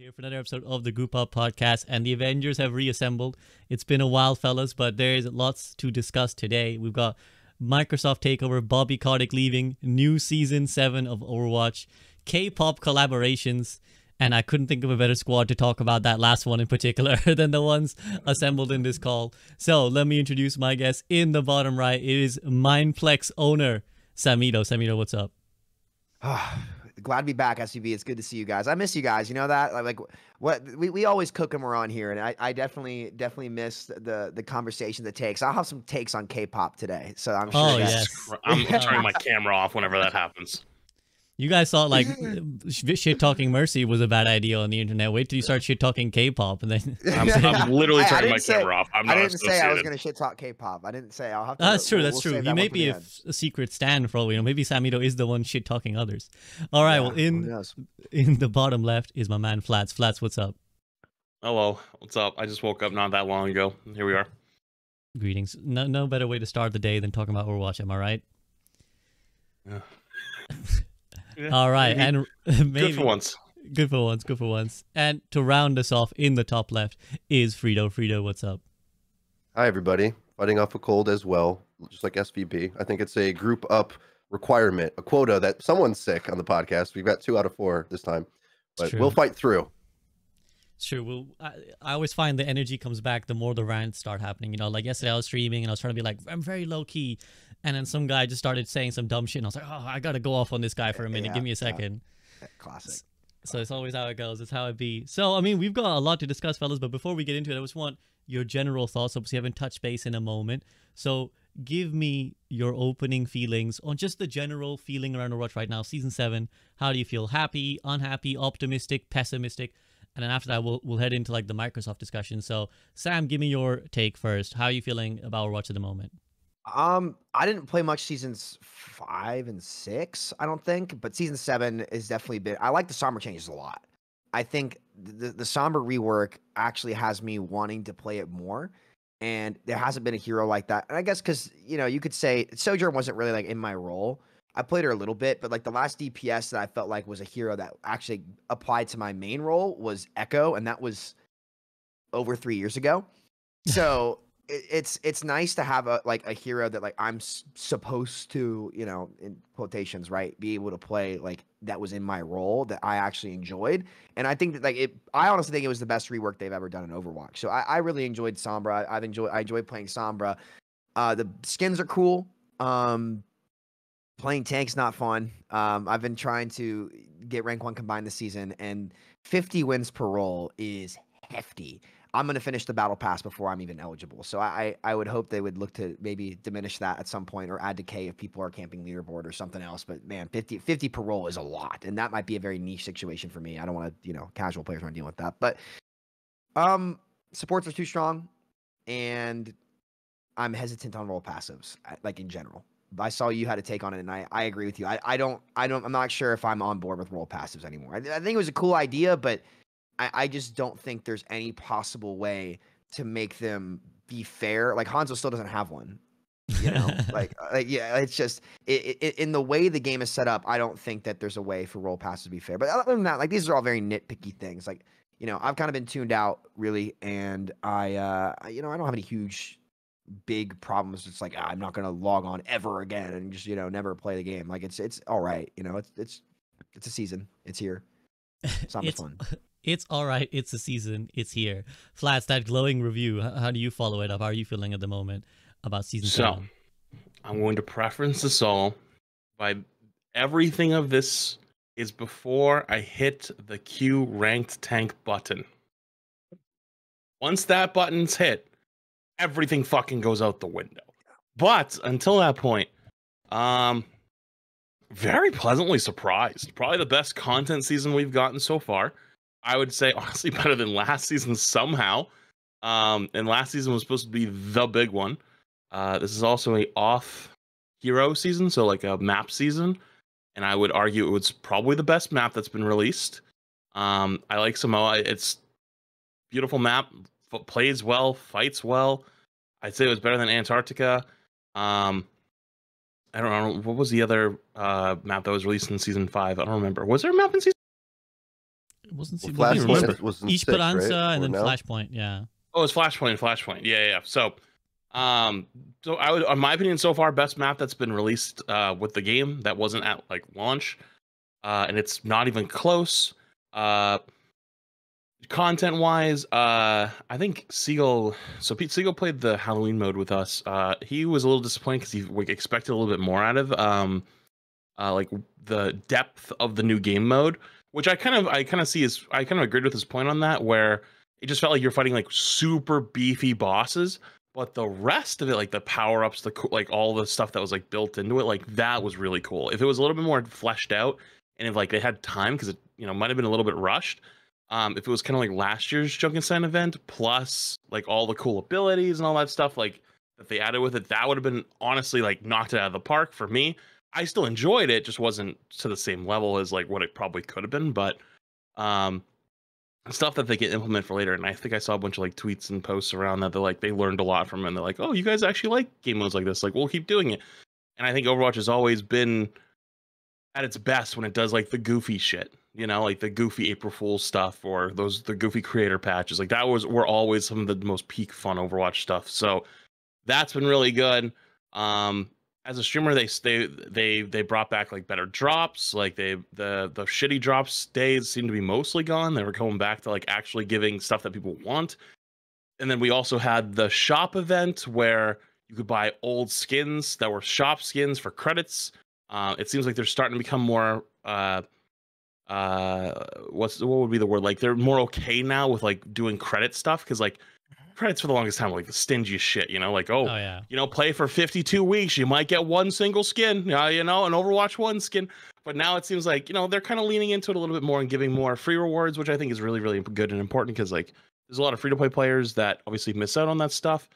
Here for another episode of the Group Up podcast, and the Avengers have reassembled. It's been a while, fellas, but there's lots to discuss today. We've got Microsoft takeover, Bobby Kotick leaving, new season 7 of Overwatch, K-pop collaborations, and I couldn't think of a better squad to talk about that last one in particular than the ones assembled in this call. So let me introduce my guest in the bottom right. It is Mindplex owner Samito. Samito, what's up? Glad to be back, SUV. It's good to see you guys. I miss you guys. You know that? Like what we always cook when we're on here, and I definitely miss the conversation that takes. I'll have some takes on K-pop today, so I'm sure. Oh, yes. I'm turning my camera off whenever that happens. You guys thought like shit talking Mercy was a bad idea on the internet. Wait till you start shit talking K-pop, and then I'm literally turning my camera off. I'm not I didn't say I was associated. going to shit talk K-pop. I didn't say I'll have to. That's true. We'll That's true. save He that may one for be the a, end. a secret stand for all we know. Maybe Samito is the one shit talking others. All right. Yeah, Well, who in knows? the bottom left is my man Flats. Flats, what's up? Hello, what's up? I just woke up not that long ago. Here we are. Greetings. No better way to start the day than talking about Overwatch. Am I right? Yeah. All right, maybe. and maybe Good for once. Good for once. Good for once. And to round us off in the top left is Frito. Frito, what's up? Hi, everybody. Fighting off a cold as well, just like SVP. I think it's a group up requirement, a quota that someone's sick on the podcast. We've got 2 out of 4 this time, but True. we'll fight through. It's true. Well, I always find the energy comes back the more the rants start happening. You know, like yesterday I was streaming and I was trying to be like, I'm very low key. And then some guy just started saying some dumb shit. And I was like, oh, I got to go off on this guy for a minute. Yeah, Give me a second. Classic. So it's always how it goes. It's how it be. So, I mean, we've got a lot to discuss, fellas. But before we get into it, I just want your general thoughts. Obviously, you haven't touched base in a moment. So give me your opening feelings on just the general feeling around Overwatch right now. Season 7. How do you feel? Happy, unhappy, optimistic, pessimistic? And then after that, we'll head into like the Microsoft discussion. So, Sam, give me your take first. How are you feeling about Overwatch at the moment? I didn't play much seasons 5 and 6, I don't think, but season 7 is definitely been. I like the Sombra changes a lot. I think the Sombra rework actually has me wanting to play it more, and there hasn't been a hero like that. And I guess because you could say Sojourn wasn't really like in my role. I played her a little bit, but like the last DPS that I felt like was a hero that actually applied to my main role was Echo, and that was over 3 years ago. So it's nice to have a hero that like I'm supposed to, in quotations, right, be able to play like that was in my role that I actually enjoyed. And I think that I honestly think it was the best rework they've ever done in Overwatch. So I really enjoyed Sombra. I enjoyed playing Sombra. The skins are cool. Playing tank's not fun. I've been trying to get rank 1 combined this season, and 50 wins per role is hefty. I'm going to finish the battle pass before I'm even eligible. So I would hope they would look to maybe diminish that at some point or add decay if people are camping leaderboard or something else. But man, 50 per role is a lot. And that might be a very niche situation for me. I don't want to, casual players aren't dealing with that. But supports are too strong, and I'm hesitant on role passives, like in general. I saw you had a take on it, and I agree with you. I'm not sure if I'm on board with role passives anymore. I think it was a cool idea, but I just don't think there's any possible way to make them be fair. Like Hanzo still doesn't have one, yeah. It's just in the way the game is set up. I don't think that there's a way for role passes to be fair. But other than that, like these are all very nitpicky things. Like I've kind of been tuned out really, and I don't have any huge big problems. It's like I'm not gonna log on ever again and just never play the game. Like it's all right. It's a season. It's here. It's not much fun. It's all right. It's a season. It's here. Flats, that glowing review. How do you follow it up? How are you feeling at the moment about season 7? I'm going to preference this all by everything of this is before I hit the Q ranked tank button. Once that button's hit, everything fucking goes out the window. But until that point, very pleasantly surprised. Probably the best content season we've gotten so far. I would say honestly better than last season somehow. And last season was supposed to be the big one. This is also a off hero season, so like a map season. And I would argue it was probably the best map that's been released. I like Samoa. It's beautiful map, plays well, fights well. I'd say it was better than Antarctica. I don't know. What was the other map that was released in season 5? I don't remember. Was there a map in season? It wasn't Well, wasn't Flashpoint Esperanza was in 6, right? and Or then no? Flashpoint. Yeah. Oh, it's Flashpoint. Yeah. So, I would, in my opinion, so far, best map that's been released with the game that wasn't at like launch, and it's not even close. Content wise, I think Seagull. So Pete Seagull played the Halloween mode with us. He was a little disappointed because he expected a little bit more out of like the depth of the new game mode, which I kind of see as I kind of agreed with his point on that, where it just felt like you're fighting like super beefy bosses, but the rest of it, like the power ups, like all the stuff that was like built into it, like that was really cool. If it was a little bit more fleshed out, and if like they had time, because it might have been a little bit rushed. If it was kind of like last year's Junkenstein event, plus like all the cool abilities and all that stuff, like that they added with it, that would have been honestly like knocked it out of the park for me. I still enjoyed it, just wasn't to the same level as like what it probably could have been. But stuff that they can implement for later, and I think I saw a bunch of like tweets and posts around that they're like they learned a lot from it, and they're like, oh, you guys actually like game modes like this, like we'll keep doing it. And I think Overwatch has always been at its best when it does like the goofy shit, like the goofy April Fool's stuff or the goofy creator patches. Like that were always some of the most peak fun Overwatch stuff. So that's been really good. As a streamer, they brought back like better drops. Like the shitty drops days seem to be mostly gone. They were going back to like actually giving stuff that people want. And then we also had the shop event where you could buy old skins that were shop skins for credits. It seems like they're starting to become more what would be the word? Like they're more okay now with like doing credit stuff, because like credits for the longest time were like the stingiest shit, like play for 52 weeks, you might get one single skin, an Overwatch 1 skin. But now it seems like they're kind of leaning into it a little bit more and giving more free rewards, which I think is really, really good and important, because like there's a lot of free-to-play players that obviously miss out on that stuff.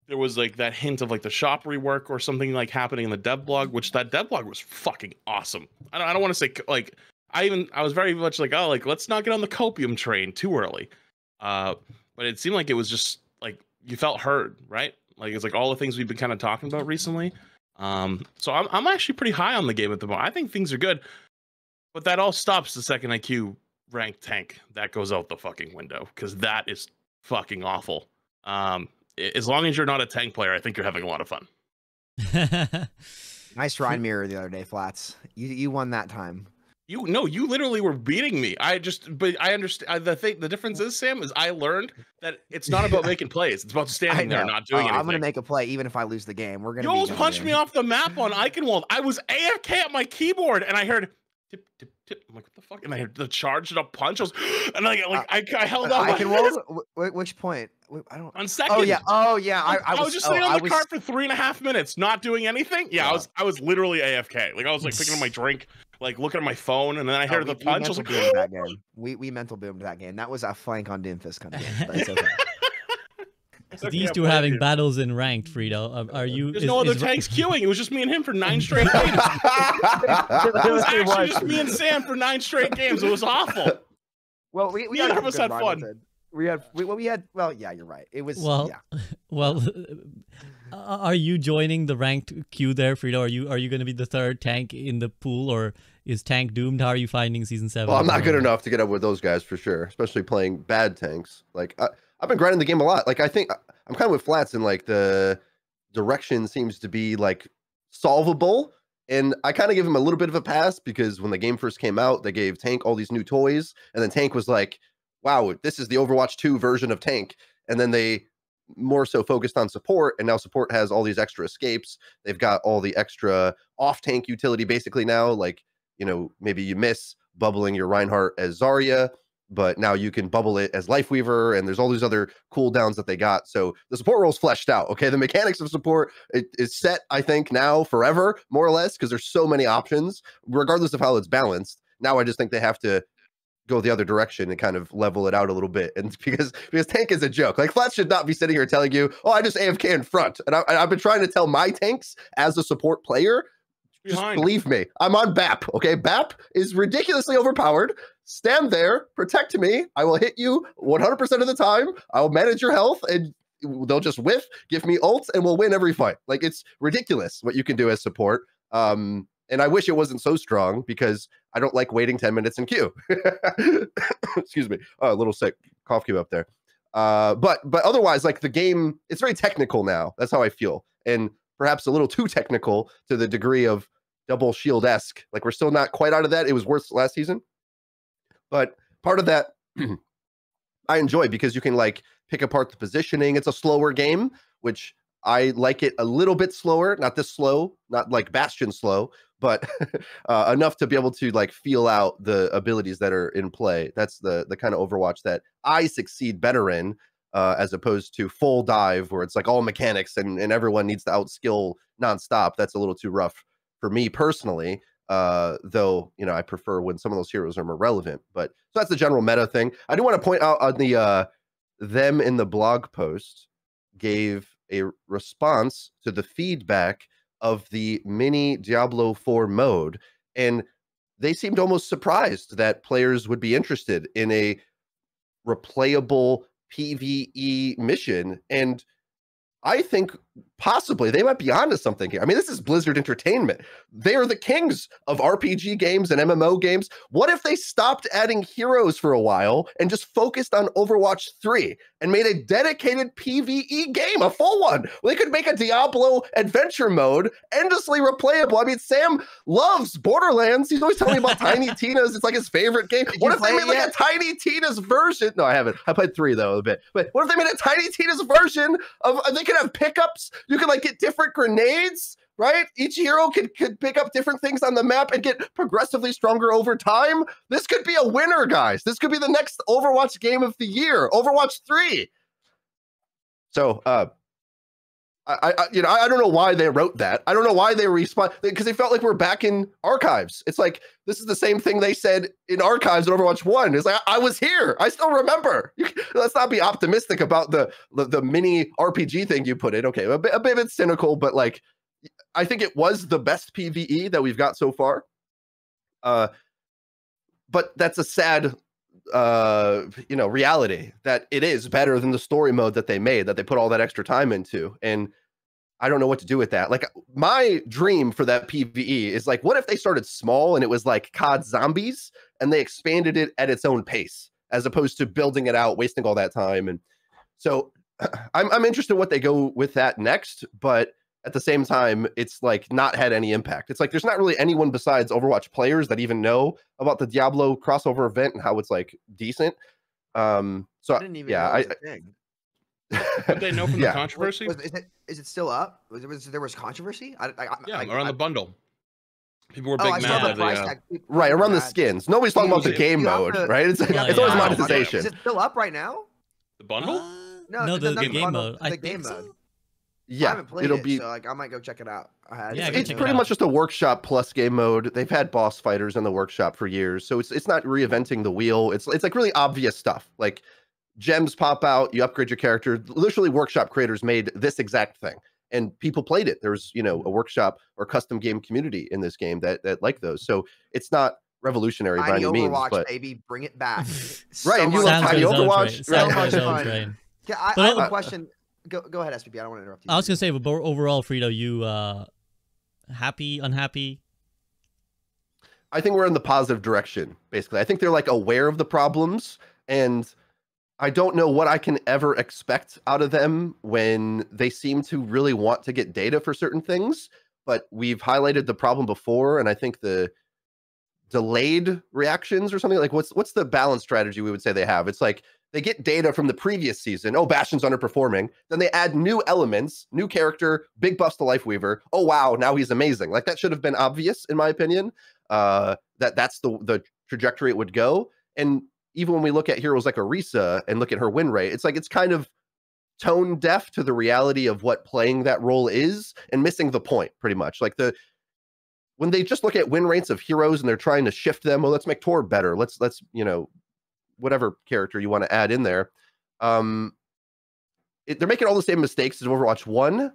There was like that hint of like the shop rework or something like happening in the dev blog, which that dev blog was fucking awesome. I don't want to say like I was very much like, oh, like let's not get on the copium train too early. But it seemed like it was just like you felt heard, right? Like it's like all the things we've been kind of talking about recently. So I'm actually pretty high on the game at the moment. I think things are good, but that all stops the second IQ ranked tank. That goes out the fucking window, because that is fucking awful. As long as you're not a tank player, I think you're having a lot of fun. Nice Rhine mirror the other day, Flats. You won that time. You literally were beating me. But I understand the difference is, Sam, is I learned that it's not about making plays. It's about standing there not doing anything. I'm gonna make a play even if I lose the game. We're gonna. You almost punched me off the map on Eichenwald. I was AFK at my keyboard and I heard tip tip tip. I'm like, what the fuck? And I heard the charged up punch. I held up. Eichenwald. Which point? I don't. On second. Oh yeah. I was just sitting on the cart for 3.5 minutes, not doing anything. Yeah, I was literally AFK. Like I was like picking up my drink, like looking at my phone, and then I heard the punch. I was like, that game. We mental boomed that game. That was a flank on Doomfist kind of game, but it's okay. So these two are having battles in ranked, Frito. Are you? There's no other tanks queuing. It was just me and him for 9 straight games. It was actually just me and Sam for 9 straight games. It was awful. Well, we neither of us had fun. Well, yeah, you're right. It was well. Are you joining the ranked queue there, Frito? Are you going to be the third tank in the pool, or is tank doomed? How are you finding season 7? Well, I'm not good enough to get up with those guys for sure, especially playing bad tanks. Like I've been grinding the game a lot. Like I think I'm kind of with Flats, and like the direction seems to be like solvable. And I kind of give him a little bit of a pass, because when the game first came out, they gave Tank all these new toys, and then Tank was like, wow, this is the Overwatch 2 version of Tank. And then they more so focused on support, and now support has all these extra escapes. They've got all the extra off-tank utility basically now, like, maybe you miss bubbling your Reinhardt as Zarya, but now you can bubble it as Lifeweaver, and there's all these other cooldowns that they got. So the support role's fleshed out, okay? The mechanics of support is set, I think, now forever, more or less, because there's so many options, regardless of how it's balanced. Now I just think they have to go the other direction and kind of level it out a little bit. And because tank is a joke. Like Flats should not be sitting here telling you, oh, I just AFK in front. And I've been trying to tell my tanks as a support player, just believe me, I'm on BAP, okay? BAP is ridiculously overpowered. Stand there, protect me. I will hit you 100% of the time. I'll manage your health, and they'll just whiff, give me ults, and we'll win every fight. Like, it's ridiculous what you can do as support. And And I wish it wasn't so strong because I don't like waiting 10 minutes in queue. Excuse me. Oh, a little sick. Cough came up there. But otherwise, like the game, it's very technical now. That's how I feel. And perhaps a little too technical to the degree of double shield-esque. Like we're still not quite out of that. It was worse last season. But part of that I enjoy because you can like pick apart the positioning. It's a slower game, which I like it a little bit slower, not this slow, not like Bastion slow, but enough to be able to like feel out the abilities that are in play. That's the kind of Overwatch that I succeed better in, as opposed to full dive where it's like all mechanics and everyone needs to outskill nonstop. That's a little too rough for me personally. Though, you know, I prefer when some of those heroes are more relevant. But so that's the general meta thing. I do want to point out on the them in the blog post gave a response to the feedback of the mini Diablo 4 mode, and they seemed almost surprised that players would be interested in a replayable PvE mission. And I think possibly they might be onto something here. I mean, this is Blizzard Entertainment. They are the kings of RPG games and MMO games. What if they stopped adding heroes for a while and just focused on Overwatch 3 and made a dedicated PvE game, a full one? They could make a Diablo adventure mode endlessly replayable. I mean, Sam loves Borderlands. He's always telling me about Tiny Tina's. It's like his favorite game. What if they made like a Tiny Tina's version? No, I haven't. I played 3 though a bit. But what if they made a Tiny Tina's version of? They could have pickups. You could like get different grenades, right? Each hero could pick up different things on the map and get progressively stronger over time. This could be a winner, guys. This could be the next Overwatch game of the year, Overwatch 3. So, I don't know why they wrote that. I don't know why they respond, because they felt like we're back in Archives. It's like, this is the same thing they said in Archives in Overwatch 1. It's like, I was here. I still remember. Let's not be optimistic about the mini RPG thing you put in. Okay, a bit cynical, but like, I think it was the best PvE that we've got so far. But that's a sad reality that it is better than the story mode that they made, that they put all that extra time into. And I don't know what to do with that. Like, my dream for that PvE is like, what if they started small and it was like COD Zombies and they expanded it at its own pace as opposed to building it out, wasting all that time. And so I'm interested in what they go with that next, but at the same time, it's like not had any impact. It's like there's not really anyone besides Overwatch players that even know about the Diablo crossover event and how it's like decent. So I didn't even know it was a thing. What they know from the controversy? Is it still up? There was controversy? Around the bundle. People were big mad. Saw the price tag. Right, around the skins. Nobody's talking about the game mode, right? It's always monetization. Is it still up right now? The bundle? No, the game mode. The game mode. Yeah, I haven't played it, so like I might go check it out. It's pretty much just a workshop plus game mode. They've had boss fighters in the workshop for years, so it's not reinventing the wheel. It's like really obvious stuff. Like gems pop out, you upgrade your character. Literally, workshop creators made this exact thing, and people played it. There's a workshop or custom game community in this game that like those. So it's not revolutionary by any means. But baby, bring it back. Right, and you love Tiny Overwatch. So much fun. I have a question. Go ahead, SPP. I don't want to interrupt you. I was gonna say, but overall, Frito, you happy, unhappy? I think we're in the positive direction. Basically, I think they're like aware of the problems, and I don't know what I can ever expect out of them when they seem to really want to get data for certain things. But we've highlighted the problem before, and I think the delayed reactions or something like what's the balance strategy we would say they have? It's like they get data from the previous season. Oh, Bastion's underperforming. Then they add new elements, new character, big buffs to Lifeweaver. Oh, wow, now he's amazing. Like that should have been obvious, in my opinion, that's the trajectory it would go. And even when we look at heroes like Orisa and look at her win rate, it's like it's kind of tone deaf to the reality of what playing that role is and missing the point pretty much. Like when they just look at win rates of heroes and they're trying to shift them, well, let's make Tor better. Let's whatever character you want to add in there. They're making all the same mistakes as Overwatch 1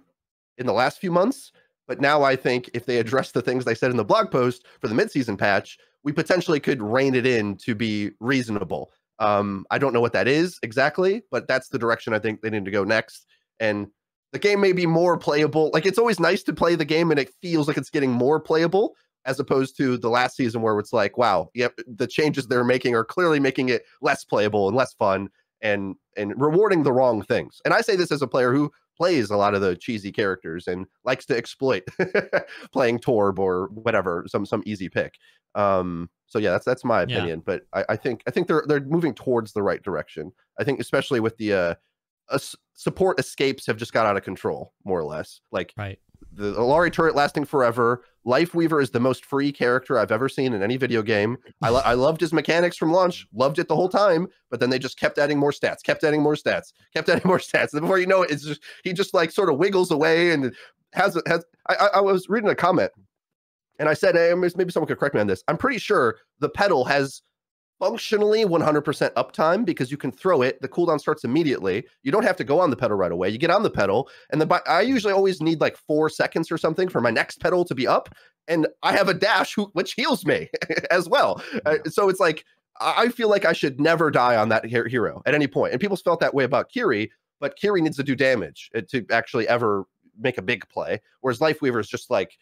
in the last few months. But now I think if they address the things they said in the blog post for the midseason patch, we potentially could rein it in to be reasonable. I don't know what that is exactly, but that's the direction I think they need to go next. And the game may be more playable. Like, it's always nice to play the game and it feels like it's getting more playable. as opposed to the last season where it's like, wow, yep, the changes they're making are clearly making it less playable and less fun and rewarding the wrong things. And I say this as a player who plays a lot of the cheesy characters and likes to exploit playing Torb or whatever, some easy pick. So yeah, that's my opinion. But I think they're moving towards the right direction. I think especially with the support escapes have just got out of control, more or less. Like the Illari turret lasting forever. Lifeweaver is the most free character I've ever seen in any video game. I loved his mechanics from launch, loved it the whole time, but then they just kept adding more stats, kept adding more stats. And before you know it, he just like sort of wiggles away and I was reading a comment and I said, hey, maybe someone could correct me on this. I'm pretty sure the pedal has functionally 100% uptime because you can throw it. The cooldown starts immediately. You don't have to go on the pedal right away. You get on the pedal, and I usually always need like 4 seconds or something for my next pedal to be up. And I have a dash which heals me as well. So it's like, I feel like I should never die on that hero at any point. And people felt that way about Kiri, but Kiri needs to do damage to actually ever make a big play. Whereas Lifeweaver is just like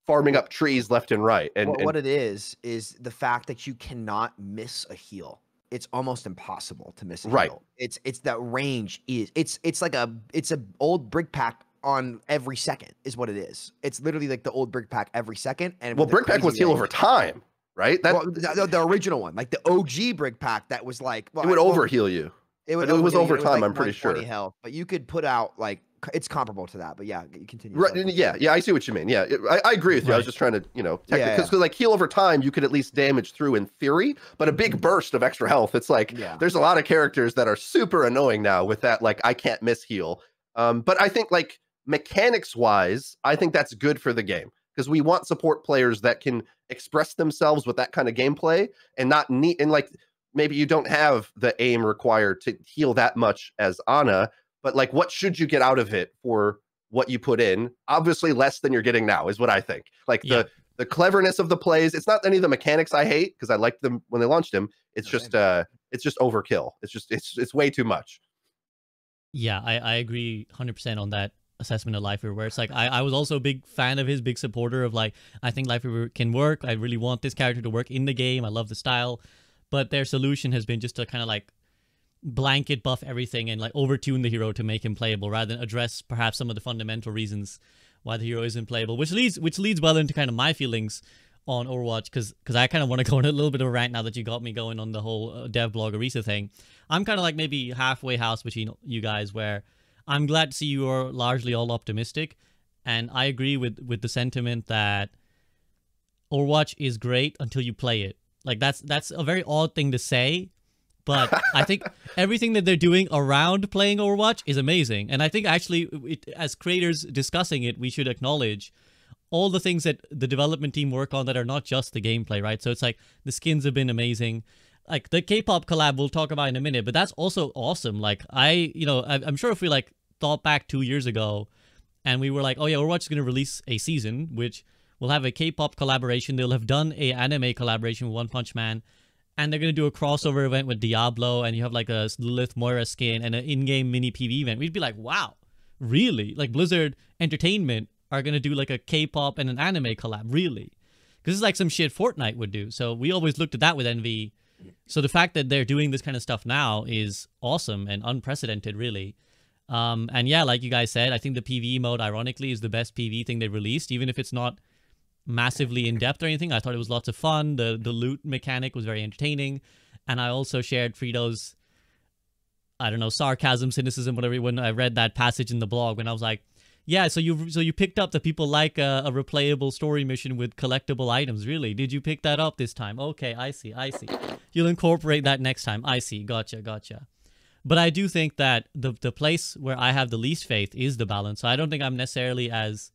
farming up trees left and right. And what it is the fact that you cannot miss a heal. It's almost impossible to miss a heal. It's that range is it's a old brick pack on every second is what it is. It's literally like the old brick pack every second. And brick pack was heal over time, right? The original one, like the OG brick pack that was like it would overheal you. It was over time, I'm pretty sure. Health, but you could put out like it's comparable to that. But yeah, you continue. Right? Yeah, I see what you mean. Yeah, I agree with you. I was just trying to, because like heal over time, you could at least damage through in theory, but a big burst of extra health. It's like there's a lot of characters that are super annoying now with that. Like I can't miss heal. But I think like mechanics wise, I think that's good for the game because we want support players that can express themselves with that kind of gameplay and not need and like. Maybe you don't have the aim required to heal that much as Ana, but like, what should you get out of it for what you put in? Obviously less than you're getting now is what I think. Like the cleverness of the plays. It's not any of the mechanics I hate because I liked them when they launched him. It's just overkill. It's way too much. Yeah, I agree 100% on that assessment of Lifeweaver, where it's like I was also a big fan of his, big supporter of like, I think Lifeweaver can work. I really want this character to work in the game. I love the style. But their solution has been just to kind of like blanket buff everything and like overtune the hero to make him playable rather than address perhaps some of the fundamental reasons why the hero isn't playable, which leads well into kind of my feelings on Overwatch because I kind of want to go on a little bit of a rant now that you got me going on the whole dev blog Orisa thing. I'm kind of like maybe halfway house between you guys where I'm glad to see you are largely all optimistic, and I agree with the sentiment that Overwatch is great until you play it. Like that's a very odd thing to say, but I think everything that they're doing around playing Overwatch is amazing. And I think actually, as creators discussing it, we should acknowledge all the things that the development team work on that are not just the gameplay, right? So it's like the skins have been amazing. Like the K-pop collab we'll talk about in a minute, but that's also awesome. Like I'm sure if we like thought back 2 years ago and we were like, oh yeah, Overwatch is going to release a season, which we'll have a K-pop collaboration. They'll have done a anime collaboration with One Punch Man. And they're going to do a crossover event with Diablo. And you have like a Lilith Moira skin and an in-game mini PV event. We'd be like, wow, really? Like Blizzard Entertainment are going to do like a K-pop and an anime collab, really? Because it's like some shit Fortnite would do. So we always looked at that with envy. So the fact that they're doing this kind of stuff now is awesome and unprecedented, really. And yeah, like you guys said, I think the PvE mode, ironically, is the best PvE thing they released, even if it's not massively in-depth or anything. I thought it was lots of fun. The loot mechanic was very entertaining. And I also shared Frito's, I don't know, sarcasm, cynicism, whatever, when I read that passage in the blog, when I was like, yeah, so you picked up that people like a replayable story mission with collectible items, really? Did you pick that up this time? Okay, I see. You'll incorporate that next time. I see. Gotcha. But I do think that the place where I have the least faith is the balance. So I don't think I'm necessarily as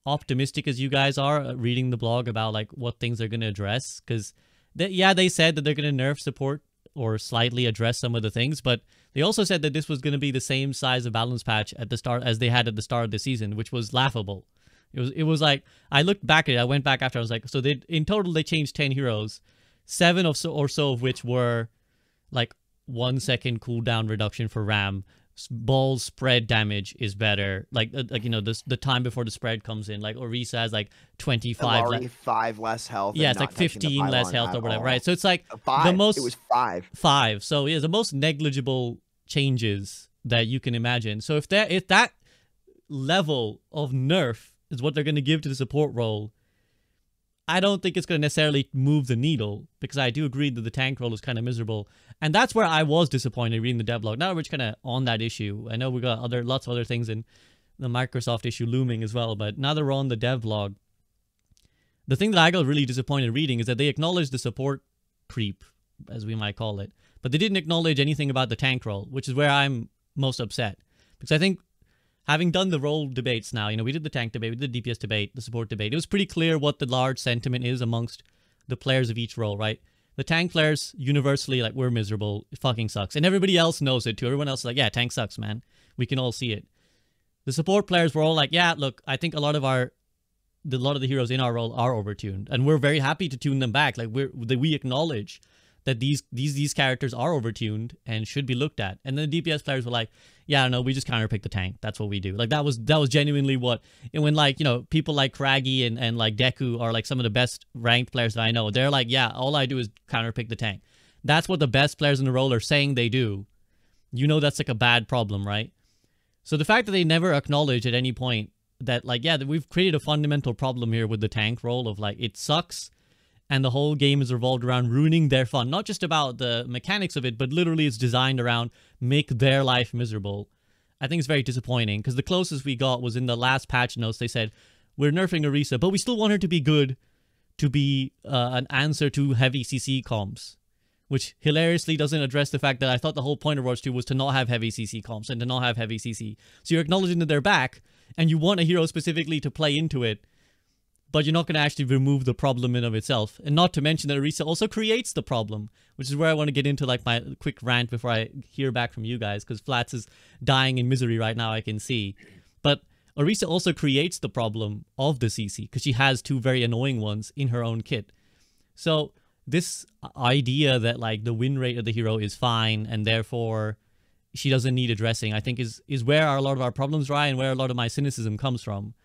optimistic as you guys are reading the blog about like what things they're going to address, because they said that they're going to nerf support or slightly address some of the things, but they also said that this was going to be the same size of balance patch at the start as they had at the start of the season, which was laughable. It was like, I looked back at it, I went back after, I was like, so in total they changed 10 heroes, 7 or so of which were like 1 second cooldown reduction for Ram, ball spread damage is better. Like you know, the time before the spread comes in. Like Orisa has like 25 Already 5 less health. yeah, and it's like not touching the 15 less pylon health at or whatever, all. right? So it's like 5. the most It was 5. 5. So yeah, the most negligible changes that you can imagine. So if that level of nerf is what they're going to give to the support role, I don't think it's going to necessarily move the needle, because I do agree that the tank role is kind of miserable. And that's where I was disappointed reading the devlog. Now we're just kind of on that issue. I know we got lots of other things in the Microsoft issue looming as well, but now that we're on the devlog, the thing that I got really disappointed reading is that they acknowledged the support creep, as we might call it, but they didn't acknowledge anything about the tank role, which is where I'm most upset. Because I think, having done the role debates now, you know, we did the tank debate, we did the DPS debate, the support debate. It was pretty clear what the large sentiment is amongst the players of each role, right? The tank players, universally, like, we're miserable. It fucking sucks. And everybody else knows it too. Everyone else is like, yeah, tank sucks, man. We can all see it. The support players were all like, yeah, look, I think a lot of the heroes in our role are overtuned. And we're very happy to tune them back. Like, we acknowledge that these characters are overtuned and should be looked at. And then the DPS players were like, yeah, no, we just counterpick the tank. That's what we do. Like, that was genuinely what, and when, like, you know, people like Craggy and like Deku are like some of the best ranked players that I know, they're like, yeah, all I do is counterpick the tank. That's what the best players in the role are saying they do. You know, that's like a bad problem, right? So the fact that they never acknowledge at any point that, like, yeah, that we've created a fundamental problem here with the tank role of, like, it sucks, and the whole game is revolved around ruining their fun. Not just about the mechanics of it, but literally it's designed around make their life miserable. I think it's very disappointing, because the closest we got was in the last patch notes. They said, we're nerfing Orisa, but we still want her to be good, to be an answer to heavy CC comps. Which hilariously doesn't address the fact that I thought the whole point of Overwatch 2 was to not have heavy CC comps and to not have heavy CC. So you're acknowledging that they're back, and you want a hero specifically to play into it, but you're not going to actually remove the problem in of itself. And not to mention that Orisa also creates the problem, which is where I want to get into, like, my quick rant before I hear back from you guys, because Flats is dying in misery right now, I can see. But Orisa also creates the problem of the CC, because she has 2 very annoying ones in her own kit. So this idea that, like, the win rate of the hero is fine and therefore she doesn't need addressing, I think is where a lot of our problems lie and where a lot of my cynicism comes from.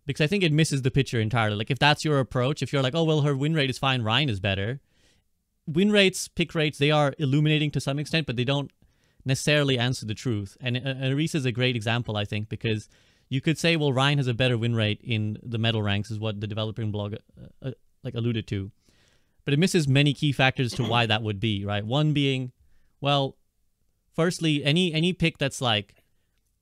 Because I think it misses the picture entirely. Like, if that's your approach, if you're like, oh, well, her win rate is fine, Rein is better. Win rates, pick rates, they are illuminating to some extent, but they don't necessarily answer the truth. And Orisa is a great example, I think, because you could say, well, Rein has a better win rate in the medal ranks, is what the developing blog like alluded to. But it misses many key factors to why that would be, right? One being, well, firstly, any pick that's, like,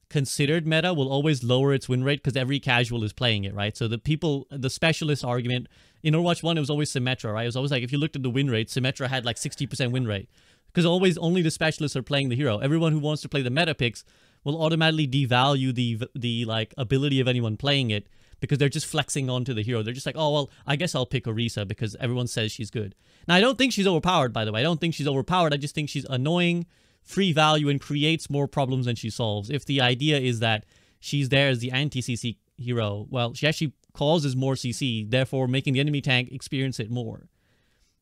considered meta will always lower its win rate because every casual is playing it, right? So the specialist argument, in Overwatch 1, it was always Symmetra, right? It was always like, if you looked at the win rate, Symmetra had like 60% win rate. Because only the specialists are playing the hero. Everyone who wants to play the meta picks will automatically devalue the like ability of anyone playing it, because they're just flexing onto the hero. They're just like, oh, well, I guess I'll pick Orisa because everyone says she's good. Now, I don't think she's overpowered, by the way. I don't think she's overpowered. I just think she's annoying, free value, and creates more problems than she solves. If the idea is that she's there as the anti-CC hero, well, she actually causes more CC, therefore making the enemy tank experience it more.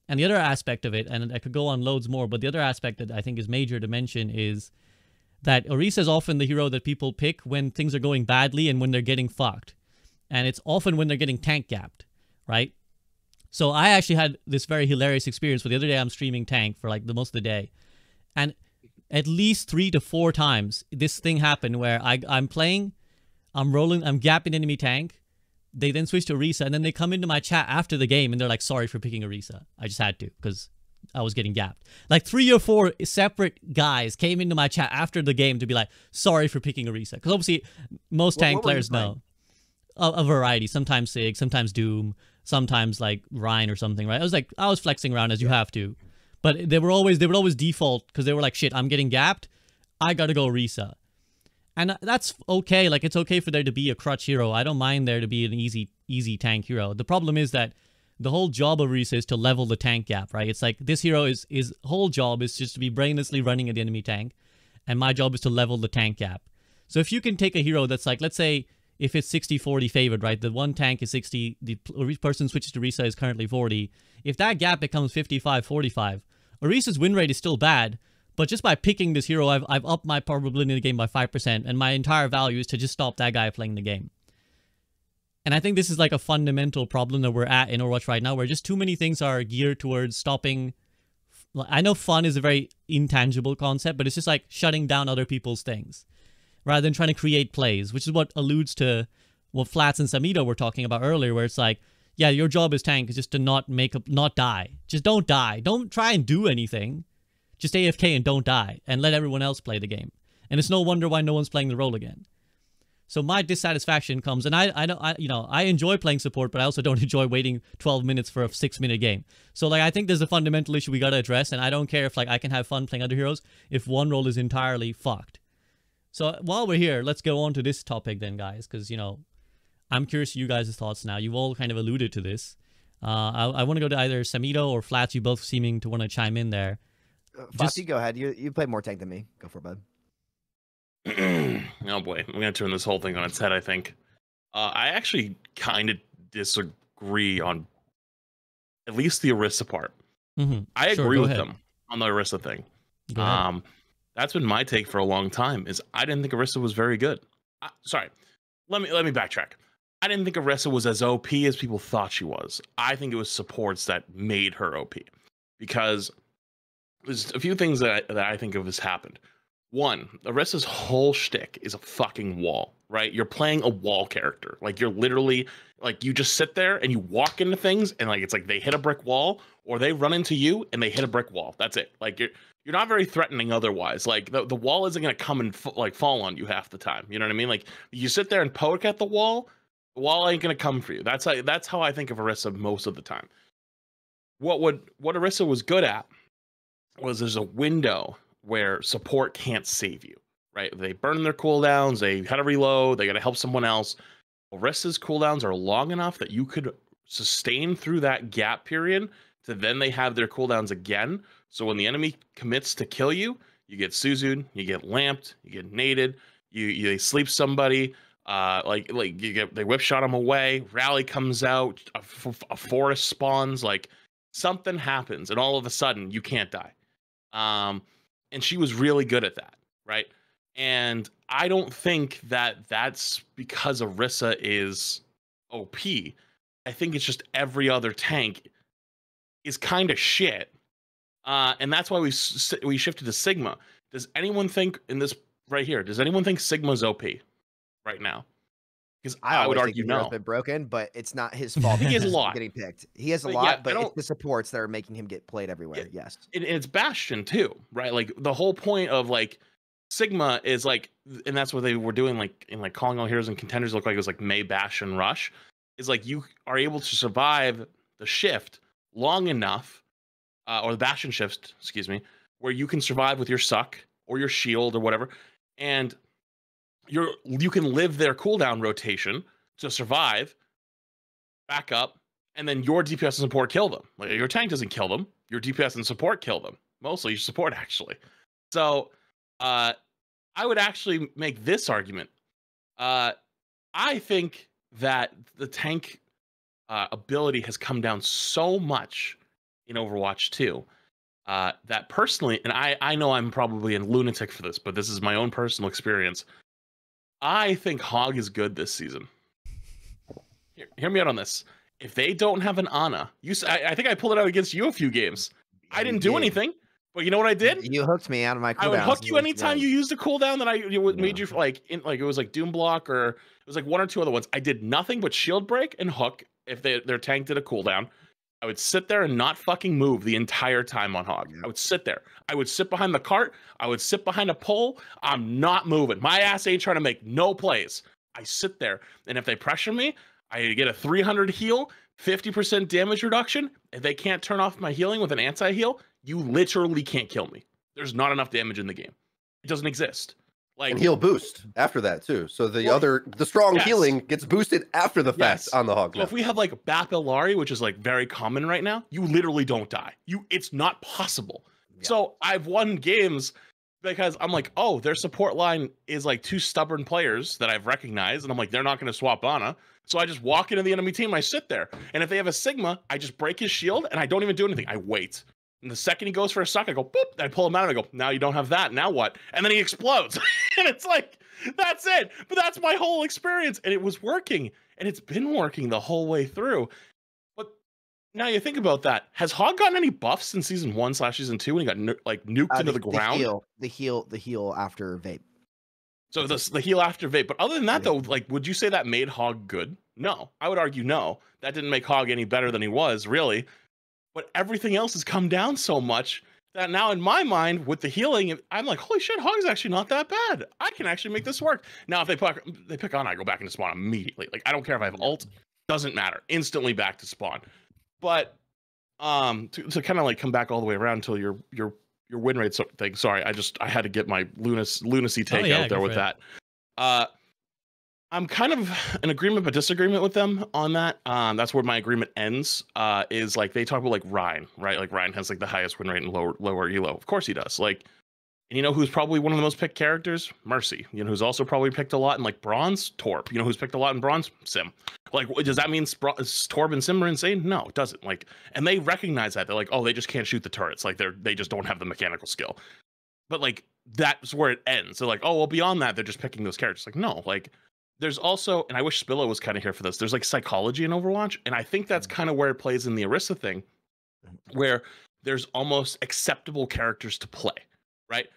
And the other aspect of it, and I could go on loads more, but the other aspect that I think is major to mention is that Orisa is often the hero that people pick when things are going badly and when they're getting fucked. And it's often when they're getting tank gapped, right? So I actually had this very hilarious experience where the other day I'm streaming tank for like the most of the day. And at least 3 to 4 times this thing happened where I'm playing, I'm rolling, I'm gapping enemy tank. They then switch to Orisa, and then they come into my chat after the game and they're like, sorry for picking Orisa. I just had to because I was getting gapped. Like 3 or 4 separate guys came into my chat after the game to be like, sorry for picking Orisa. Because obviously most tank players know. A variety. Sometimes Sig, sometimes Doom, sometimes like Rein or something, right? I was flexing around as you have to. But they would always default because they were like, shit, I'm getting gapped. I gotta go Orisa. And that's okay. Like, it's okay for there to be a crutch hero. I don't mind there to be an easy tank hero. The problem is that the whole job of Orisa is to level the tank gap, right? It's like this hero is whole job is just to be brainlessly running at the enemy tank. And my job is to level the tank gap. So if you can take a hero that's like, let's say, if it's 60-40 favored, right? The one tank is 60, the person switches to Orisa is currently 40. If that gap becomes 55-45, Orisa's win rate is still bad, But just by picking this hero, I've upped my probability in the game by 5%, and my entire value is to just stop that guy playing the game. And I think this is like a fundamental problem that we're at in Overwatch right now, where just too many things are geared towards stopping. I know fun is a very intangible concept, but it's just like shutting down other people's things rather than trying to create plays, which is what alludes to what Flats and Samito were talking about earlier, where it's like, yeah, your job as tank is just to not die. Just don't die. Don't try and do anything. Just AFK and don't die, and let everyone else play the game. And it's no wonder why no one's playing the role again. So my dissatisfaction comes, and I enjoy playing support, but I also don't enjoy waiting 12 minutes for a 6-minute game. So like, I think there's a fundamental issue we gotta address, and I don't care if like I can have fun playing other heroes if one role is entirely fucked. So while we're here, let's go on to this topic then, guys, because I'm curious you guys' thoughts now. You've all kind of alluded to this. I want to go to either Samito or Flats. You both seeming to want to chime in there. Fossey, go ahead. You play more tank than me. Go for it, bud. Oh boy, I'm gonna turn this whole thing on its head. I think I actually kind of disagree on at least the Orisa part. I agree with them on the Orisa thing. That's been my take for a long time. Is I didn't think Orisa was very good. Sorry, let me backtrack. I didn't think Orisa was as OP as people thought she was. I think it was supports that made her OP, because there's a few things that I think of as happened. One, Orisa's whole shtick is a fucking wall, right? You're playing a wall character. Like, you're literally, like, you just sit there and you walk into things, and like, it's like they hit a brick wall, or they run into you and they hit a brick wall. That's it. Like, you're not very threatening otherwise. Like, the wall isn't going to come and fall on you half the time. You know what I mean? Like, you sit there and poke at the wall ain't going to come for you. That's how I think of Orisa most of the time. What Orisa was good at was there's a window where support can't save you, right? They burn their cooldowns, they gotta reload, they gotta help someone else. Orisa's cooldowns are long enough that you could sustain through that gap period to then they have their cooldowns again. So when the enemy commits to kill you, you get Suzu'd, you get lamped, you get naded, they sleep somebody, they whip shot them away, rally comes out, a forest spawns, like something happens, and all of a sudden you can't die. And she was really good at that, right? And I don't think that that's because Orisa is OP. I think it's just every other tank is kind of shit. And that's why we shifted to Sigma. Does anyone think in this right here, does anyone think Sigma's OP right now? Because I would argue no. He's been broken, but it's not his fault. He has a lot. Getting picked. He has a lot, but it's the supports that are making him get played everywhere. Yes, and it's Bastion too, right? Like the whole point of like Sigma is like, and that's what they were doing, like in like calling all heroes and contenders look like it was like Mei, Bastion, Rush. Is like you are able to survive the shift long enough, or the Bastion shift, excuse me, where you can survive with your suck or your shield or whatever, and you can live their cooldown rotation to survive, back up, and then your DPS and support kill them. Like, your tank doesn't kill them. Your DPS and support kill them. Mostly your support, actually. So I would actually make this argument. I think that the tank ability has come down so much in Overwatch 2 that personally, and I know I'm probably a lunatic for this, but this is my own personal experience. I think Hog is good this season. Hear me out on this. If they don't have an Ana, I think I pulled it out against you a few games. I didn't do anything, but you know what I did? You hooked me out of my cooldown. I would hook you anytime you used a cooldown that made you it was like Doom Block, or it was like one or two other ones. I did nothing but shield break and hook if their tank did a cooldown. I would sit there and not fucking move the entire time on Hog. I would sit there. I would sit behind the cart. I would sit behind a pole. I'm not moving. My ass ain't trying to make no plays. I sit there, and if they pressure me, I get a 300 heal, 50% damage reduction. If they can't turn off my healing with an anti-heal, you literally can't kill me. There's not enough damage in the game. It doesn't exist. Like, and heal boost after that too. So the strong healing gets boosted after the fact on the Hog. So if we have like Bap Illari, which is like very common right now, you literally don't die. It's not possible. Yeah. So I've won games because I'm like, oh, their support line is like two stubborn players that I've recognized, and I'm like, they're not going to swap Ana. So I just walk into the enemy team, I sit there, and if they have a Sigma, I just break his shield, and I don't even do anything. I wait. And the second he goes for a suck, I go, boop, I pull him out and I go, now you don't have that. Now what? And then he explodes. And it's like, that's it. But that's my whole experience. And it was working. And it's been working the whole way through. But now you think about that. Has Hog gotten any buffs since season 1/season 2 when he got nuked into the ground? The heal after vape. So the heal after vape. But other than that, though, like, would you say that made Hog good? No. I would argue no. That didn't make Hog any better than he was, really. But everything else has come down so much that now in my mind, with the healing, I'm like, holy shit, Hog's actually not that bad. I can actually make this work. Now, if they pick on, I go back into spawn immediately. Like, I don't care if I have ult. Doesn't matter. Instantly back to spawn. But to kind of like come back all the way around until your win rate thing. Sorry, I had to get my lunacy take out there with that. I'm kind of in agreement but disagreement with them on that. That's where my agreement ends. Is like they talk about like Rein, right? Like Rein has like the highest win rate and lower elo. Of course he does. Like, and you know who's probably one of the most picked characters? Mercy. You know who's also probably picked a lot in like Bronze? Torb. You know who's picked a lot in Bronze? Sim. Like, does that mean Torb and Sim are insane? No, it doesn't. Like, and they recognize that. They're like, oh, they just can't shoot the turrets. Like they just don't have the mechanical skill. But like that's where it ends. They're like, oh, well, beyond that, they're just picking those characters. Like, no, like. There's also, and I wish Spillo was kind of here for this, there's like psychology in Overwatch, and I think that's kind of where it plays in the Orisa thing, where there's almost acceptable characters to play, right?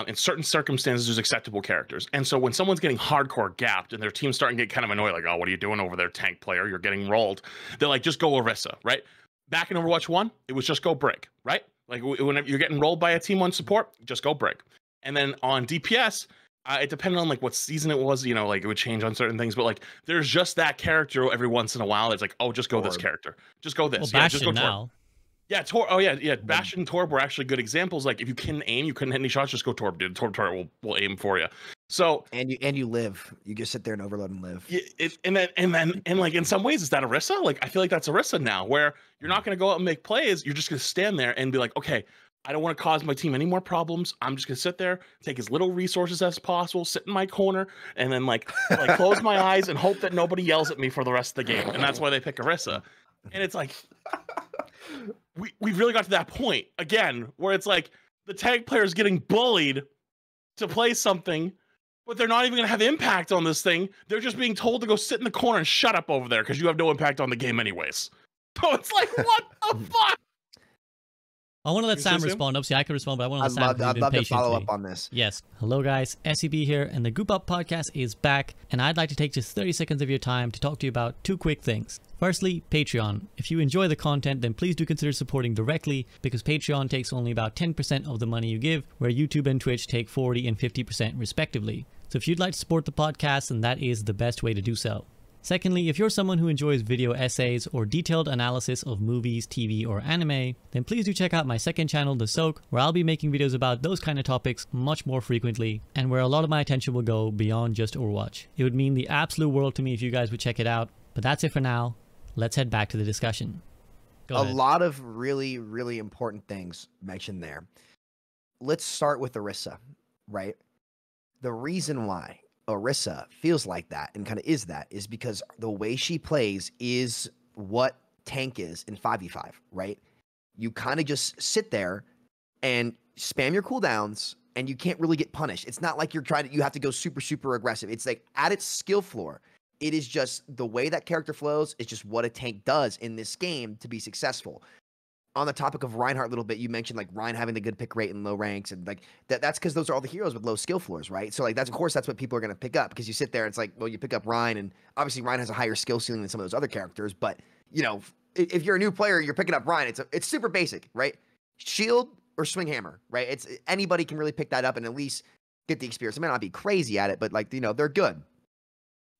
In certain circumstances, there's acceptable characters. And so when someone's getting hardcore gapped and their team's starting to get kind of annoyed, like, oh, what are you doing over there, tank player? You're getting rolled. They're like, just go Orisa, right? Back in Overwatch 1, it was just go Brig, right? Like whenever you're getting rolled by a team 1 support, just go Brig. And then on DPS, it depended on like what season it was, you know, like it would change on certain things, but like there's just that character every once in a while. It's like, oh, just go this character, just go this. Well, yeah, just go now. Yeah, Torb. Oh yeah. Bastion and Torb were actually good examples. Like if you couldn't aim, you couldn't hit any shots, just go Torb, dude. Torb turret will aim for you. So and you live. You just sit there and overload and live. Yeah, and like in some ways, is that Orisa? Like I feel like that's Orisa now, where you're not going to go out and make plays. You're just going to stand there and be like, okay, I don't want to cause my team any more problems. I'm just gonna sit there, take as little resources as possible, sit in my corner, and then like close my eyes and hope that nobody yells at me for the rest of the game. And that's why they pick Orisa. And it's like we've really got to that point again where it's like the tank player is getting bullied to play something, but they're not even gonna have impact on this thing. They're just being told to go sit in the corner and shut up over there because you have no impact on the game anyways. So it's like, what the fuck? I want to let Sam respond. Obviously, I could respond, but I want to let Sam. I'd love to follow up on this. Yes. Hello, guys. SCB here, and the Goop Up podcast is back, and I'd like to take just 30 seconds of your time to talk to you about 2 quick things. Firstly, Patreon. If you enjoy the content, then please do consider supporting directly, because Patreon takes only about 10% of the money you give, where YouTube and Twitch take 40 and 50% respectively. So if you'd like to support the podcast, then that is the best way to do so. Secondly, if you're someone who enjoys video essays or detailed analysis of movies, TV, or anime, then please do check out my second channel, The Soak, where I'll be making videos about those kind of topics much more frequently, and where a lot of my attention will go beyond just Overwatch. It would mean the absolute world to me if you guys would check it out, but that's it for now. Let's head back to the discussion. Go ahead. A lot of really, really important things mentioned there. Let's start with Orisa, right? The reason why Orisa feels like that and kind of is because the way she plays is what tank is in 5v5, right? You kind of just sit there and spam your cooldowns and you can't really get punished. It's not like you have to go super, super aggressive. It's like at its skill floor, it is just the way that character flows is just what a tank does in this game to be successful. On the topic of Reinhardt a little bit, you mentioned like Rein having the good pick rate in low ranks, and like that's because those are all the heroes with low skill floors, right? So like that's what people are going to pick up, because you sit there and it's like, well, you pick up Rein, and obviously Rein has a higher skill ceiling than some of those other characters, but you know, if you're a new player, you're picking up Rein, it's super basic, right? Shield or swing hammer, right? It's anybody can really pick that up and at least get the experience. It might not be crazy at it, but like, you know, they're good.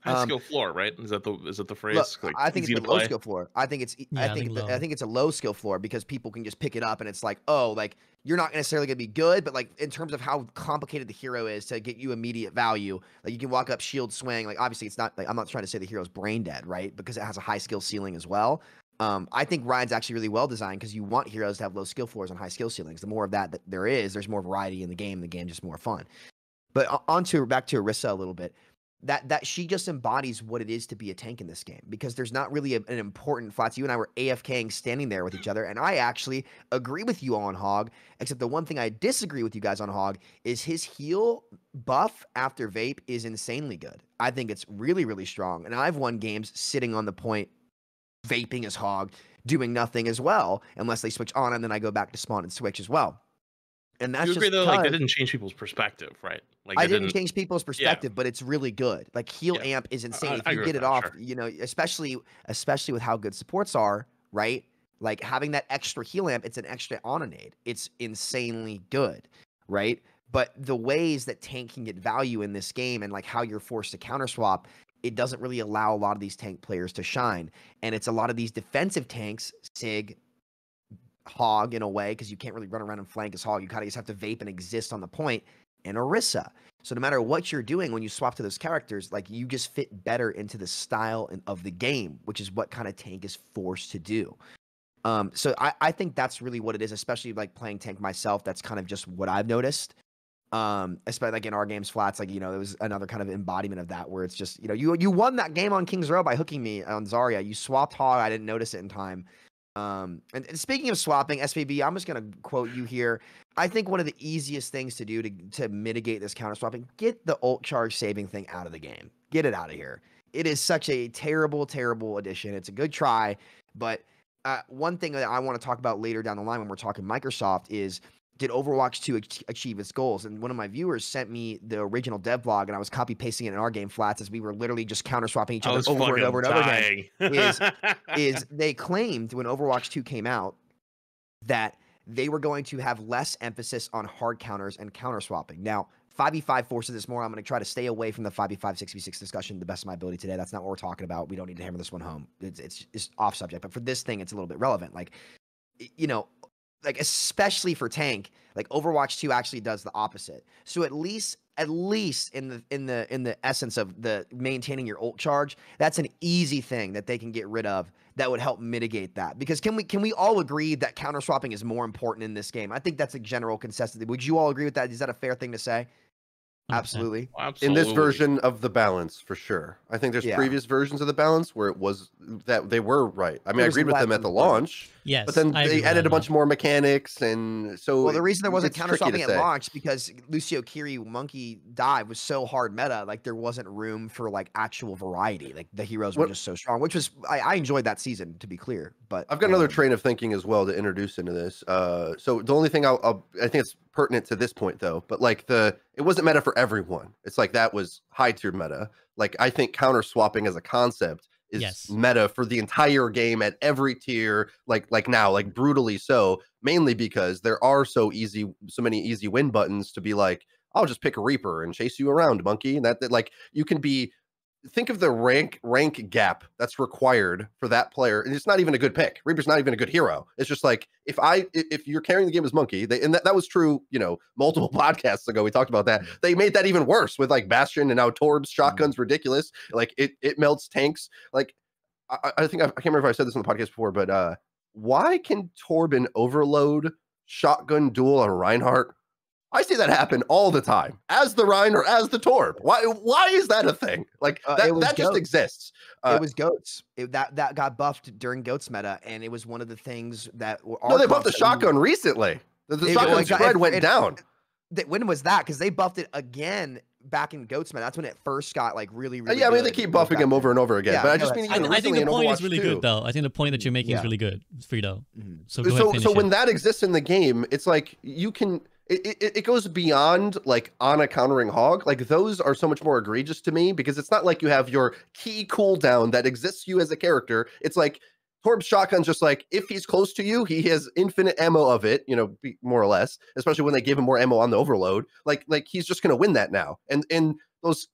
High skill floor, right? Is that the phrase? Look, like, I think it's a low skill floor. I think it's a low skill floor because people can just pick it up and it's like, oh, like you're not necessarily gonna be good, but like in terms of how complicated the hero is to get you immediate value, like you can walk up, shield, swing. Like obviously it's not like, I'm not trying to say the hero's brain dead, right? Because it has a high skill ceiling as well. I think Ryan's actually really well designed because you want heroes to have low skill floors and high skill ceilings. The more of that there is, there's more variety in the game. The game's just more fun. But back to Orisa a little bit. that she just embodies what it is to be a tank in this game, because there's not really an important Flats. You and I were AFKing standing there with each other, and I actually agree with you on Hog, except the one thing I disagree with you guys on Hog is his heal buff after vape is insanely good. I think it's really, really strong, and I've won games sitting on the point, vaping as Hog, doing nothing as well, unless they switch on, and then I go back to spawn and switch as well. And that's You agree just though, like that 'cause didn't change people's perspective, right? Like I it didn't change people's perspective, Yeah. but it's really good. Like heal Yeah. amp is insane. I If you agree get with it that, off, sure. you know, especially with how good supports are, right? Like having that extra heal amp, it's an extra ononade. It's insanely good, right? But the ways that tank can get value in this game and like how you're forced to counter swap, it doesn't really allow a lot of these tank players to shine. And it's a lot of these defensive tanks, Sig, Hog in a way, because you can't really run around and flank as Hog. You kind of just have to vape and exist on the point, and Orisa. So no matter what you're doing when you swap to those characters, like you just fit better into the style of the game, which is what kind of tank is forced to do. So I think that's really what it is, especially like playing tank myself. That's kind of just what I've noticed. Especially like in our games Flats, like, you know, it was another kind of embodiment of that, where it's just, you know, you won that game on King's Row by hooking me on Zarya. You swapped Hog, I didn't notice it in time. And speaking of swapping, SVB, I'm just gonna quote you here. I think one of the easiest things to do to mitigate this counter swapping, get the ult charge saving thing out of the game. Get it out of here. It is such a terrible, terrible addition. It's a good try, but one thing that I want to talk about later down the line when we're talking Microsoft is, did Overwatch 2 achieve its goals? And one of my viewers sent me the original dev blog, and I was copy pasting it in our game Flats as we were literally just counter swapping each I other was over and over and over fucking again. dying. Is they claimed when Overwatch 2 came out that they were going to have less emphasis on hard counters and counter swapping. Now, 5v5 forces this more. I'm going to try to stay away from the 5v5, 6v6 discussion to the best of my ability today. That's not what we're talking about. We don't need to hammer this one home. It's off subject. But for this thing, it's a little bit relevant. Like, you know, like especially for tank, like Overwatch 2 actually does the opposite. So at least in the essence of the maintaining your ult charge, that's an easy thing that they can get rid of that would help mitigate that. Because can we all agree that counter swapping is more important in this game? I think that's a general consensus. Would you all agree with that? Is that a fair thing to say? 100%. Absolutely. In this version of the balance, for sure. I think there's Yeah. previous versions of the balance where it was that they were right. I mean, I There was agreed with them less at the than- launch, Yes, but then I agree they with added that a bunch more mechanics, and so Well, the reason there wasn't it's counter tricky to swapping at say. launch because Lucio Kiri Monkey Dive was so hard meta, like there wasn't room for like actual variety. Like the heroes were What- just so strong, which was I enjoyed that season, to be clear. But I've got another train of thinking as well to introduce into this. So the only thing I think it's pertinent to this point though, but like it wasn't meta for everyone. It's like that was high tier meta. Like I think counter swapping as a concept is Yes. meta for the entire game at every tier. Like now, like brutally so. Mainly because there are so many easy win buttons to be like, I'll just pick a Reaper and chase you around, monkey. And that like you can be. Think of the rank gap that's required for that player, and it's not even a good pick. Reaper's not even a good hero. It's just like if you're carrying the game as monkey, and that was true, you know, multiple podcasts ago we talked about that. They made that even worse with like Bastion and now Torb's shotgun's ridiculous. Like it melts tanks. Like I think I can't remember if I said this on the podcast before, but why can Torb and Overload shotgun duel on Reinhardt? I see that happen all the time as the Rhine or as the Torb. Why is that a thing? Like that just Goats. exists. It was Goats. That got buffed during Goats meta, and it was one of the things that No, they buffed the shotgun recently. The shotgun spread went down. When was that? Because they buffed it again back in Goats meta. That's when it first got like really, really. Yeah, I mean they good. keep buffing him over and over again. Yeah, but I no, just mean that's even fine. I think recently the in point Overwatch is really 2. good, though. I think the point that you're making Yeah. is really good, Frito. Mhm. So go ahead, finish So it. when that exists in the game, it's like you can. It goes beyond like Ana countering Hog. Like those are so much more egregious to me because it's not like you have your key cooldown that exists you as a character. It's like Torb's shotgun's just like if he's close to you, he has infinite ammo of it, you know, more or less. Especially when they give him more ammo on the overload. Like he's just gonna win that now. And those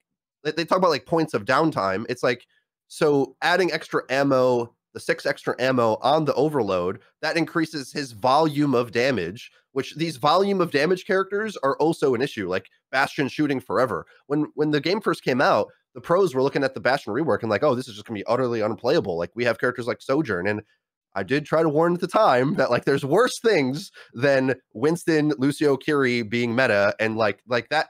they talk about like points of downtime. It's like so adding extra ammo. The 6 extra ammo on the overload, that increases his volume of damage, which these volume of damage characters are also an issue, like Bastion shooting forever. When the game first came out, the pros were looking at the Bastion rework and like, oh, this is just going to be utterly unplayable. Like we have characters like Sojourn, and I did try to warn at the time that like there's worse things than Winston, Lucio Kiri being meta, and like that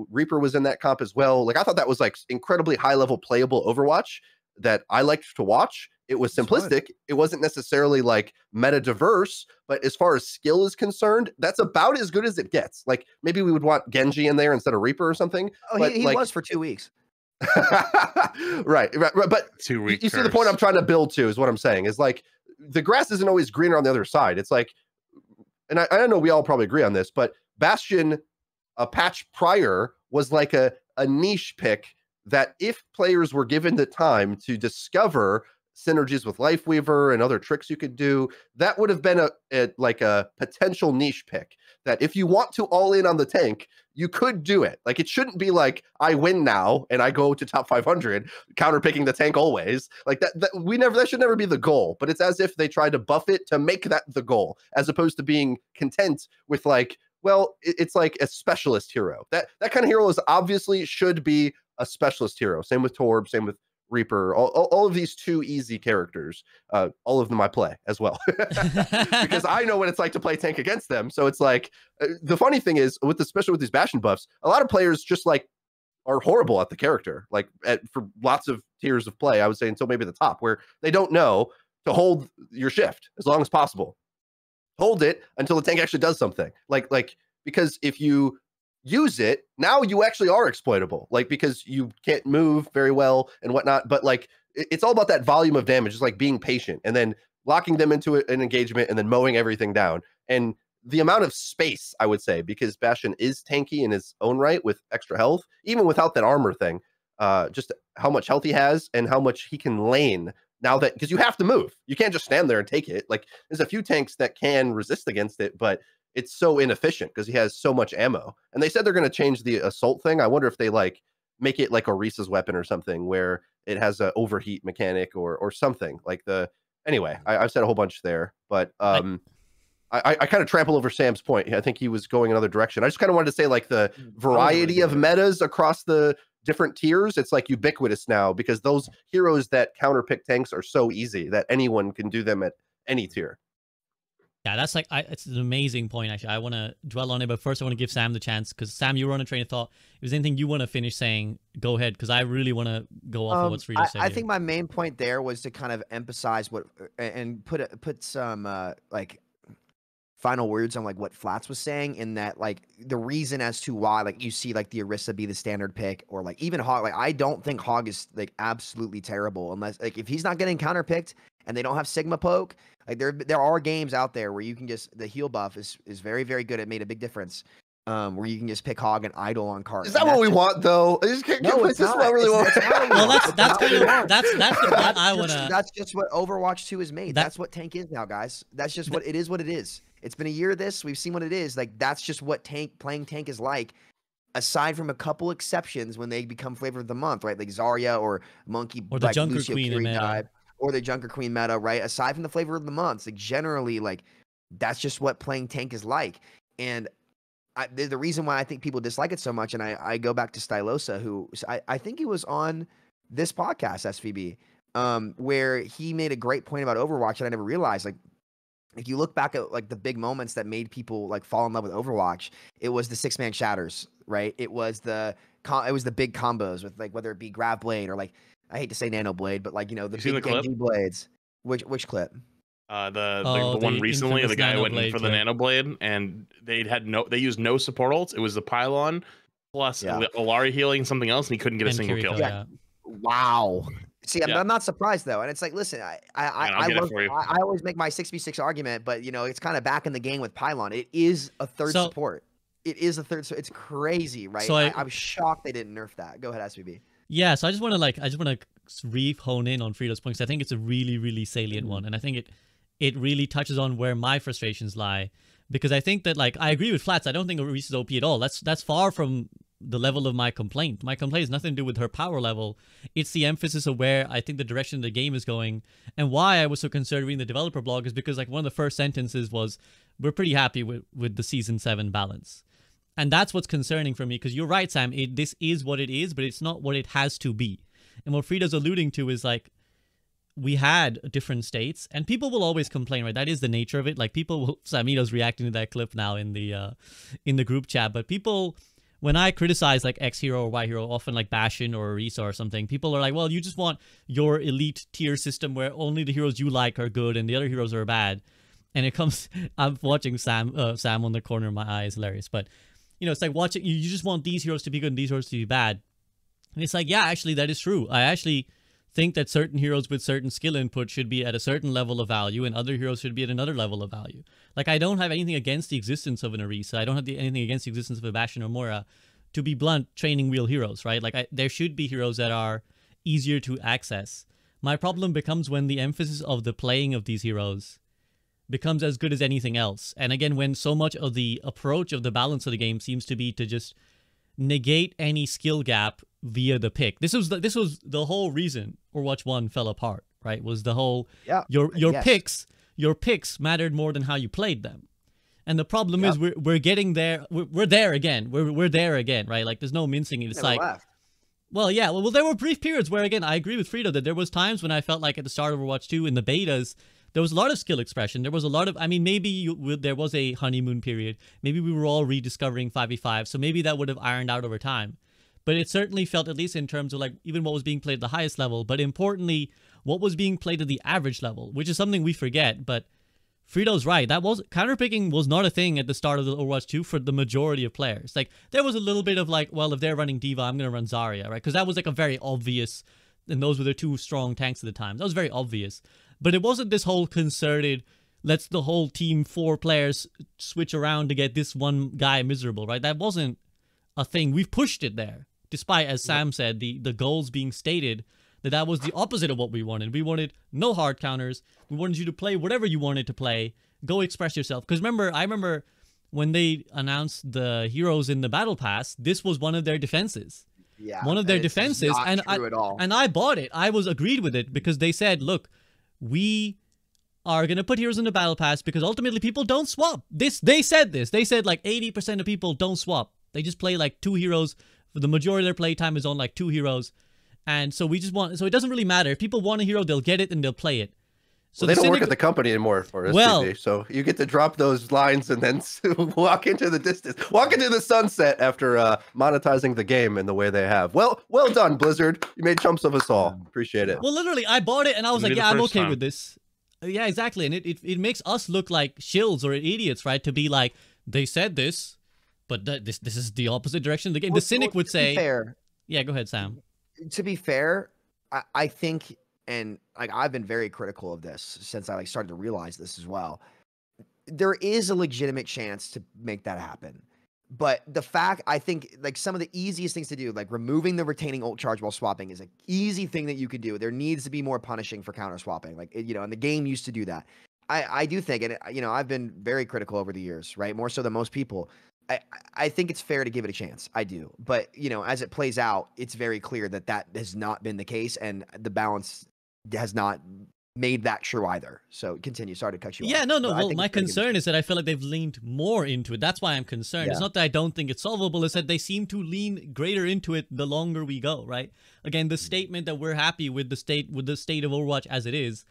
Reaper was in that comp as well. Like I thought that was like incredibly high level playable Overwatch that I liked to watch. It was simplistic. It wasn't necessarily like meta diverse, but as far as skill is concerned, that's about as good as it gets. Like maybe we would want Genji in there instead of Reaper or something. Oh, but he like, was for 2 weeks. right. But 2 weeks. You see the point I'm trying to build to is what I'm saying is like the grass isn't always greener on the other side. It's like, and I know we all probably agree on this, but Bastion, a patch prior, was like a niche pick that if players were given the time to discover synergies with Lifeweaver and other tricks you could do, that would have been a potential niche pick that if you want to all in on the tank, you could do it. Like it shouldn't be like I win now and I go to top 500 counter picking the tank always. Like that should never be the goal, but it's as if they tried to buff it to make that the goal as opposed to being content with like, well, it's like a specialist hero. That kind of hero is obviously should be a specialist hero. Same with Torb, same with Reaper, all of these 2 easy characters, all of them I play as well because I know what it's like to play tank against them. So it's like the funny thing is especially with these Bastion buffs, a lot of players just like are horrible at the character, like for lots of tiers of play, I would say until maybe the top where they don't know to hold your shift as long as possible. Hold it until the tank actually does something like because if you use it, now you actually are exploitable, like because you can't move very well and whatnot, but like it's all about that volume of damage. It's like being patient and then locking them into an engagement and then mowing everything down. And the amount of space, I would say, because Bastion is tanky in his own right with extra health, even without that armor thing, just how much health he has and how much he can lane now that, because you have to move. You can't just stand there and take it. Like there's a few tanks that can resist against it, but it's so inefficient because he has so much ammo. And they said they're going to change the assault thing. I wonder if they like make it like Orisa's weapon or something where it has a overheat mechanic or something like anyway, I've said a whole bunch there, but I kind of trample over Sam's point. I think he was going another direction. I just kind of wanted to say like the variety of metas across the different tiers. It's like ubiquitous now because those heroes that counterpick tanks are so easy that anyone can do them at any tier. Yeah, that's like it's an amazing point. Actually, I want to dwell on it, but first I want to give Sam the chance because Sam, you were on a train of thought. If there's anything you want to finish saying, go ahead, because I really want to go off of what's Frito said. I think my main point there was to kind of emphasize what and put some like final words on like what Flats was saying in that like the reason as to why like you see like the Orisa be the standard pick or like even Hog. Like I don't think Hog is like absolutely terrible unless like if he's not getting counterpicked and they don't have Sigma poke. Like there are games out there where you can just the heal buff is very, very good. It made a big difference. Where you can just pick Hog and idle on cards. Is that what we want though? No, it's not. What really want. Well, that's the point I want to. That's just what Overwatch 2 is made. That's what tank is now, guys. That's just what it is. What it is. It's been a year of this. We've seen what it is. Like that's just what playing tank is like. Aside from a couple exceptions when they become flavor of the month, right? Like Zarya or Monkey or the like Junker Lucio Queen Curie in dive, or the Junker Queen meta, right? Aside from the flavor of the month, like generally, like that's just what playing tank is like. And the reason why I think people dislike it so much, and I go back to Stylosa, who I think he was on this podcast, SVB, where he made a great point about Overwatch that I never realized. Like, if you look back at like the big moments that made people like fall in love with Overwatch, it was the 6-man shatters, right? It was the big combos with like whether it be Grav Blade or like I hate to say Nano Blade, but like the big Genji blades. Which clip? The one recently, the guy went in for the Nano Blade, and they used no support ults. It was the pylon plus the Alari healing something else, and he couldn't get a single kill. Yeah. Wow. See, I'm not surprised though, and it's like, listen, I always make my 6v6 argument, but it's kind of back in the game with pylon. It is a third support. It is a third. So it's crazy, right? So I was shocked they didn't nerf that. Go ahead, SVB. Yeah, so I just want to hone in on Frito's point because I think it's a really, really salient one, and I think it really touches on where my frustrations lie, because I think that like I agree with Flats. I don't think Orisa's is OP at all. That's far from the level of my complaint. My complaint has nothing to do with her power level. It's the emphasis of where I think the direction the game is going, and why I was so concerned reading the developer blog is because like one of the first sentences was, "We're pretty happy with the season 7 balance." And that's what's concerning for me, because you're right, Sam. This is what it is, but it's not what it has to be. And what Frito's alluding to is like, we had different states, and people will always complain, right? That is the nature of it. Like people will, Samito's reacting to that clip now in the group chat, but people when I criticize like X hero or Y hero, often like Bastion or Orisa or something, people are like, well, you just want your elite tier system where only the heroes you like are good and the other heroes are bad. And it comes, I'm watching Sam on the corner of my eye is hilarious. But, you know, it's like watching, you just want these heroes to be good and these heroes to be bad. And it's like, yeah, actually, that is true. I actually think that certain heroes with certain skill input should be at a certain level of value and other heroes should be at another level of value. Like, I don't have anything against the existence of an Orisa. I don't have anything against the existence of a Bastion or Moira. To be blunt, training wheel heroes, right? Like, there should be heroes that are easier to access. My problem becomes when the emphasis of the playing of these heroes becomes as good as anything else. And again, when so much of the approach of the balance of the game seems to be to just negate any skill gap via the pick. This was the whole reason Overwatch 1 fell apart, right? Was the whole your picks mattered more than how you played them. And the problem is we're getting there. We're there again. We're there again, right? Like there's no mincing it. It's like well, there were brief periods where, again, I agree with Frito that there was times when I felt like at the start of Overwatch 2 in the betas, there was a lot of skill expression. There was a lot of, I mean, maybe there was a honeymoon period. Maybe we were all rediscovering 5v5, so maybe that would have ironed out over time. But it certainly felt, at least in terms of like even what was being played at the highest level, but importantly, what was being played at the average level, which is something we forget. But Frito's right. That was, counterpicking was not a thing at the start of the Overwatch 2 for the majority of players. Like, there was a little bit of like, well, if they're running D.Va, I'm going to run Zarya, right? Because that was like a very obvious, and those were their two strong tanks at the time. That was very obvious. But it wasn't this whole concerted, let's the whole team 4 players switch around to get this one guy miserable, right? That wasn't a thing. We've pushed it there. Despite, as Sam said, the goals being stated, that was the opposite of what we wanted. We wanted no hard counters. We wanted you to play whatever you wanted to play. Go express yourself. Because I remember when they announced the heroes in the Battle Pass, this was one of their defenses. Yeah, one of their defenses. And I bought it. I was agreed with it because they said, look, we are going to put heroes in the Battle Pass because ultimately people don't swap. They said this. They said like 80% of people don't swap. They just play like 2 heroes. For the majority of their play time is on like 2 heroes. And so we just want, so it doesn't really matter. If people want a hero, they'll get it and they'll play it. So they don't work at the company anymore for STV, well, so you get to drop those lines and then walk into the distance, walk into the sunset after monetizing the game in the way they have. Well done, Blizzard. You made chumps of us all. Appreciate it. Well, literally, I bought it and I was like, yeah, I'm okay with this. Yeah, exactly. And it makes us look like shills or idiots, right? To be like, they said this, but this is the opposite direction of the game. The cynic would say, fair. Yeah, go ahead, Sam. To be fair, I think, and like I've been very critical of this since I like started to realize this as well. There is a legitimate chance to make that happen. But the fact, I think, like some of the easiest things to do, like removing the retaining ult charge while swapping is an easy thing that you could do. There needs to be more punishing for counter swapping. Like, you know, and the game used to do that. I do think, and you know, I've been very critical over the years, right? More so than most people. I think it's fair to give it a chance. I do. But, you know, as it plays out, it's very clear that that has not been the case, and the balance has not made that true either. So continue. Sorry to cut you off. Yeah, no. Well, my concern is that I feel like they've leaned more into it. That's why I'm concerned. Yeah. It's not that I don't think it's solvable. It's that they seem to lean greater into it the longer we go, right? Again, the statement that we're happy with the state of Overwatch as it is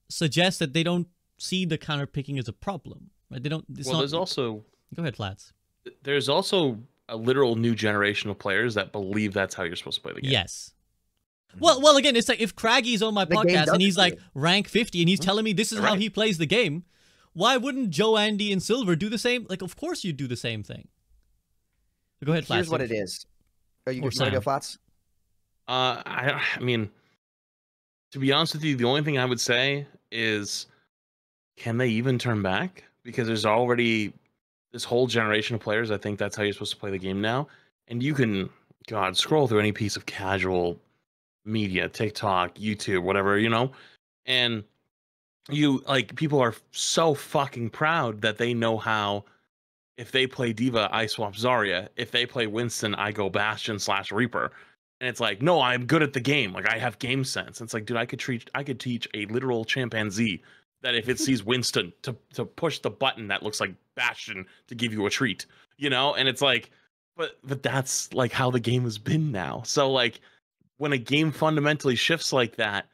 suggests that they don't see the counter picking as a problem, right? They don't. There's also... Go ahead, Flats. There's also a literal new generation of players that believe that's how you're supposed to play the game. Yes. Well, again, it's like if Craggy's on my podcast and he's like rank 50 and he's telling me this is how he plays the game, why wouldn't Joe, Andy, and Silver do the same? Like, of course you'd do the same thing. But go ahead, Flats. Here's what it is. Are you going to go, Flats? I mean, to be honest with you, the only thing I would say is, can they even turn back? Because there's already this whole generation of players. I think that's how you're supposed to play the game now. And you can, God, scroll through any piece of casual media, TikTok, YouTube, whatever, you know, and you like people are so fucking proud that they know how, if they play D.Va, I swap Zarya. If they play Winston, I go Bastion / Reaper. And it's like, no, I'm good at the game. Like, I have game sense. It's like, dude, I could teach a literal chimpanzee that if it sees Winston to push the button that looks like Bastion to give you a treat, you know? And it's like, but that's like how the game has been now. So like, when a game fundamentally shifts like that,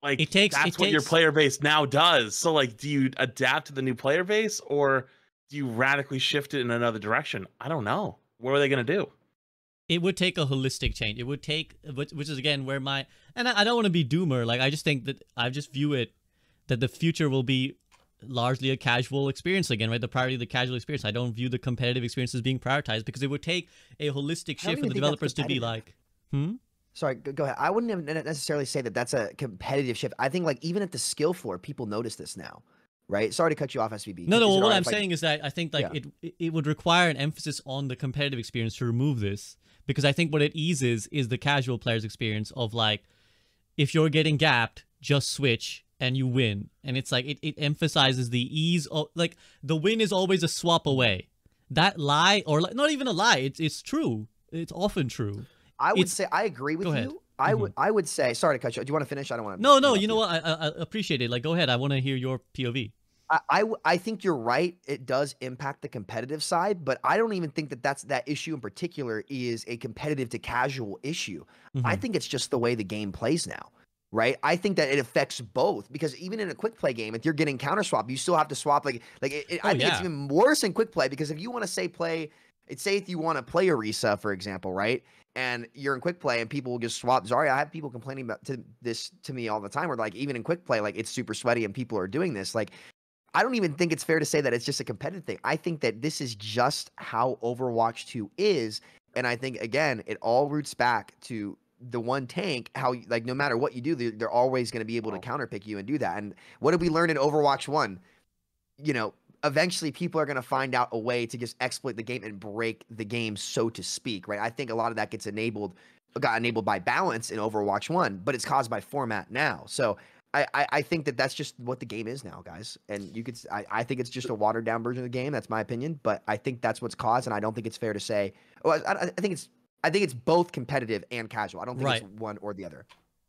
like that's what your player base now does. So like, do you adapt to the new player base, or do you radically shift it in another direction? I don't know. What are they going to do? It would take a holistic change. It would take, which is again where and I don't want to be doomer. Like, I just think that I just view it that the future will be largely a casual experience again, right? The priority of the casual experience. I don't view the competitive experience as being prioritized because it would take a holistic shift for the developers to be like, Sorry, go ahead. I wouldn't necessarily say that that's a competitive shift. I think like even at the skill floor, people notice this now, right? Sorry to cut you off, SVB. No. What I'm saying is that I think like it would require an emphasis on the competitive experience to remove this, because I think what it eases is the casual player's experience of like, if you're getting gapped, just switch and you win. And it's like it emphasizes the ease of like the win is always a swap away. That lie, or like, not even a lie, it's true. It's often true. I would say I agree with you. I would say, sorry to cut you. Do you want to finish? I don't want to. No. You know what? I appreciate it. Like, go ahead. I want to hear your POV. I think you're right. It does impact the competitive side, but I don't even think that issue in particular is a competitive to casual issue. I think it's just the way the game plays now, right? I think that it affects both, because even in a quick play game, if you're getting counter swap, you still have to swap. I think it's even worse in quick play, because if you want to say if you want to play Orisa, for example, right? And you're in quick play and people will just swap Zarya. I have people complaining about this to me all the time, where like even in quick play, like it's super sweaty and people are doing this. Like, I don't even think it's fair to say that it's just a competitive thing. I think that this is just how Overwatch 2 is. And I think, again, it all roots back to the one tank, how like no matter what you do, they're always going to be able to counterpick you and do that. And what did we learn in Overwatch 1? You know, eventually people are going to find out a way to just exploit the game and break the game, so to speak, right? I think a lot of that got enabled by balance in Overwatch 1, but it's caused by format now. So I think that's just what the game is now, guys. And I think it's just a watered down version of the game. That's my opinion, but I think that's what's caused, and I don't think it's fair to say. Well, I think it's both competitive and casual. I don't think it's one or the other.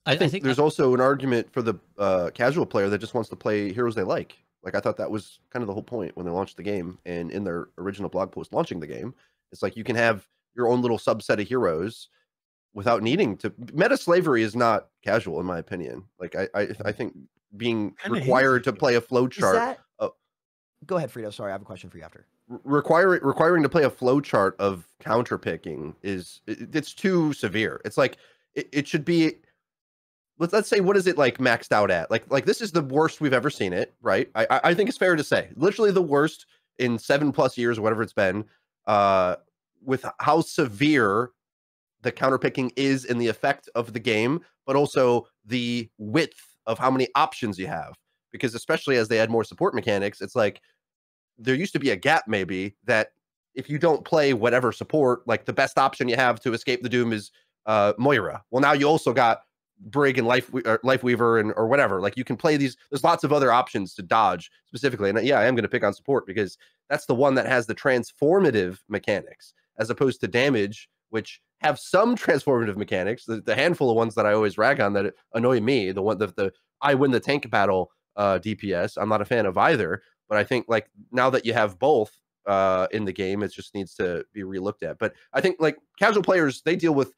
I think there's also an argument for the casual player that just wants to play heroes they like. Like, I thought that was kind of the whole point when they launched the game, and in their original blog post launching the game, it's like you can have your own little subset of heroes without needing to. Meta slavery is not casual, in my opinion. Like, I think being required to play a flowchart. Go ahead, Frito. Sorry, I have a question for you after. Requiring to play a flowchart of counter picking it's too severe. It's like it should be. Let's say, what is it like maxed out at? Like this is the worst we've ever seen it, right? I think it's fair to say, literally the worst in 7+ years or whatever it's been, with how severe the counterpicking is in the effect of the game, but also the width of how many options you have. Because especially as they add more support mechanics, it's like there used to be a gap maybe that if you don't play whatever support, like the best option you have to escape the doom is Moira. Well, now you also got Brig and Lifeweaver or whatever. Like, you can play these. There's lots of other options to dodge specifically. And yeah, I am going to pick on support because that's the one that has the transformative mechanics, as opposed to damage, which have some transformative mechanics. The handful of ones that I always rag on that annoy me, the I win the tank battle DPS, I'm not a fan of either. But I think like now that you have both in the game, it just needs to be relooked at. But I think like casual players, they deal with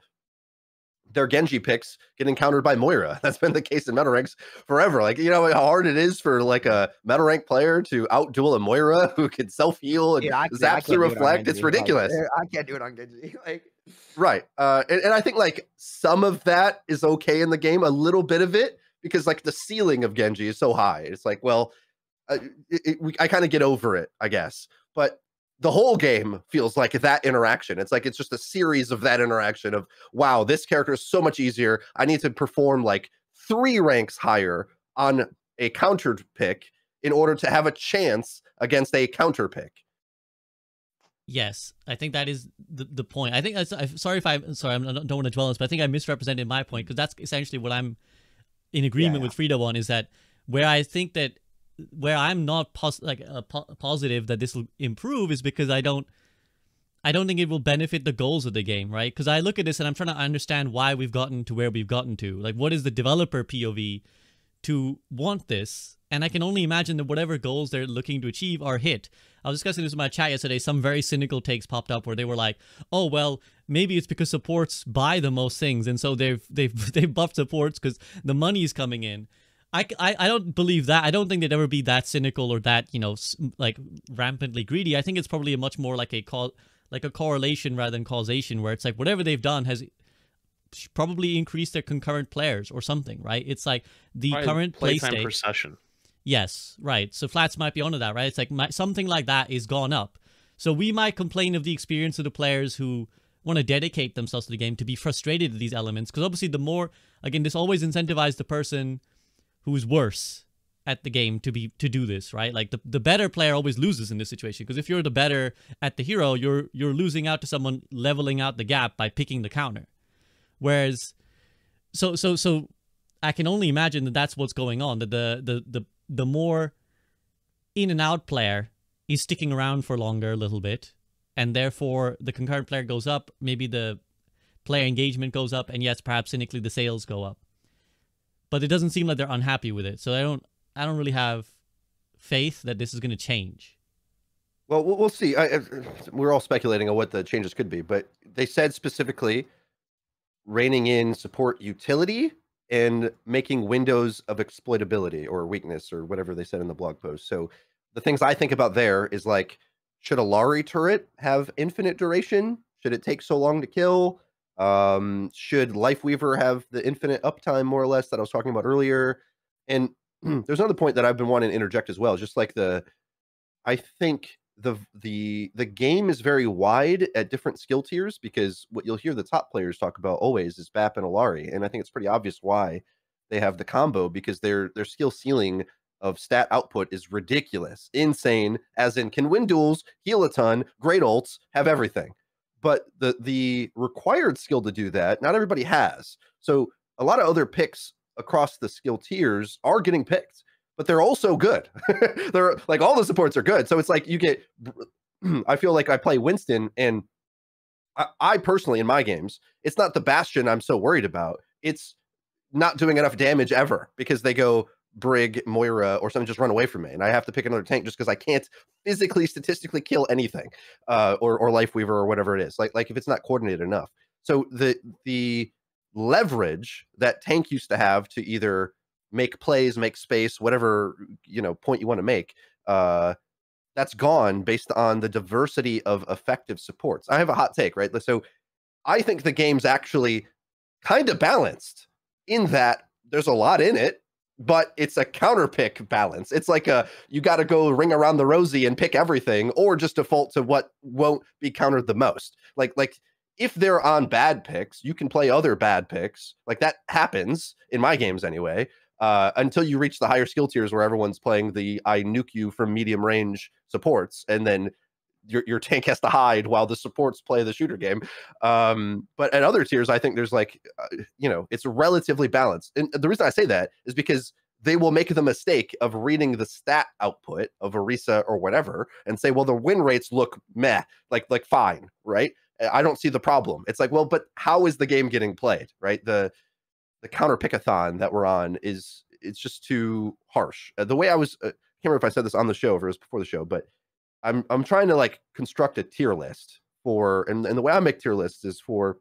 their Genji picks getting countered by Moira. That's been the case in meta ranks forever. Like, you know how hard it is for like a meta rank player to outduel a Moira who can self-heal and zaps to reflect. It's ridiculous. I can't do it on Genji. Like, right. And I think like some of that is okay in the game, a little bit of it, because like the ceiling of Genji is so high. It's like, well, I kind of get over it, I guess. But the whole game feels like that interaction. It's like it's just a series of that interaction of, wow, this character is so much easier. I need to perform like 3 ranks higher on a countered pick in order to have a chance against a counter pick. Yes, I think that is the point. I think I'm sorry if I don't want to dwell on this, but I think I misrepresented my point, because that's essentially what I'm in agreement with Frida on, is that where I think that where I'm not positive that this will improve is because I don't think it will benefit the goals of the game, right? Because I look at this and I'm trying to understand why we've gotten to where we've gotten to. Like, what is the developer POV to want this? And I can only imagine that whatever goals they're looking to achieve are hit. I was discussing this in my chat yesterday. Some very cynical takes popped up where they were like, "Oh well, maybe it's because supports buy the most things, and so they've buffed supports because the money is coming in." I don't believe that. I don't think they'd ever be that cynical or that, you know, like rampantly greedy. I think it's probably a much more like a correlation rather than causation, where it's like whatever they've done has probably increased their concurrent players or something, right? It's like the Probably current play playtime state. per session. Yes, right. So Flats might be onto that, right? It's like something like that is gone up. So we might complain of the experience of the players who want to dedicate themselves to the game, to be frustrated at these elements, because obviously the more, again, this always incentivizes the person who's worse at the game to do this, right? Like the better player always loses in this situation, because if you're the better at the hero, you're losing out to someone leveling out the gap by picking the counter. Whereas, so I can only imagine that that's what's going on. That the more in and out player is sticking around for longer a little bit, and therefore the concurrent player goes up. Maybe the player engagement goes up, and yes, perhaps cynically the sales go up. But it doesn't seem like they're unhappy with it. So I don't really have faith that this is going to change. Well, we'll see. We're all speculating on what the changes could be, but they said specifically reining in support utility and making windows of exploitability or weakness or whatever they said in the blog post. So the things I think about there is like, should a Lari turret have infinite duration? Should it take so long to kill? Should Lifeweaver have the infinite uptime, more or less, that I was talking about earlier? And there's another point that I've been wanting to interject as well. Just like I think the game is very wide at different skill tiers, because what you'll hear the top players talk about always is BAP and Allari, and I think it's pretty obvious why they have the combo, because their skill ceiling of stat output is ridiculous, insane, as in can win duels, heal a ton, great ults, have everything. But the required skill to do that, not everybody has. So a lot of other picks across the skill tiers are getting picked, but they're also good. They're like, all the supports are good. So it's like you get, I feel like I play Winston, and I personally, in my games, it's not the Bastion I'm so worried about. It's not doing enough damage ever, because they go Brig, Moira, or something, just run away from me, and I have to pick another tank just because I can't physically, statistically kill anything, or Lifeweaver or whatever it is. Like if it's not coordinated enough. So the leverage that tank used to have to either make plays, make space, whatever point you want to make, that's gone based on the diversity of effective supports. I have a hot take, right? So I think the game's actually kind of balanced in that there's a lot in it, but it's a counter pick balance. It's like you got to go ring around the rosy and pick everything, or just default to what won't be countered the most. Like if they're on bad picks, you can play other bad picks. Like that happens in my games anyway, until you reach the higher skill tiers where everyone's playing the I nuke you from medium range supports, and then your tank has to hide while the supports play the shooter game. But at other tiers, I think there's like, it's relatively balanced. And the reason I say that is because they will make the mistake of reading the stat output of Orisa or whatever and say, well, the win rates look meh, like fine, right? I don't see the problem. It's like, well, but how is the game getting played, right? The counter pickathon that we're on it's just too harsh. The way I was, I can't remember if I said this on the show or if it was before the show, but I'm trying to like construct a tier list for, and the way I make tier lists is for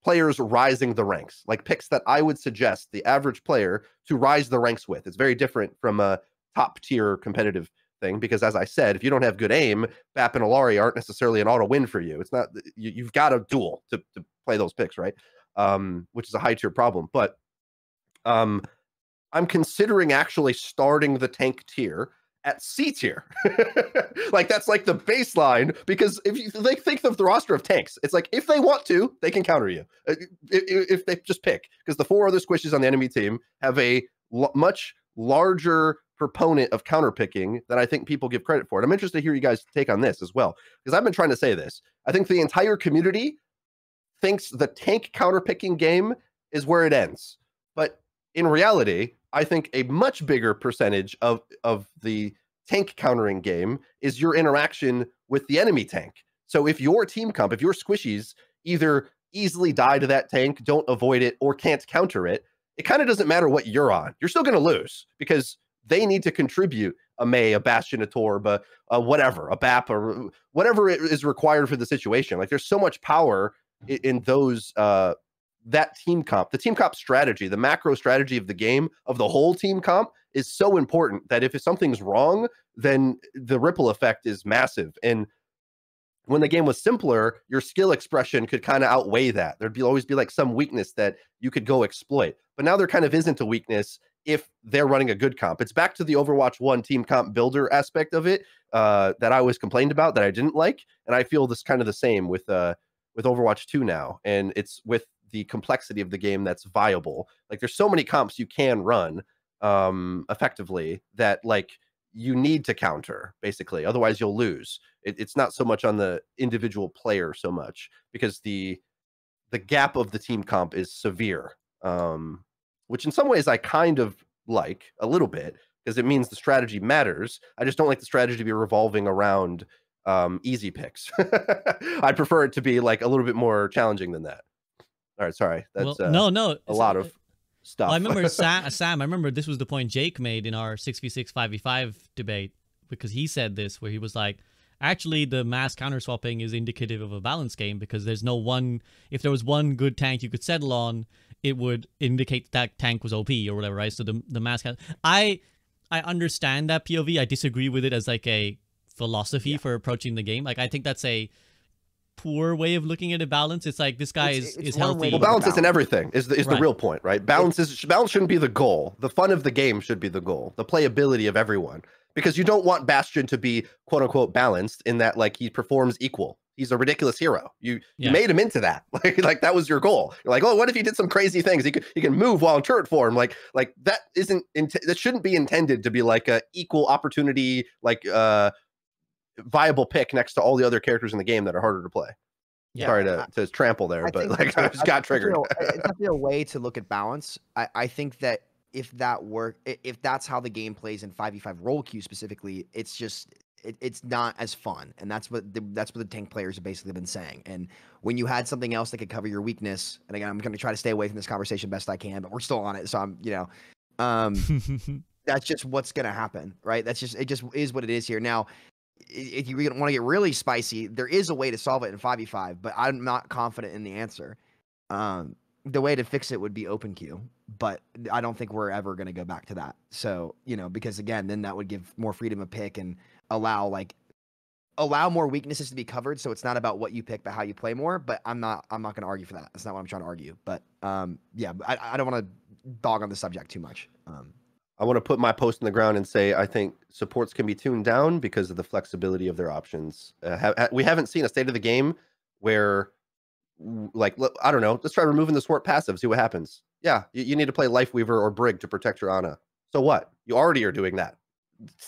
players rising the ranks, like picks that I would suggest the average player to rise the ranks with. It's very different from a top tier competitive thing, because as I said, if you don't have good aim, BAP and Allari aren't necessarily an auto win for you. It's not, you've got to duel to play those picks, right? Which is a high tier problem. But I'm considering actually starting the tank tier at C tier. Like that's like the baseline, because if you think of the roster of tanks, it's like if they want to, they can counter you if they just pick, because the 4 other squishes on the enemy team have a much larger proponent of counter picking than I think people give credit for. And I'm interested to hear you guys' take on this as well, because I've been trying to say this. I think the entire community thinks the tank counter picking game is where it ends, but in reality, I think a much bigger percentage of the tank countering game is your interaction with the enemy tank. So if your team comp, if your squishies either easily die to that tank, don't avoid it, or can't counter it, it kind of doesn't matter what you're on. You're still going to lose, because they need to contribute a Mei, a Bastion, a Torb, whatever, a BAP, or whatever it is required for the situation. Like there's so much power in those that team comp, the team comp strategy, the macro strategy of the game, of the whole team comp, is so important that if something's wrong, then the ripple effect is massive. And when the game was simpler, your skill expression could kind of outweigh that. There'd always be like some weakness that you could go exploit. But now there kind of isn't a weakness if they're running a good comp. It's back to the Overwatch 1 team comp builder aspect of it that I always complained about, that I didn't like. And I feel this kind of the same with Overwatch 2 now. And it's with the complexity of the game that's viable. Like, there's so many comps you can run effectively that, like, you need to counter, basically, otherwise you'll lose. It's not so much on the individual player so much, because the gap of the team comp is severe, which in some ways I kind of like a little bit, because it means the strategy matters. I just don't like the strategy to be revolving around easy picks. I'd prefer it to be like a little bit more challenging than that. All right, sorry. That's no, a lot of stuff. Well, I remember Sam. I remember this was the point Jake made in our 6v6 5v5 debate, because he said this, where he was like, actually, the mass counter swapping is indicative of a balanced game, because there's no one. If there was one good tank you could settle on, it would indicate that tank was OP or whatever, right? So the mass counter. I understand that POV. I disagree with it as like a philosophy for approaching the game. Like, I think that's a poor way of looking at a balance. It's like, this guy is healthy. Well, balance isn't everything. Is the real point, right? Balance shouldn't be the goal. The fun of the game should be the goal. The playability of everyone, because you don't want Bastion to be quote unquote balanced in that, like, he performs equal. He's a ridiculous hero. You made him into that. Like that was your goal. You're like, oh, what if he did some crazy things? He can move while in turret form. Like that that shouldn't be intended to be like a equal opportunity, like viable pick next to all the other characters in the game that are harder to play. Yeah, sorry to trample there, but like I just got triggered. It's definitely a way to look at balance. I think that if that's how the game plays in 5v5 role queue specifically, it's just it's not as fun, and that's what the tank players have basically been saying. And when you had something else that could cover your weakness, and again, I'm going to try to stay away from this conversation best I can, but we're still on it, so I'm that's just what's going to happen, right? It just is what it is here. Now, if you want to get really spicy, there is a way to solve it in 5v5, but I'm not confident in the answer. The way to fix it would be open queue, but I don't think we're ever going to go back to that. So, because again, then that would give more freedom of pick and allow more weaknesses to be covered. So it's not about what you pick, but how you play more. But I'm not going to argue for that. That's not what I'm trying to argue. But yeah, I don't want to dog on the subject too much. I want to put my post in the ground and say I think supports can be tuned down because of the flexibility of their options. We haven't seen a state of the game where, like, I don't know, let's try removing the support passive, see what happens. Yeah, you need to play Lifeweaver or Brig to protect your Ana. So what? You already are doing that.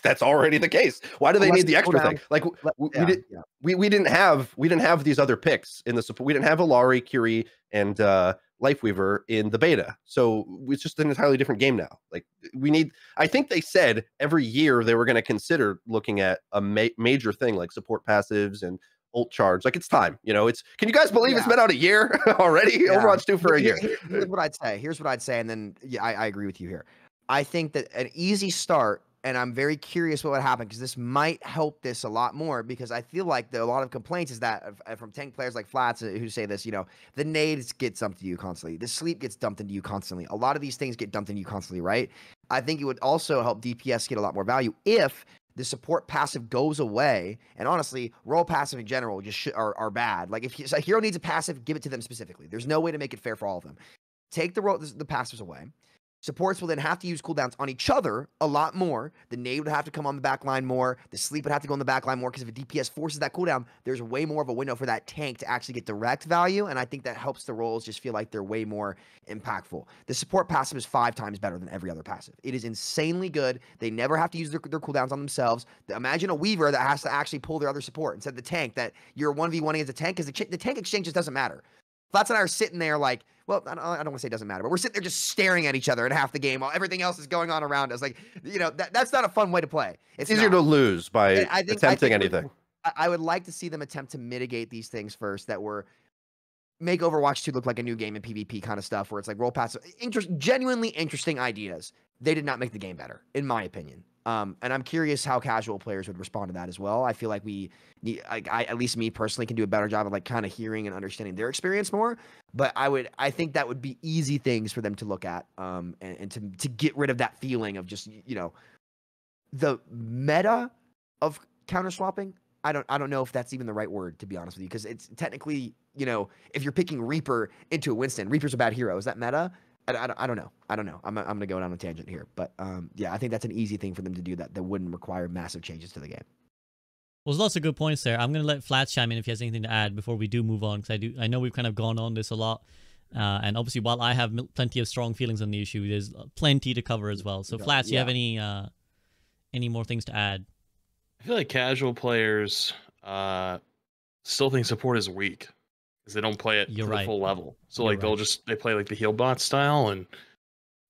That's already the case. Why do they need the extra thing? Like, we didn't have these other picks in the support. We didn't have Illari, Curie, and Lifeweaver in the beta. So it's just an entirely different game now. Like, I think they said every year they were going to consider looking at a major thing like support passives and ult charge. Like, it's time. Can you guys believe it's been out a year already? Yeah. Overwatch 2 for a year. Here's what I'd say. And then I agree with you here. I think that an easy start, and I'm very curious what would happen, because this might help this a lot more, because I feel like a lot of complaints is that from tank players like Flats who say this, the nades get dumped into you constantly. The sleep gets dumped into you constantly. A lot of these things get dumped into you constantly, right? I think it would also help DPS get a lot more value if the support passive goes away. And honestly, role passive in general just are bad. Like, if a hero needs a passive, give it to them specifically. There's no way to make it fair for all of them. Take the passives away. Supports will then have to use cooldowns on each other a lot more. The nade would have to come on the back line more. The sleep would have to go on the back line more, because if a DPS forces that cooldown, there's way more of a window for that tank to actually get direct value, and I think that helps the roles just feel like they're way more impactful. The support passive is 5 times better than every other passive. It is insanely good. They never have to use their cooldowns on themselves. Imagine a Weaver that has to actually pull their other support instead of the tank, that you're 1v1 against the tank, because the tank exchange just doesn't matter. Flats and I are sitting there like, well, I don't want to say it doesn't matter, but we're sitting there just staring at each other in half the game while everything else is going on around us. Like, that's not a fun way to play. It's easier to lose by attempting anything. I would like to see them attempt to mitigate these things first, that make Overwatch 2 look like a new game in PvP kind of stuff, where it's like role passive, genuinely interesting ideas. They did not make the game better, in my opinion. And I'm curious how casual players would respond to that as well. I feel like at least me personally, can do a better job of like kind of hearing and understanding their experience more. But I think that would be easy things for them to look at, and to get rid of that feeling of just, the meta of counter swapping. I don't know if that's even the right word, to be honest with you, because it's technically, if you're picking Reaper into a Winston, Reaper's a bad hero. Is that meta? I don't know. I'm gonna go down a tangent here, but yeah, I think that's an easy thing for them to do that wouldn't require massive changes to the game. Well, there's lots of good points there. I'm gonna let Flats chime in if he has anything to add before we do move on, because I know we've kind of gone on this a lot, and obviously while I have plenty of strong feelings on the issue, there's plenty to cover as well. So Flats, you have any more things to add? I feel like casual players still think support is weak because they don't play it to the full level. So like they play like the heal bot style, and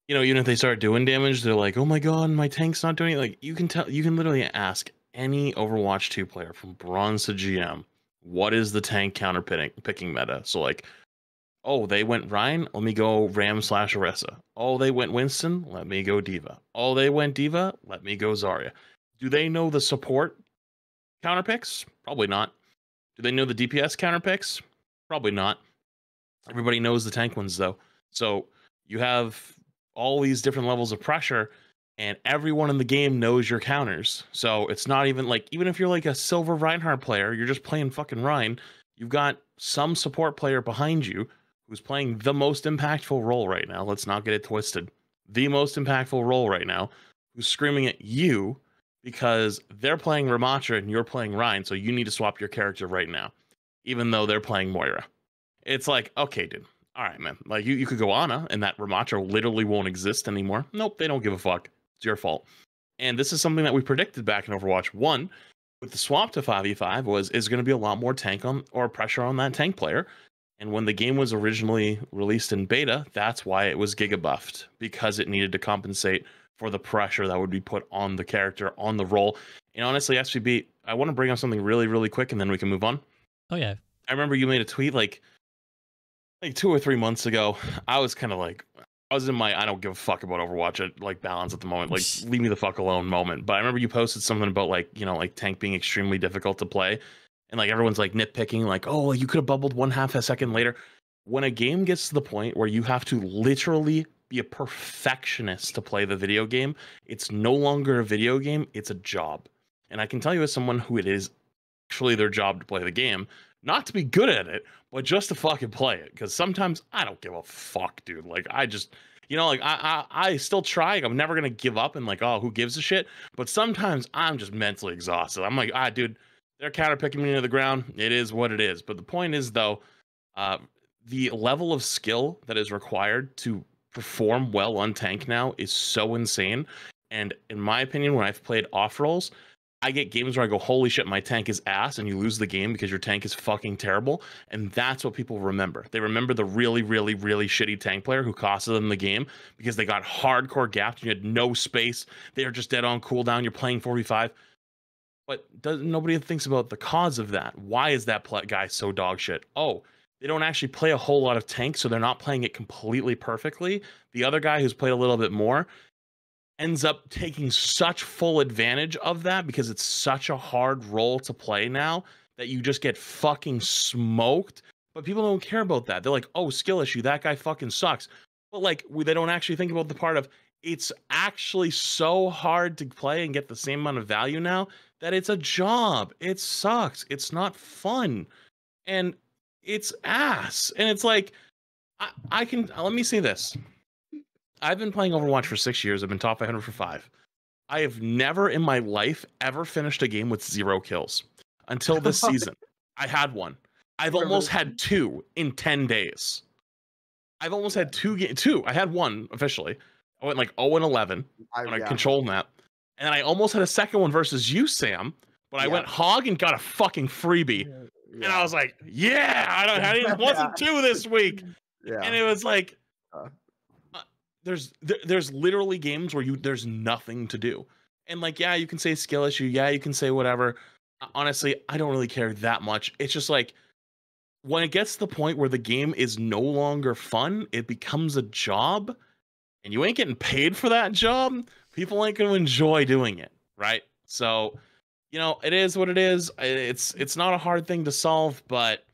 even if they start doing damage, they're like, oh my god, my tank's not doing it. Like you can literally ask any Overwatch 2 player from bronze to GM, what is the tank counter picking meta? So like, oh, they went Ryan, let me go Ram/Orisa. Oh, they went Winston, let me go D.Va. Oh, they went D.Va, let me go Zarya. Do they know the support counter picks? Probably not. Do they know the DPS counter picks? Probably not. Everybody knows the tank ones though. So you have all these different levels of pressure, and everyone in the game knows your counters. So it's not even like, even if you're like a silver Reinhardt player, you're just playing fucking Ryan, you've got some support player behind you who's playing the most impactful role right now. Let's not get it twisted. The most impactful role right now, who's screaming at you because they're playing Ramattra and you're playing Ryan, so you need to swap your character right now, even though they're playing Moira. It's like, okay, dude. All right, man. Like, you could go Ana, and that Ramattra literally won't exist anymore. Nope, they don't give a fuck. It's your fault. And this is something that we predicted back in Overwatch 1 with the swap to 5v5 is going to be a lot more tank on or pressure on that tank player. And when the game was originally released in beta, that's why it was giga buffed, because it needed to compensate for the pressure that would be put on the character, on the role. And honestly, SVB, I want to bring up something really, really quick, and then we can move on. Oh, yeah. I remember you made a tweet like 2 or 3 months ago. I was kind of like, I was in my I don't give a fuck about Overwatch like balance at the moment, like leave me the fuck alone moment. But I remember you posted something about like, like tank being extremely difficult to play, and like everyone's like nitpicking, like, oh, you could have bubbled 1/2 a second later. When a game gets to the point where you have to literally be a perfectionist to play the video game, it's no longer a video game, it's a job. And I can tell you, as someone who it is actually their job to play the game, not to be good at it, but just to fucking play it. Because sometimes I don't give a fuck, dude. Like, I just, like I still try. I'm never going to give up and like, oh, who gives a shit? But sometimes I'm just mentally exhausted. I'm like, dude, they're counter picking me to the ground. It is what it is. But the point is, though, the level of skill that is required to perform well on tank now is so insane. And in my opinion, when I've played off roles, I get games where I go, holy shit, my tank is ass, and you lose the game because your tank is fucking terrible. And that's what people remember. They remember the really, really, really shitty tank player who costed them the game because they got hardcore gapped and you had no space. They are just dead on cooldown. You're playing 4v5. But nobody thinks about the cause of that. Why is that guy so dog shit? Oh, they don't actually play a whole lot of tank, so they're not playing it completely perfectly. The other guy who's played a little bit more ends up taking such full advantage of that because it's such a hard role to play now that you just get fucking smoked. But people don't care about that. They're like, oh, skill issue, that guy fucking sucks. But like, they don't actually think about the part of it's actually so hard to play and get the same amount of value now that it's a job. It sucks. It's not fun. And it's ass. And it's like, I can, let me say this. I've been playing Overwatch for 6 years. I've been top 500 for 5. I have never in my life ever finished a game with 0 kills until this season. I had one. I've almost had 2 in 10 days. I've almost had 2. I had one officially. I went like 0-11 on a control map. And then I almost had a second one versus you, Sam. But I went hog and got a fucking freebie. And I was like, yeah, I wasn't 2 this week. And it was like, there's literally games where there's nothing to do. And like, yeah, you can say skill issue. Yeah, you can say whatever. Honestly, I don't really care that much. It's just like, when it gets to the point where the game is no longer fun, it becomes a job, and you ain't getting paid for that job. people ain't going to enjoy doing it, right? So, it is what it is. It's not a hard thing to solve, but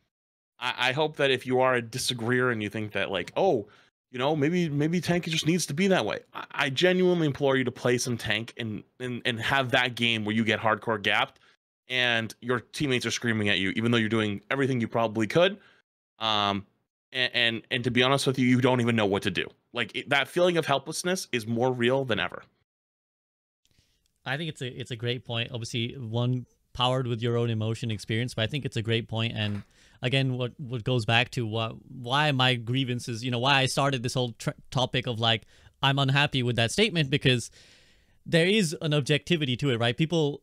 I hope that if you are a disagreeer and you think that like, oh, maybe tank just needs to be that way. I genuinely implore you to play some tank and have that game where you get hardcore gapped and your teammates are screaming at you, even though you're doing everything you probably could. And to be honest with you, you don't even know what to do. Like that feeling of helplessness is more real than ever. I think it's a great point. Obviously, one powered with your own emotion experience, but I think it's a great point. And again, what goes back to why my grievances, why I started this whole topic of like, I'm unhappy with that statement, because there is an objectivity to it, right? People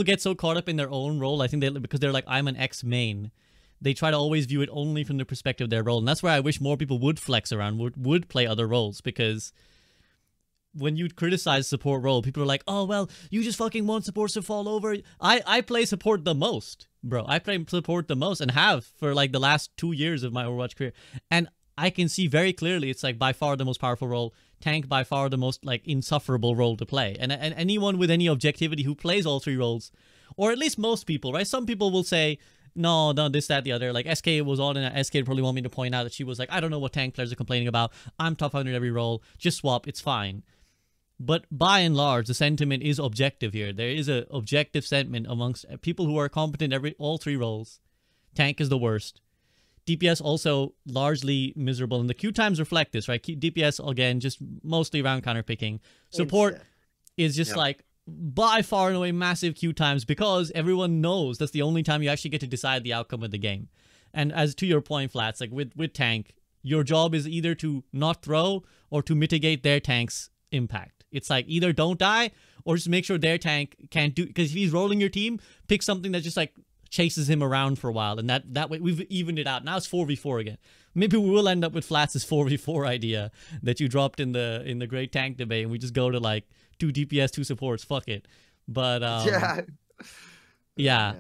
get so caught up in their own role. I think because they're like, I'm an ex-main. They try to always view it only from the perspective of their role. And that's where I wish more people would flex around, would play other roles, because when you criticize support role, people are like, oh, well, you just fucking want supports to fall over. I play support the most, bro. I play support the most and have for like the last 2 years of my Overwatch career. And I can see very clearly it's like by far the most powerful role. Tank by far the most like insufferable role to play. And anyone with any objectivity who plays all three roles, or at least most people, right? Some people will say, no, this, that, the other. Like SK was on, and SK probably want me to point out that she was like, I don't know what tank players are complaining about. I'm top 100 every role. Just swap. It's fine. But by and large, the sentiment is objective here. There is an objective sentiment amongst people who are competent all three roles. Tank is the worst. DPS also largely miserable, and the queue times reflect this, right? DPS, again, just mostly around counter picking. Support is just like by far and away massive queue times, because everyone knows that's the only time you actually get to decide the outcome of the game. And as to your point, Flats, like with Tank, your job is either to not throw or to mitigate their tank's impact. It's like either don't die or just make sure their tank can't do, because if he's rolling your team, pick something that just like chases him around for a while, and that way we've evened it out. Now it's 4v4 again. Maybe we will end up with Flats' 4v4 idea that you dropped in the great tank debate, and we just go to like 2 DPS, 2 supports. Fuck it. But yeah.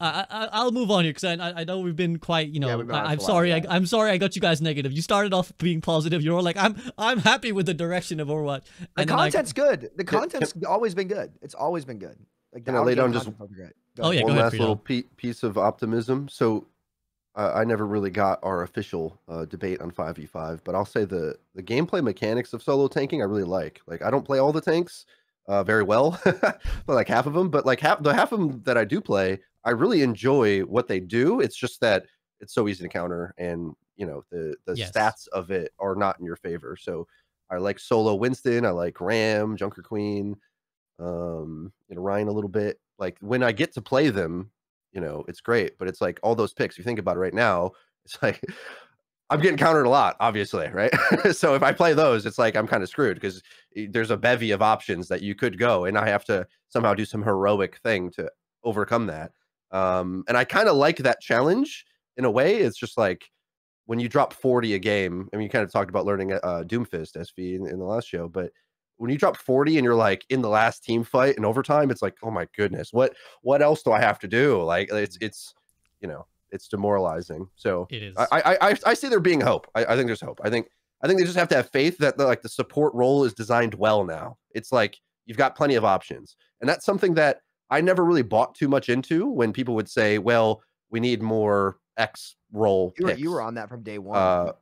I'll move on here, because I know we've been quite, I'm sorry I got you guys negative. You started off being positive. You're all like, I'm happy with the direction of Overwatch. The content's good. The content's always been good. It's always been good. Like, can I lay down just one last little piece of optimism? So I never really got our official debate on 5v5, but I'll say the gameplay mechanics of solo tanking I really like. Like, I don't play all the tanks very well, like half of them, but like half of them that I do play, I really enjoy what they do. It's just that it's so easy to counter, and the stats of it are not in your favor. So I like solo Winston, I like Ram, Junker Queen, Ryan a little bit. Like when I get to play them, it's great. But it's like all those picks, if you think about it right now, it's like I'm getting countered a lot, obviously, right? So if I play those, it's like I'm kind of screwed, because there's a bevy of options that you could go, and I have to somehow do some heroic thing to overcome that. And I kind of like that challenge in a way. It's just like when you drop 40 a game, I mean, you kind of talked about learning Doomfist SV in the last show, but when you drop 40 and you're like in the last team fight in overtime, it's like, oh my goodness, what else do I have to do? Like it's demoralizing. So it is. I see there being hope. I think there's hope. I think they just have to have faith that the support role is designed well now. It's like you've got plenty of options, and that's something that I never really bought too much into when people would say, well, we need more X role picks. You were on that from day one.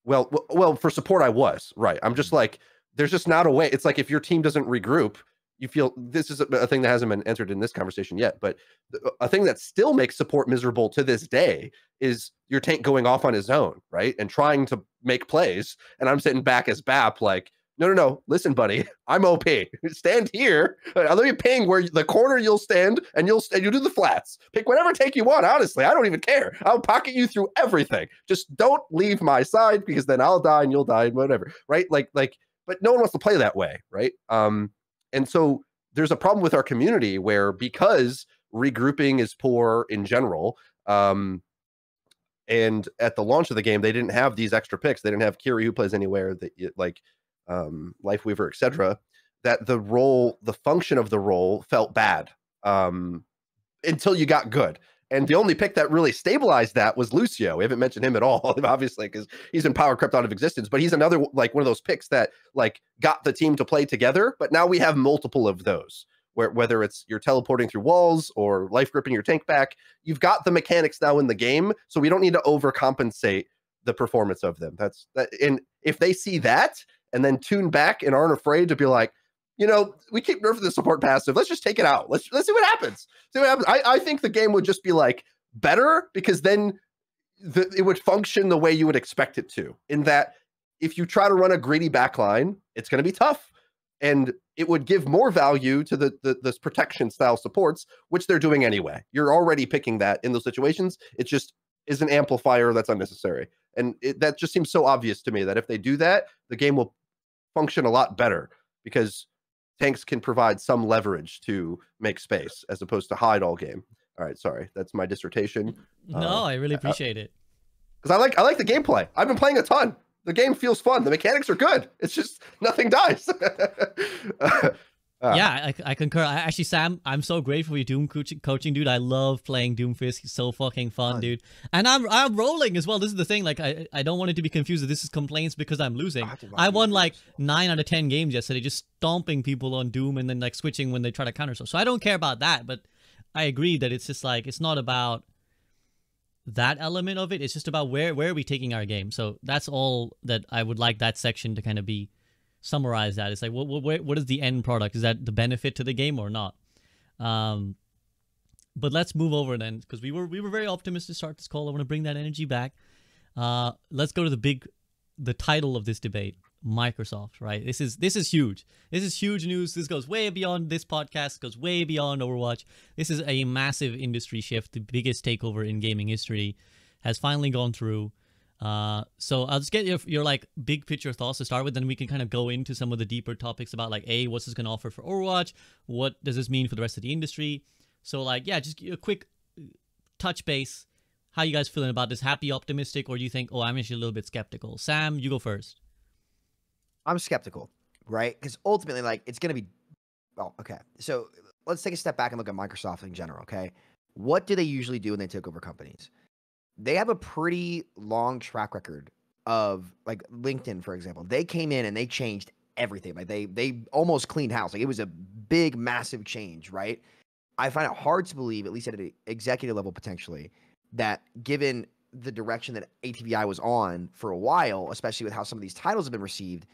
Well, for support, I was. Right. I'm just like, there's just not a way. It's like if your team doesn't regroup, you feel this is a thing that hasn't been answered in this conversation yet. But a thing that still makes support miserable to this day is your tank going off on his own, right? And trying to make plays. And I'm sitting back as BAP like, no. Listen, buddy, I'm OP. Stand here. I'll let you ping where the corner you'll stand, and you'll do the flats. Pick whatever take you want. Honestly, I don't even care. I'll pocket you through everything. Just don't leave my side, because then I'll die and you'll die and whatever. Right? Like, but no one wants to play that way, right? And so there's a problem with our community where, because regrouping is poor in general, and at the launch of the game, they didn't have these extra picks. They didn't have Kiri, who plays anywhere, that like Lifeweaver, etc. That the function of the role felt bad until you got good. And the only pick that really stabilized that was Lucio. We haven't mentioned him at all, obviously, because he's been power crept out of existence. But he's another like one of those picks that like got the team to play together. But now we have multiple of those, where whether it's you're teleporting through walls or life gripping your tank back, you've got the mechanics now in the game, so we don't need to overcompensate the performance of them. That's that. And if they see that and then tune back and aren't afraid to be like, you know, we keep nerfing the support passive. Let's just take it out. Let's see what happens. See what happens. I think the game would just be like better because then it would function the way you would expect it to. In that, if you try to run a greedy backline, it's going to be tough, and it would give more value to the protection style supports, which they're doing anyway. You're already picking that in those situations. It just is an amplifier that's unnecessary, and that just seems so obvious to me that if they do that, the game will function a lot better because tanks can provide some leverage to make space as opposed to hide all game. All right, sorry, that's my dissertation. No, I really appreciate it. Because I like the gameplay. I've been playing a ton. The game feels fun. The mechanics are good. It's just nothing dies. Yeah, I concur. Actually, Sam, I'm so grateful for your Doom coaching, dude. I love playing Doomfist. He's so fucking fun, dude. And I'm rolling as well. This is the thing. Like, I don't want it to be confused that this is complaints because I'm losing. I won like 9 out of 10 games yesterday, just stomping people on Doom and then like switching when they try to counter. So I don't care about that. But I agree that it's just like, it's not about that element of it. It's just about where are we taking our game. So that's all that I would like that section to kind of be summarize that. It's like, what is the end product? Is that the benefit to the game or not? But let's move over then, because we were very optimistic to start this call. I want to bring that energy back. Let's go to the title of this debate, Microsoft, right? This is huge. This is huge news. This goes way beyond this podcast, goes way beyond Overwatch. This is a massive industry shift. The biggest takeover in gaming history has finally gone through. So I'll just get your like big picture thoughts to start with, then we can kind of go into some of the deeper topics about like, what's this going to offer for Overwatch? What does this mean for the rest of the industry? So like, yeah, just a quick touch base. How you guys feeling about this? Happy, optimistic, or do you think, I'm actually a little bit skeptical? Sam, you go first. I'm skeptical, right? Because ultimately, like, it's going to be, well, okay. So let's take a step back and look at Microsoft in general, okay? What do they usually do when they take over companies? They have a pretty long track record of, like, LinkedIn, for example. They came in and they changed everything. Like, they almost cleaned house. Like, it was a big, massive change, right? I find it hard to believe, at least at an executive level potentially, that given the direction that ATVI was on for a while, especially with how some of these titles have been received,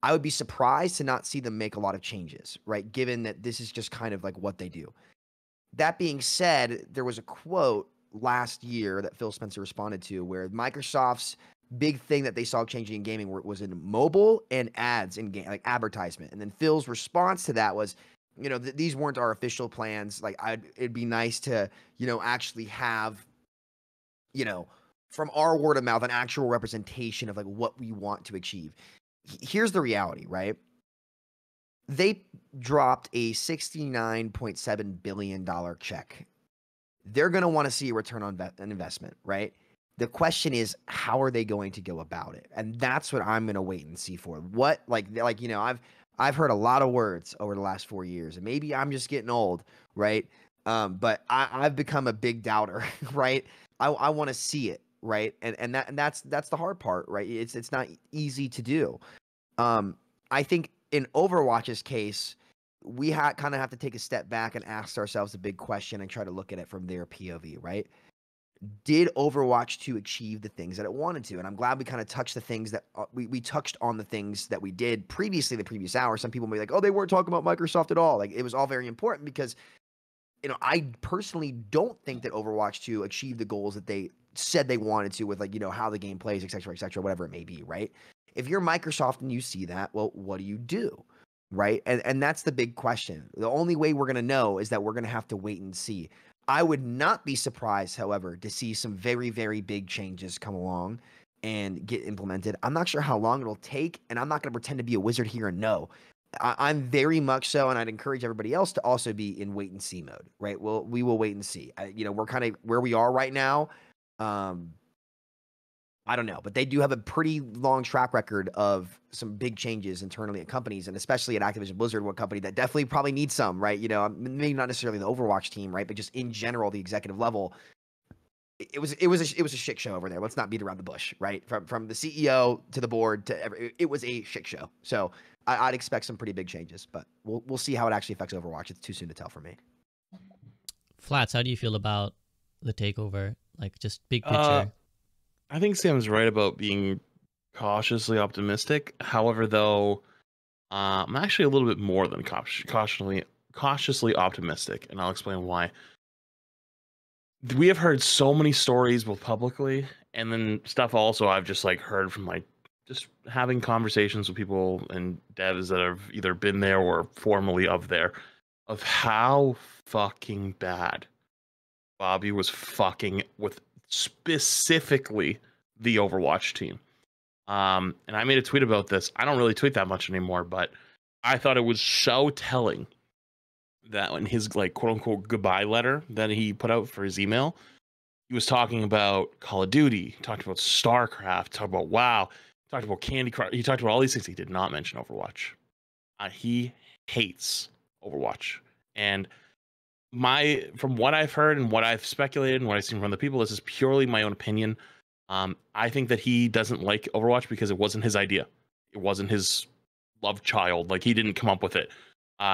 I would be surprised to not see them make a lot of changes, right? Given that this is just kind of like what they do. That being said, there was a quote last year that Phil Spencer responded to where Microsoft's big thing that they saw changing in gaming was in mobile and ads in game, like advertisement. And then Phil's response to that was, you know, these weren't our official plans. Like, it'd be nice to, you know, actually have, you know, from our word of mouth, an actual representation of like what we want to achieve. Here's the reality, right? They dropped a $69.7 billion check. They're going to want to see a return on an investment, right? The question is, how are they going to go about it? And that's what I'm going to wait and see for. What, like, you know, I've heard a lot of words over the last 4 years, and maybe I'm just getting old, right? But I've become a big doubter, right? I want to see it, right? And that's the hard part, right? It's not easy to do. I think in Overwatch's case, we kind of have to take a step back and ask ourselves a big question and try to look at it from their POV, right? Did Overwatch 2 achieve the things that it wanted to? And I'm glad we kind of touched the things that we touched on the things that we did previously the previous hour. Some people may be like, oh, they weren't talking about Microsoft at all. Like, it was all very important because, you know, I personally don't think that Overwatch 2 achieved the goals that they said they wanted to with, like, you know, how the game plays, et cetera, whatever it may be, right? If you're Microsoft and you see that, well, what do you do? Right? And that's the big question. The only way we're going to know is that we're going to have to wait and see. I would not be surprised, however, to see some very, very big changes come along and get implemented. I'm not sure how long it'll take, and I'm not going to pretend to be a wizard here and know. I'm very much so, and I'd encourage everybody else to also be in wait and see mode, right? Well, we will wait and see. You know, we're kind of where we are right now. I don't know, but they do have a pretty long track record of some big changes internally at companies, and especially at Activision Blizzard, one company that definitely probably needs some, right? You know, maybe not necessarily the Overwatch team, right? But just in general, the executive level, it was a shit show over there. Let's not beat around the bush, right? From the CEO to the board it was a shit show. So I'd expect some pretty big changes, but we'll see how it actually affects Overwatch. It's too soon to tell for me. Flats, how do you feel about the takeover? Like, just big picture. I think Sam's right about being cautiously optimistic. However, though, I'm actually a little bit more than cautiously optimistic, and I'll explain why. We have heard so many stories both publicly and then stuff also I've just like heard from like just having conversations with people and devs that have either been there or formerly of there, of how fucking bad Bobby was fucking with specifically the Overwatch team. And I made a tweet about this. I don't really tweet that much anymore, but I thought it was so telling that in his like quote unquote goodbye letter that he put out for his email, he was talking about Call of Duty, talked about StarCraft, talked about WoW, talked about Candy Crush. He talked about all these things. He did not mention Overwatch. He hates Overwatch. And from what I've heard and what I've speculated and what I've seen from other people, this is purely my own opinion. I think that he doesn't like Overwatch because it wasn't his idea. It wasn't his love child. Like, he didn't come up with it.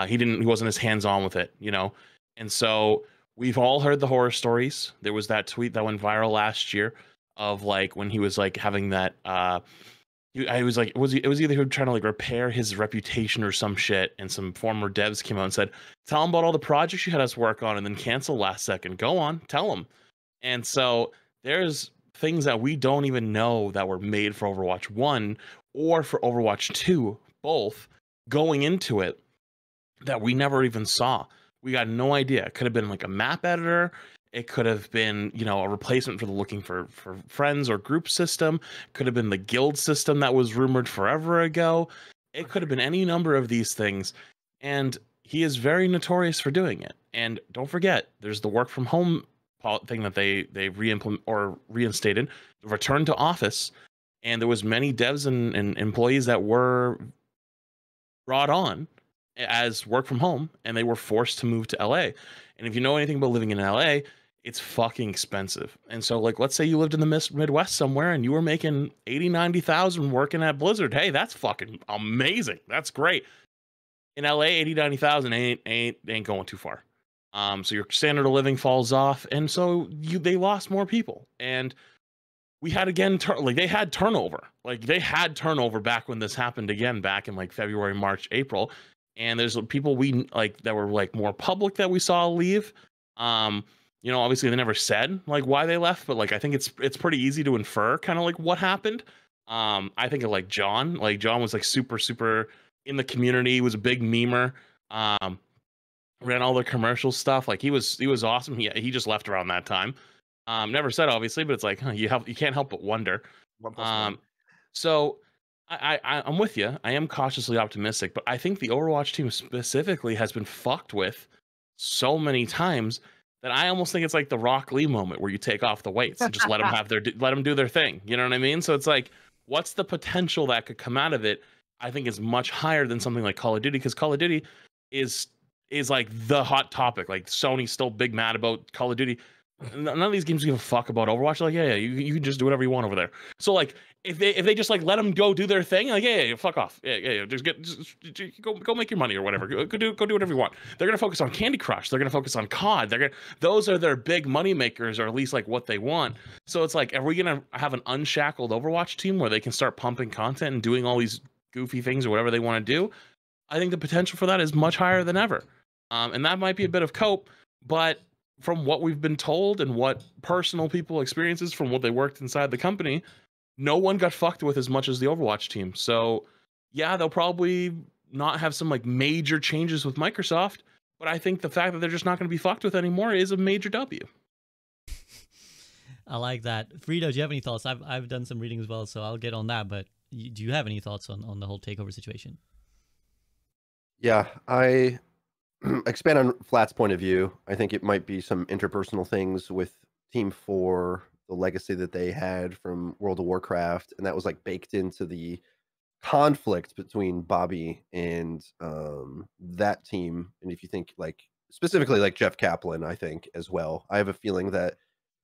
He wasn't as hands-on with it, you know? And so we've all heard the horror stories. There was that tweet that went viral last year of like when he was like having that I was like, it was either him trying to like repair his reputation or some shit, and some former devs came out and said, tell him about all the projects you had us work on and then cancel last second. Go on, tell him. And so there's things that we don't even know that were made for Overwatch 1 or for Overwatch 2, both, going into it, that we never even saw. We got no idea. It could have been like a map editor. It could have been, you know, a replacement for the looking for friends or group system. It could have been the guild system that was rumored forever ago. It could have been any number of these things. And he is very notorious for doing it. And don't forget, there's the work from home thing that they re-implement or reinstated, the return to office. And there was many devs and employees that were brought on as work from home, and they were forced to move to LA. And if you know anything about living in LA, it's fucking expensive. And so, like, let's say you lived in the Midwest somewhere and you were making 80, 90,000 working at Blizzard. Hey, that's fucking amazing. That's great. In LA, 80, 90,000 ain't going too far. So your standard of living falls off, and so they lost more people. And we had again, they had turnover. Like, they had turnover back when this happened again, back in like February, March, April. And there's people we like that were like more public that we saw leave. You know, obviously they never said like why they left, but like I think it's pretty easy to infer kind of like what happened. I think of like John. Like, John was like super in the community, was a big memer. Ran all the commercial stuff. Like, he was awesome. He just left around that time. Never said obviously, but it's like, you can't help but wonder. So I'm with you. I am cautiously optimistic, but I think the Overwatch team specifically has been fucked with so many times that I almost think it's like the Rock Lee moment where you take off the weights and just let them do their thing. You know what I mean? So it's like, what's the potential that could come out of it? I think is much higher than something like Call of Duty, because Call of Duty is like the hot topic. Like, Sony's still big mad about Call of Duty. None of these games give a fuck about Overwatch. Like, yeah, you can just do whatever you want over there. So like, if they just like let them go do their thing, like, yeah, fuck off, yeah, just go make your money or whatever. Go do whatever you want. They're gonna focus on Candy Crush. They're gonna focus on COD. Those are their big money makers, or at least like what they want. So it's like, are we gonna have an unshackled Overwatch team where they can start pumping content and doing all these goofy things or whatever they want to do? I think the potential for that is much higher than ever, and that might be a bit of cope, but from what we've been told and what personal people experiences from what they worked inside the company, no one got fucked with as much as the Overwatch team. So yeah, they'll probably not have some like major changes with Microsoft, but I think the fact that they're just not going to be fucked with anymore is a major W. I like that. Frito, do you have any thoughts? I've done some reading as well, so I'll get on that, but do you have any thoughts on the whole takeover situation? Yeah, I expand on Flat's point of view. I think it might be some interpersonal things with Team 4, the legacy that they had from World of Warcraft, and that was like baked into the conflict between Bobby and that team. And if you think like specifically like Jeff Kaplan, I think as well, I have a feeling that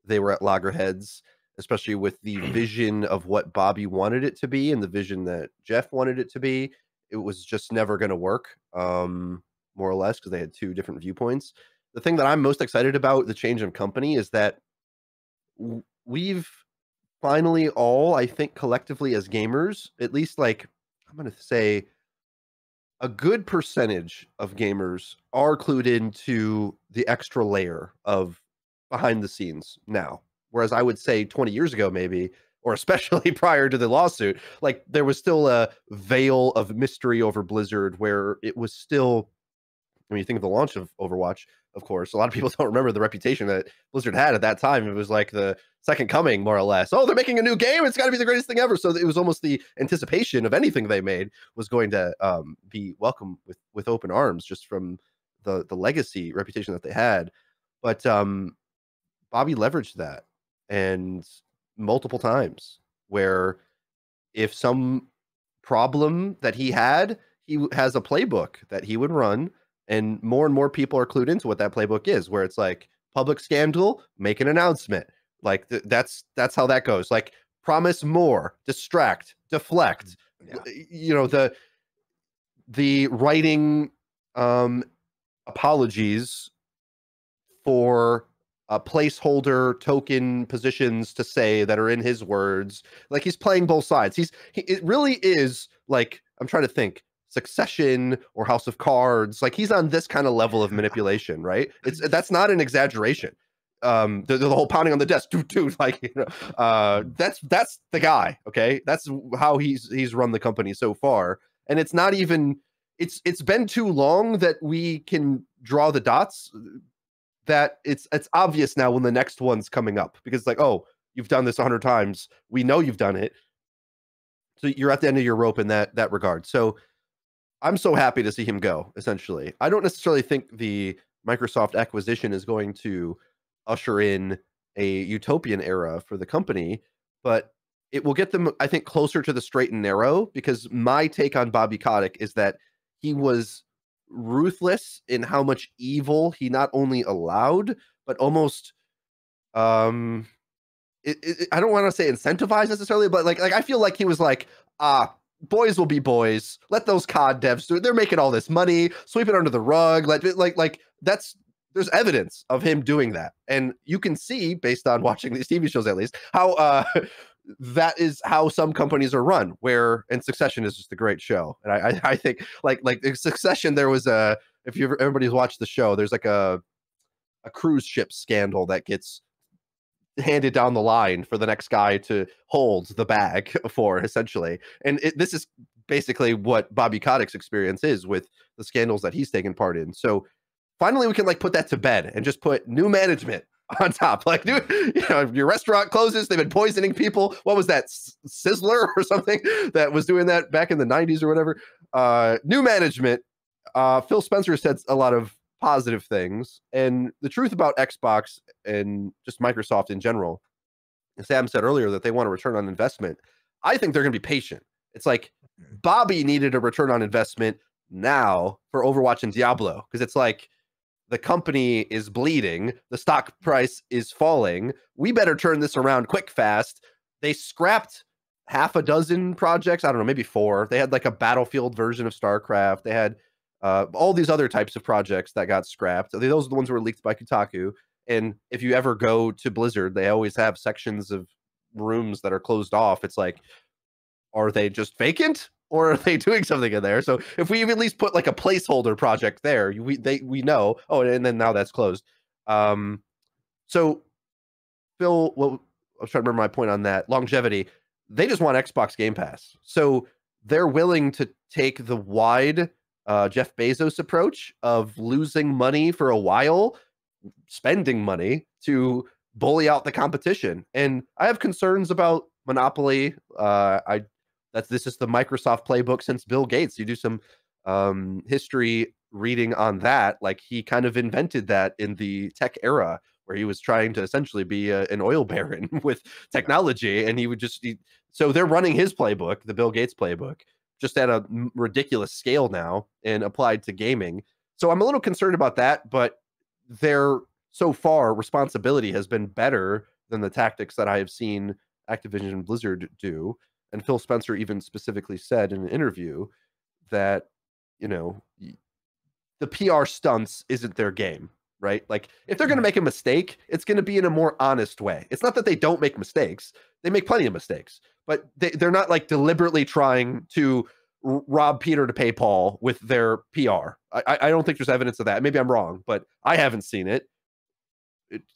they were at loggerheads, especially with the vision of what Bobby wanted it to be and the vision that Jeff wanted it to be. It was just never going to work, more or less, because they had two different viewpoints. The thing that I'm most excited about the change of company is that we've finally all, I think, collectively as gamers, at least like, I'm going to say a good percentage of gamers are clued into the extra layer of behind the scenes now. Whereas I would say 20 years ago, maybe, or especially prior to the lawsuit, like there was still a veil of mystery over Blizzard where it was still, when you think of the launch of Overwatch, of course, a lot of people don't remember the reputation that Blizzard had at that time. It was like the second coming, more or less. Oh, they're making a new game. It's got to be the greatest thing ever. So it was almost the anticipation of anything they made was going to be welcome with open arms, just from the legacy reputation that they had. But Bobby leveraged that, and multiple times, where if some problem that he had, he has a playbook that he would run. And more people are clued into what that playbook is, where it's like public scandal, make an announcement. Like that's how that goes. Like promise more, distract, deflect. Yeah. You know, the writing apologies for placeholder token positions to say that are in his words. Like he's playing both sides. It really is like, I'm trying to think, Succession or House of Cards. Like he's on this kind of level of manipulation, right? That's not an exaggeration. The whole pounding on the desk, dude, like, you know, that's the guy. Okay, that's how he's run the company so far, and it's not even. It's been too long that we can draw the dots. That it's obvious now when the next one's coming up, because it's like, oh, you've done this 100 times. We know you've done it. So you're at the end of your rope in that regard. So I'm so happy to see him go, essentially. I don't necessarily think the Microsoft acquisition is going to usher in a utopian era for the company, but it will get them, I think, closer to the straight and narrow, because my take on Bobby Kotick is that he was ruthless in how much evil he not only allowed, but almost, I don't want to say incentivized necessarily, but like I feel like he was like, boys will be boys. Let those COD devs do it. They're making all this money. Sweep it under the rug. Like that's, there's evidence of him doing that, and you can see, based on watching these TV shows at least, how that is how some companies are run. Where, and Succession is just a great show, and I think like Succession, there was if everybody's watched the show, there's like a cruise ship scandal that gets handed down the line for the next guy to hold the bag for, essentially. And this is basically what Bobby Kotick's experience is with the scandals that he's taken part in. So finally we can like put that to bed and just put new management on top. Like, you know, your restaurant closes, they've been poisoning people. What was that, Sizzler or something that was doing that back in the 90s or whatever? New management. Phil Spencer said a lot of positive things, and the truth about Xbox and just Microsoft in general, and Sam said earlier that they want a return on investment. I think they're going to be patient. It's like Bobby needed a return on investment now for Overwatch and Diablo, because it's like the company is bleeding, the stock price is falling. We better turn this around quick, fast. They scrapped half a dozen projects. I don't know, maybe 4. They had like a Battlefield version of StarCraft. They had all these other types of projects that got scrapped. Those are the ones that were leaked by Kotaku. And if you ever go to Blizzard, they always have sections of rooms that are closed off. It's like, are they just vacant, or are they doing something in there? So if we at least put like a placeholder project there, we know. Oh, and then now that's closed. So Phil, well, I was trying to remember my point on that. Longevity. They just want Xbox Game Pass. So they're willing to take the wide Jeff Bezos approach of losing money for a while, spending money to bully out the competition. And I have concerns about monopoly. This is the Microsoft playbook since Bill Gates. You do some history reading on that. Like, he kind of invented that in the tech era, where he was trying to essentially be an oil baron with technology, and he would just. So they're running his playbook, the Bill Gates playbook, just at a ridiculous scale now and applied to gaming. So I'm a little concerned about that, but they're so far responsibility has been better than the tactics that I have seen Activision and Blizzard do. And Phil Spencer even specifically said in an interview that, you know, the PR stunts isn't their game, right? Like if they're going to make a mistake, it's going to be in a more honest way. It's not that they don't make mistakes. They make plenty of mistakes, but they're not like deliberately trying to rob Peter to pay Paul with their PR. I don't think there's evidence of that. Maybe I'm wrong, but I haven't seen it.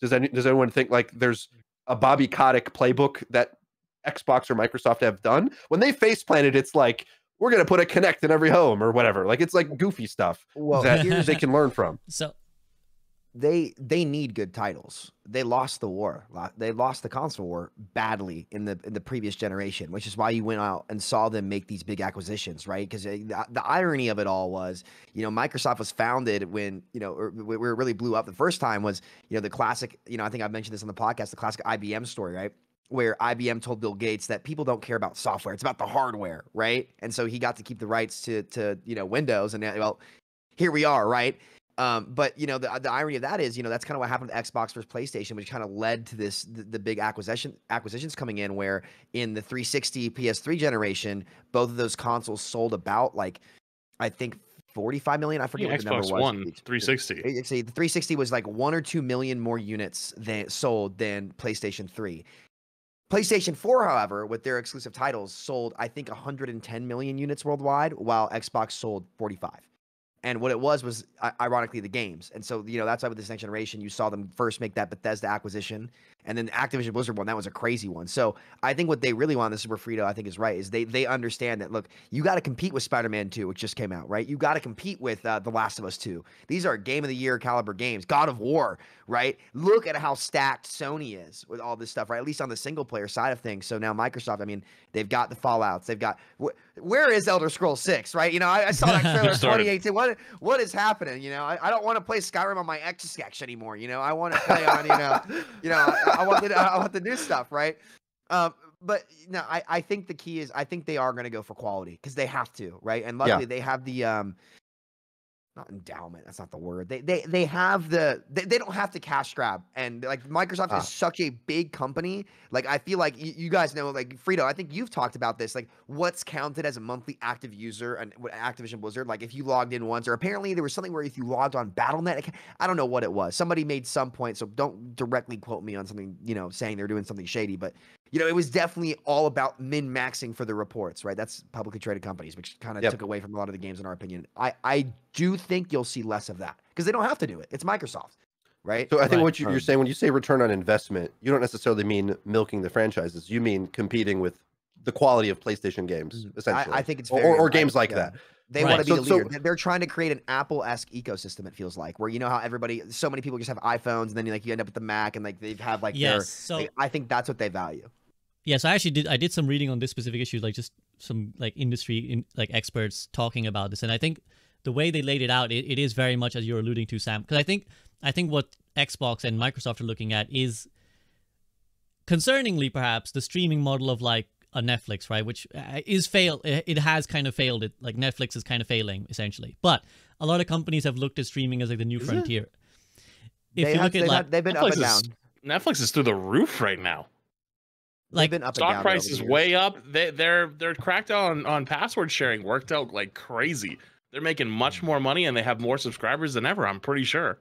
Does anyone think like there's a Bobby Kotick playbook that Xbox or Microsoft have done? When they face planted, it's like, we're going to put a Kinect in every home or whatever. Like it's like goofy stuff that they can learn from. So they need good titles. They lost the war. They lost the console war badly in the previous generation, which is why you went out and saw them make these big acquisitions, right? Because the irony of it all was, you know, Microsoft was founded when, you know, where it really blew up the first time was, you know, the classic, you know, I think I mentioned this on the podcast, the classic IBM story, right? Where IBM told Bill Gates that people don't care about software, it's about the hardware, right? And so he got to keep the rights to you know, Windows, and well, here we are, right? But you know, the irony of that is, you know, that's kind of what happened to Xbox versus PlayStation, which kind of led to this the big acquisitions coming in, where in the 360 PS3 generation, both of those consoles sold about, like, I think 45 million. I forget what the number was. Xbox One 360. See, the 360 was like 1 or 2 million more units sold than PlayStation 3. PlayStation 4, however, with their exclusive titles, sold, I think, 110 million units worldwide, while Xbox sold 45. And what it was ironically the games. And so, you know, that's why with this next generation, you saw them first make that Bethesda acquisition, and then the Activision Blizzard one, that was a crazy one. So I think what they really want, this is where Frito, I think, is right, is they understand that, look, you got to compete with Spider-Man 2, which just came out, right? You got to compete with The Last of Us 2. These are Game of the Year caliber games. God of War, right? Look at how stacked Sony is with all this stuff, right? At least on the single player side of things. So now Microsoft, I mean, they've got the Fallouts. They've got, where is Elder Scrolls 6, right? You know, I saw that trailer in 2018. What is happening? You know, I don't want to play Skyrim on my X anymore. You know, I want to play on, I want the new stuff, right? But no, I think the key is, I think they are going to go for quality because they have to, right? And luckily they have the not endowment, that's not the word. They have they don't have to cash grab. And like Microsoft is such a big company. Like I feel like you guys know, like Frito, I think you've talked about this, like what's counted as a monthly active user and Activision Blizzard. Like if you logged in once, or apparently there was something where if you logged on Battle.net, I don't know what it was. Somebody made some point, so don't directly quote me on something, you know, saying they're doing something shady, but you know, it was definitely all about min-maxing for the reports, right? That's publicly traded companies, which kind of took away from a lot of the games, in our opinion. I do think you'll see less of that because they don't have to do it. It's Microsoft, right? So I think what you're saying when you say return on investment, you don't necessarily mean milking the franchises. You mean competing with the quality of PlayStation games, essentially. I think it's or games like that. They want to be the leader. They're trying to create an Apple-esque ecosystem, it feels like, where you know how so many people just have iPhones, and then like you end up with the Mac, and like they have like I think that's what they value. Yes, I did some reading on this specific issue, like just some like industry experts talking about this, and I think the way they laid it out, it is very much as you're alluding to, Sam. Because I think what Xbox and Microsoft are looking at is, concerningly perhaps, the streaming model of like a Netflix, right? Which it has kind of failed. Like Netflix is kind of failing essentially, but a lot of companies have looked at streaming as like the new frontier. They've been up and down. Netflix is through the roof right now. Like stock price is way up. Their crackdown on password sharing worked out like crazy. They're making much more money and they have more subscribers than ever, I'm pretty sure.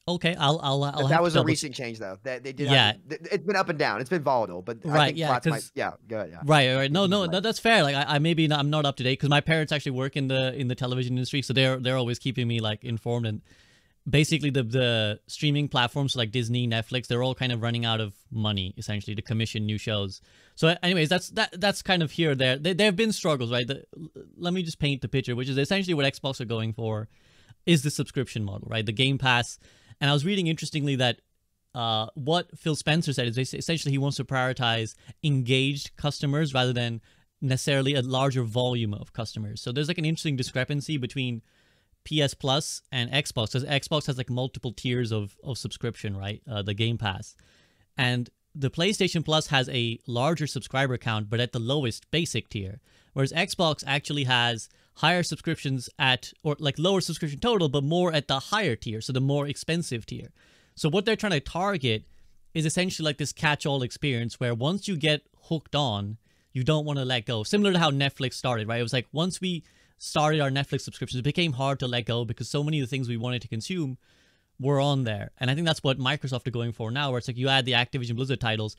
Okay, I'll that was a recent change though. They did. Yeah, it's been up and down. It's been volatile, but right. I think go ahead. Yeah. Right. No, that's fair. Like I'm not up to date because my parents actually work in the television industry, so they're always keeping me like informed. And basically the streaming platforms like Disney, Netflix, they're all kind of running out of money essentially to commission new shows. So anyways, that's kind of here or there. There have been struggles, right? Let me just paint the picture, which is essentially what Xbox are going for is the subscription model, right? The Game Pass. And I was reading interestingly that what Phil Spencer said is essentially he wants to prioritize engaged customers rather than necessarily a larger volume of customers. So there's like an interesting discrepancy between PS Plus and Xbox, because Xbox has like multiple tiers of subscription, right? The Game Pass. And the PlayStation Plus has a larger subscriber count, but at the lowest basic tier. Whereas Xbox actually has higher subscriptions or like lower subscription total, but more at the higher tier, so the more expensive tier. So what they're trying to target is essentially like this catch-all experience where once you get hooked on, you don't want to let go. Similar to how Netflix started, right? It was like once we started our Netflix subscriptions, it became hard to let go because so many of the things we wanted to consume were on there. And I think that's what Microsoft are going for now, where it's like you add the Activision Blizzard titles.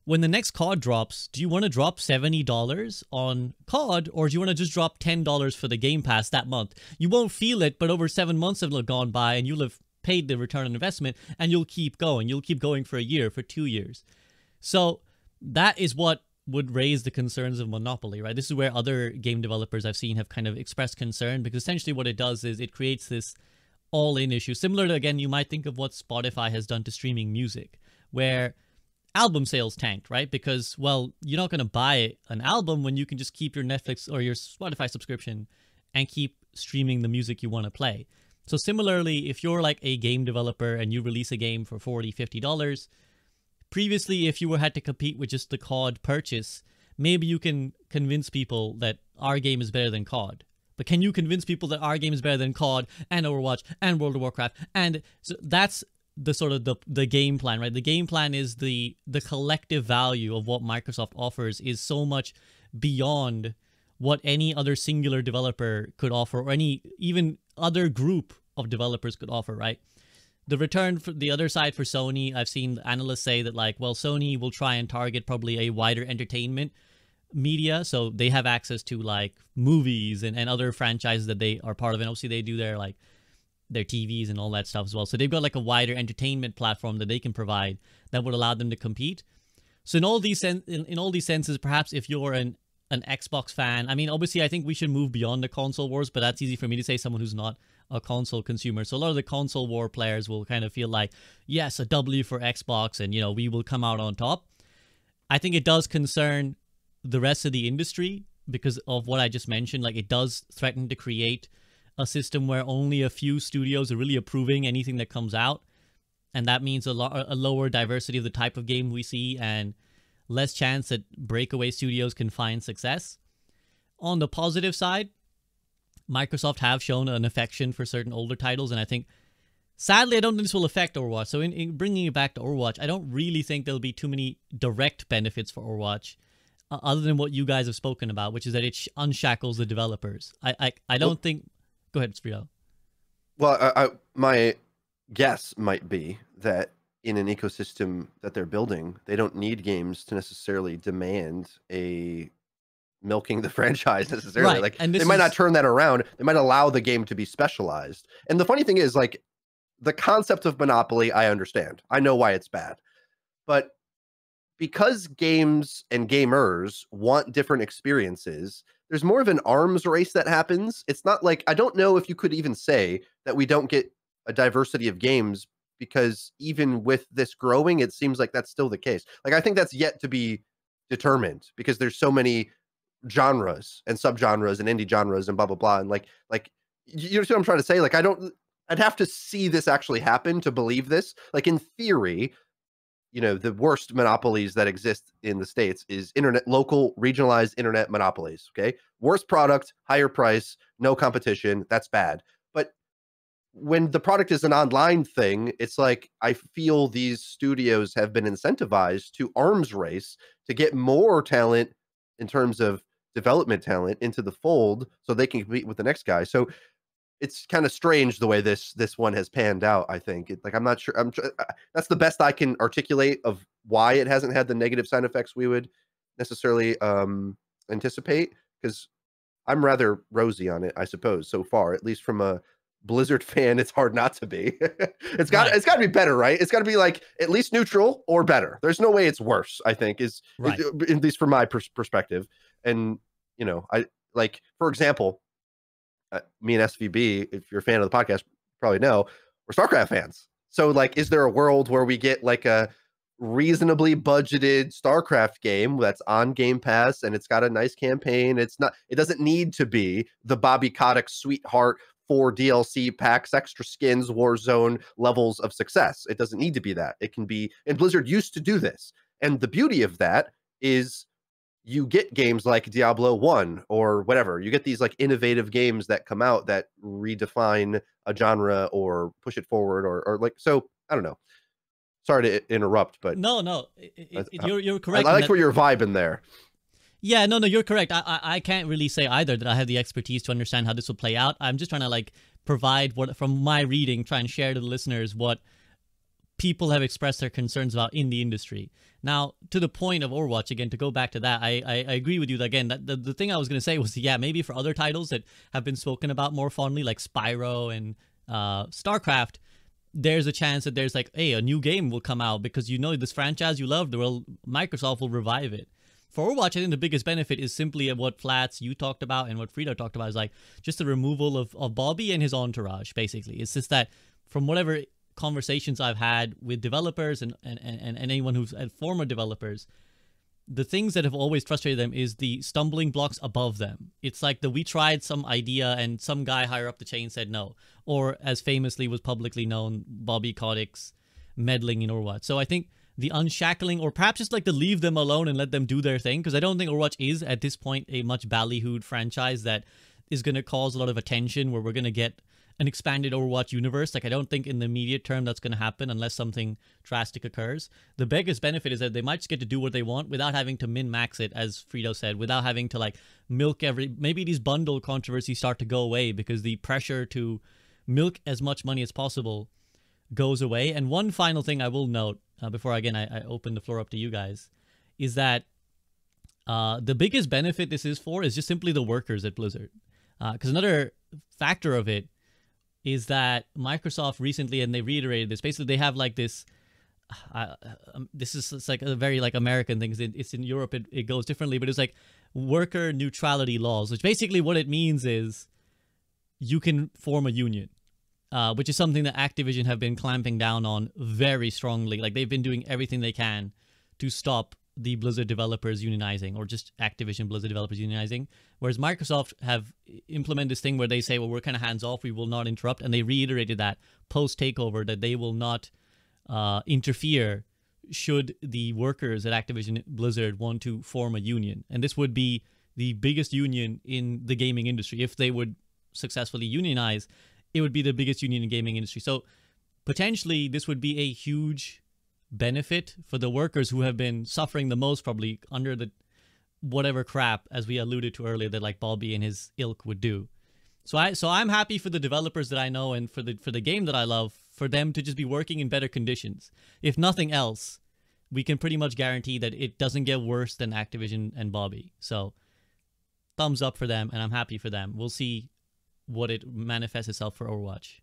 When the next COD drops, do you want to drop $70 on COD, or do you want to just drop $10 for the Game Pass that month? You won't feel it, but over 7 months have gone by and you'll have paid the return on investment and you'll keep going. You'll keep going for a year, for 2 years. So that is what would raise the concerns of monopoly, right? This is where other game developers I've seen have kind of expressed concern, because essentially what it does is it creates this all-in issue. Similar to, again, you might think of what Spotify has done to streaming music, where album sales tanked, right? Because, well, you're not going to buy an album when you can just keep your Netflix or your Spotify subscription and keep streaming the music you want to play. So similarly, if you're like a game developer and you release a game for $40, $50, previously, if you had to compete with just the COD purchase, maybe you can convince people that our game is better than COD. But can you convince people that our game is better than COD and Overwatch and World of Warcraft? And so that's the sort of the game plan, right? The game plan is the collective value of what Microsoft offers is so much beyond what any other singular developer could offer, or any even other group of developers could offer, right? The return for the other side for Sony, I've seen analysts say that, like, well, Sony will try and target probably a wider entertainment media. So they have access to like movies and other franchises that they are part of. And obviously they do their like their TVs and all that stuff as well. So they've got like a wider entertainment platform that they can provide that would allow them to compete. So in all these senses, perhaps if you're an Xbox fan, I mean, obviously I think we should move beyond the console wars, but that's easy for me to say, someone who's not a console consumer. So a lot of the console war players will kind of feel like, yes, a W for Xbox, and, you know, we will come out on top. I think it does concern the rest of the industry because of what I just mentioned. Like, it does threaten to create a system where only a few studios are really approving anything that comes out. And that means a lower diversity of the type of game we see and less chance that breakaway studios can find success. On the positive side, Microsoft have shown an affection for certain older titles, and I think, sadly, I don't think this will affect Overwatch. So in bringing it back to Overwatch, I don't really think there'll be too many direct benefits for Overwatch, other than what you guys have spoken about, which is that it unshackles the developers. I don't think... Go ahead, Spriel. Well, my guess might be that in an ecosystem that they're building, they don't need games to necessarily demand a milking the franchise necessarily. Right. Like, And they this might not is- turn that around. They might allow the game to be specialized. And the funny thing is, like, the concept of monopoly, I understand. I know why it's bad. But because games and gamers want different experiences, there's more of an arms race that happens. It's not like, I don't know if you could even say that we don't get a diversity of games, because even with this growing, it seems like that's still the case. Like, I think that's yet to be determined because there's so many genres and subgenres and indie genres and blah, blah, blah. And like, you know what I'm trying to say? Like, I'd have to see this actually happen to believe this. Like, in theory, you know, the worst monopolies that exist in the States is local, regionalized internet monopolies. Okay. Worst product, higher price, no competition. That's bad. But when the product is an online thing, it's like, I feel these studios have been incentivized to arms race to get more talent in terms of development talent into the fold so they can compete with the next guy. So it's kind of strange the way this one has panned out. I think like, I'm not sure. That's the best I can articulate of why it hasn't had the negative side effects we would necessarily anticipate, because I'm rather rosy on it, I suppose, so far. At least from a Blizzard fan, it's hard not to be. It's got to be better, right? It's got to be like at least neutral or better. There's no way it's worse, I think, Right. at least from my perspective. And, you know, I like, for example, me and SVB, if you're a fan of the podcast, probably know we're StarCraft fans. So like, is there a world where we get like a reasonably budgeted StarCraft game that's on Game Pass and it's got a nice campaign? It doesn't need to be the Bobby Kotick sweetheart 4 DLC packs, extra skins, Warzone levels of success. It doesn't need to be that. It can be, and Blizzard used to do this. And the beauty of that is you get games like Diablo 1 or whatever. You get these like innovative games that come out that redefine a genre or push it forward or like, so I don't know. Sorry to interrupt, but No, you're correct. I like where you're vibing there. Yeah, no, you're correct. I can't really say either that I have the expertise to understand how this will play out. I'm just trying to like provide what from my reading, try and share to the listeners what people have expressed their concerns about in the industry. Now, to the point of Overwatch, again, to go back to that, I agree with you that, again, that the thing I was going to say was, yeah, maybe for other titles that have been spoken about more fondly, like Spyro and StarCraft, there's a chance that there's like, hey, a new game will come out because you know this franchise you loved, well, Microsoft will revive it. For Overwatch, I think the biggest benefit is simply what Flats, you talked about, and what Frito talked about, is like just the removal of Bobby and his entourage, basically. It's just that from whatever conversations I've had with developers and anyone who's former developers, the things that have always frustrated them is the stumbling blocks above them. It's like we tried some idea and some guy higher up the chain said no. Or as famously was publicly known, Bobby Kotick's meddling in Overwatch. So I think the unshackling, or perhaps just like to leave them alone and let them do their thing, because I don't think Overwatch is at this point a much ballyhooed franchise that is going to cause a lot of attention where we're going to get an expanded Overwatch universe. Like, I don't think in the immediate term that's going to happen unless something drastic occurs. The biggest benefit is that they might just get to do what they want without having to min-max it, as Frito said, without having to like milk maybe these bundle controversies start to go away because the pressure to milk as much money as possible goes away. And one final thing I will note before, again, I open the floor up to you guys, is that the biggest benefit this is for is just simply the workers at Blizzard. Because another factor of it is that Microsoft recently, and they reiterated this, basically they have like this, it's like a very like American thing. It's in Europe, it goes differently, but it's like worker neutrality laws, which basically what it means is you can form a union. Which is something that Activision have been clamping down on very strongly. Like, they've been doing everything they can to stop the Blizzard developers unionizing, or just Activision Blizzard developers unionizing. Whereas Microsoft have implemented this thing where they say, well, we're kind of hands off, we will not interrupt. And they reiterated that post takeover, that they will not interfere should the workers at Activision Blizzard want to form a union. And this would be the biggest union in the gaming industry. If they would successfully unionize, it would be the biggest union in gaming industry. So potentially this would be a huge benefit for the workers who have been suffering the most, probably under the whatever crap, as we alluded to earlier, that like Bobby and his ilk would do. So I'm happy for the developers that I know and for the game that I love, for them to just be working in better conditions. If nothing else, we can pretty much guarantee that it doesn't get worse than Activision and Bobby. So thumbs up for them, and I'm happy for them. We'll see what it manifests itself for Overwatch.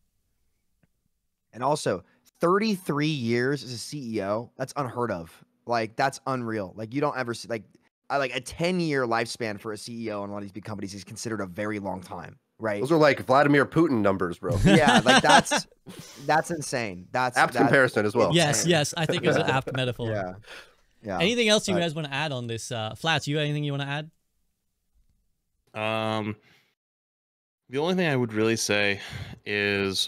And also, 33 years as a CEO, that's unheard of. Like, that's unreal. Like, you don't ever see, like a 10-year lifespan for a CEO in a lot of these big companies is considered a very long time, right? Those are like Vladimir Putin numbers, bro. Yeah, like that's insane. That's apt comparison as well. Yes, I think it was an apt metaphor. Yeah. Anything else you guys want to add on this? Flats, you got anything you want to add? The only thing I would really say is,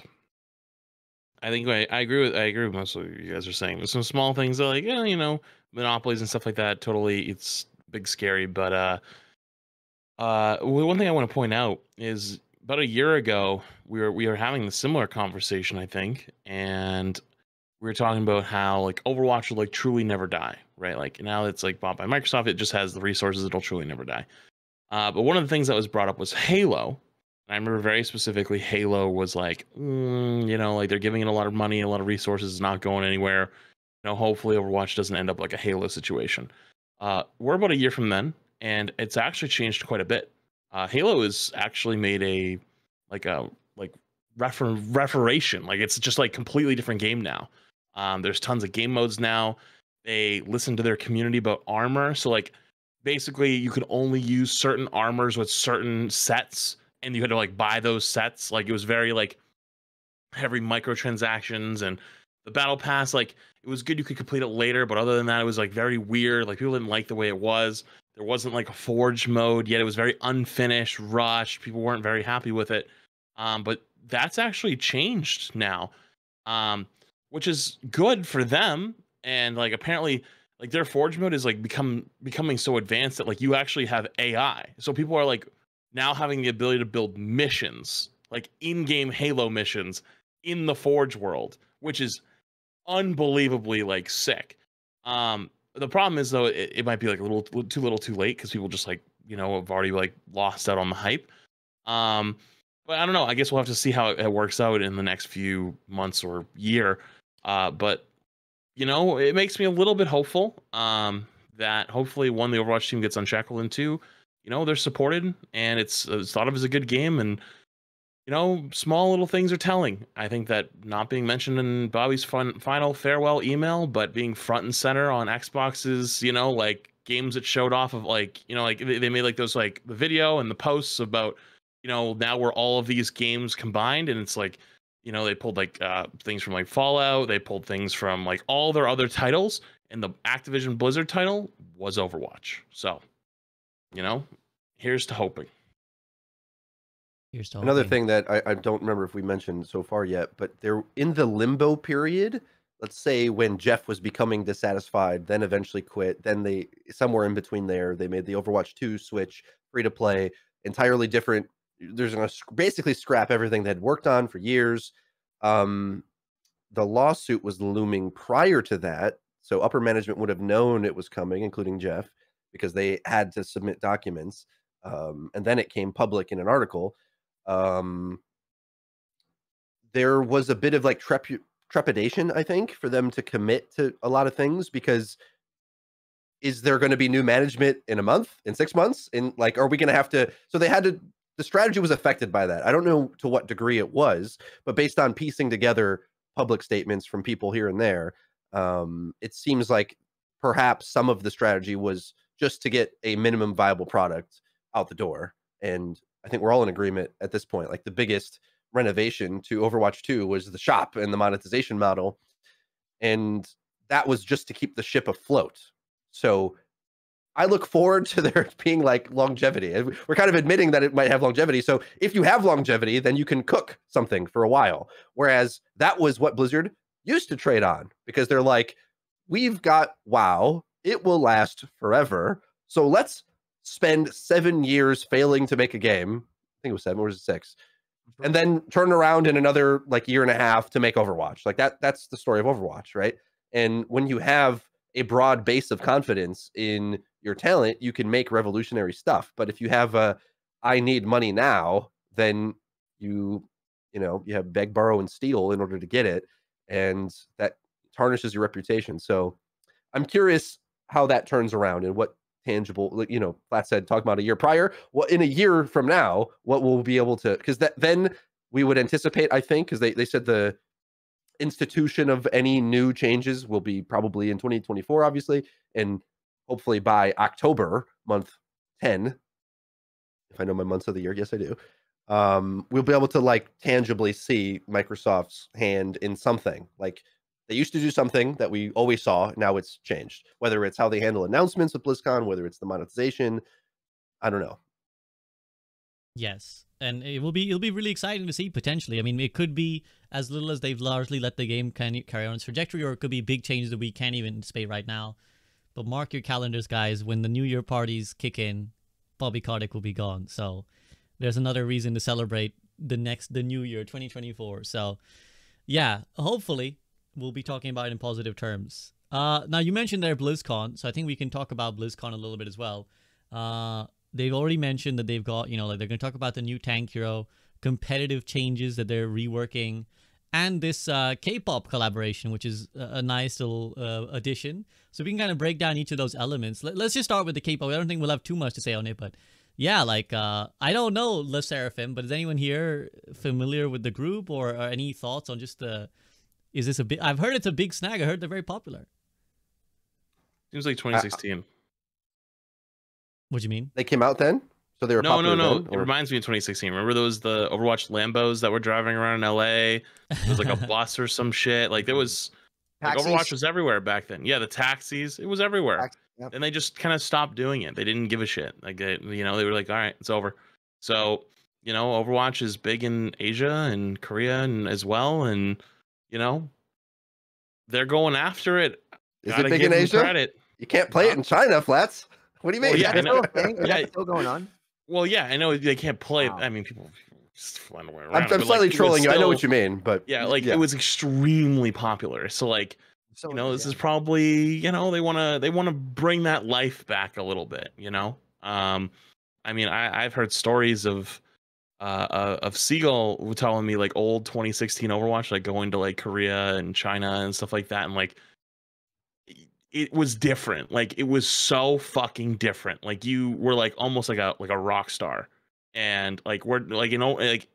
I think I agree with most of what you guys are saying. There's some small things that, like, monopolies and stuff like that. Totally, it's big scary. But one thing I want to point out is, about a year ago, we were having a similar conversation, I think, and we were talking about how like Overwatch will like truly never die, right? Like, now it's like bought by Microsoft, it just has the resources, it'll truly never die. But one of the things that was brought up was Halo. I remember very specifically, Halo was like, like they're giving it a lot of money, a lot of resources, it's not going anywhere. Hopefully Overwatch doesn't end up like a Halo situation. We're about a year from then, and it's actually changed quite a bit. Halo has actually made a reformation. Like, it's just like completely different game now. There's tons of game modes now. They listen to their community about armor. So like, basically you could only use certain armors with certain sets, and you had to like buy those sets. Like, it was very like heavy microtransactions, and the battle pass, like, it was good, you could complete it later, but other than that, it was like very weird. Like, people didn't like the way it was. There wasn't like a forge mode yet. It was very unfinished, rushed. People weren't very happy with it. But that's actually changed now, which is good for them. And like, apparently, like, their forge mode is like becoming so advanced that like you actually have AI. So people are like now having the ability to build missions, like in-game Halo missions in the Forge world, which is unbelievably like sick. The problem is though, it might be like a little too late because people just like, you know, have already like lost out on the hype. But I don't know. I guess we'll have to see how it works out in the next few months or year. But you know, it makes me a little bit hopeful. That hopefully one, the Overwatch team gets unshackled, and two, you know, they're supported and it's thought of as a good game. And you know, small little things are telling. I think that not being mentioned in Bobby's final farewell email, but being front and center on Xbox's, you know, like games that showed off of like, you know, like they made like those like the video and the posts about, you know, now we're all of these games combined, and it's like, you know, they pulled like things from like Fallout, they pulled things from like all their other titles, and the Activision Blizzard title was Overwatch. So, you know, here's to hoping. Another thing that I don't remember if we mentioned so far yet, but they're in the limbo period. Let's say when Jeff was becoming dissatisfied, then eventually quit. Then they, somewhere in between there, they made the Overwatch 2 switch, free to play, entirely different. There's going to basically scrap everything they had worked on for years. The lawsuit was looming prior to that, so upper management would have known it was coming, including Jeff, because they had to submit documents. And then it came public in an article. There was a bit of like trepidation, I think, for them to commit to a lot of things, because is there going to be new management in a month, in 6 months, in like, are we going to have to, so they had to, the strategy was affected by that. I don't know to what degree it was, but based on piecing together public statements from people here and there, it seems like perhaps some of the strategy was just to get a minimum viable product out the door. And I think we're all in agreement at this point. Like the biggest renovation to Overwatch 2 was the shop and the monetization model. And that was just to keep the ship afloat. So I look forward to there being like longevity. We're kind of admitting that it might have longevity. So if you have longevity, then you can cook something for a while. Whereas that was what Blizzard used to trade on, because they're like, we've got WoW, it will last forever. So let's spend 7 years failing to make a game. I think it was 7, or was it 6? And then turn around in another like year and a half to make Overwatch. Like that's the story of Overwatch, right? And when you have a broad base of confidence in your talent, you can make revolutionary stuff. But if you have a I need money now, then you have beg, borrow, and steal in order to get it. And that tarnishes your reputation. So I'm curious how that turns around and what tangible, you know, Flat said, talking about a year prior. Well, in a year from now, what we'll be able to, because then we would anticipate, I think, because they said the institution of any new changes will be probably in 2024, obviously, and hopefully by October, month 10, if I know my months of the year, yes, I do. We'll be able to like tangibly see Microsoft's hand in something. Like they used to do something that we always saw. Now it's changed. Whether it's how they handle announcements at BlizzCon, whether it's the monetization, I don't know. Yes, and it'll be really exciting to see potentially. I mean, it could be as little as they've largely let the game carry on its trajectory, or it could be big changes that we can't even anticipate right now. But mark your calendars, guys. When the New Year parties kick in, Bobby Kotick will be gone. So there's another reason to celebrate the New Year, 2024. So yeah, hopefully we'll be talking about it in positive terms. Now, you mentioned there BlizzCon, so I think we can talk about BlizzCon a little bit as well. They've already mentioned that they've got, you know, like they're going to talk about the new Tank Hero, competitive changes that they're reworking, and this K-pop collaboration, which is a nice little addition. So we can kind of break down each of those elements. Let's just start with the K-pop. I don't think we'll have too much to say on it, but yeah, like, I don't know Le Seraphim, but is anyone here familiar with the group, or any thoughts on just the... Is this a big... I've heard it's a big snag. I heard they're very popular. Seems like 2016. What do you mean? They came out then? So they were popular No. then, It reminds me of 2016. Remember those the Overwatch Lambos that were driving around in LA? It was like a bus or some shit. Like there was... Like Overwatch was everywhere back then. Yeah, the taxis. It was everywhere. Yep. And they just kind of stopped doing it. They didn't give a shit. Like, they were like, all right, it's over. So, Overwatch is big in Asia and Korea and as well. And, they're going after it. Is it big in Asia? Credit. You can't play it in China, Flats. What do you mean? Well, yeah, I know. That's still going on. Well, yeah, I know they can't play. Wow. I mean, people just flying around. I'm but, slightly it was trolling you. I know still- what you mean, but Yeah, like it was extremely popular. So like, So this is probably, they wanna bring that life back a little bit. I mean, I've heard stories of Seagull telling me like old 2016 Overwatch, like going to like Korea and China and stuff like that, and like it was different. Like it was so fucking different. Like you were like almost like a rock star, and like we're like like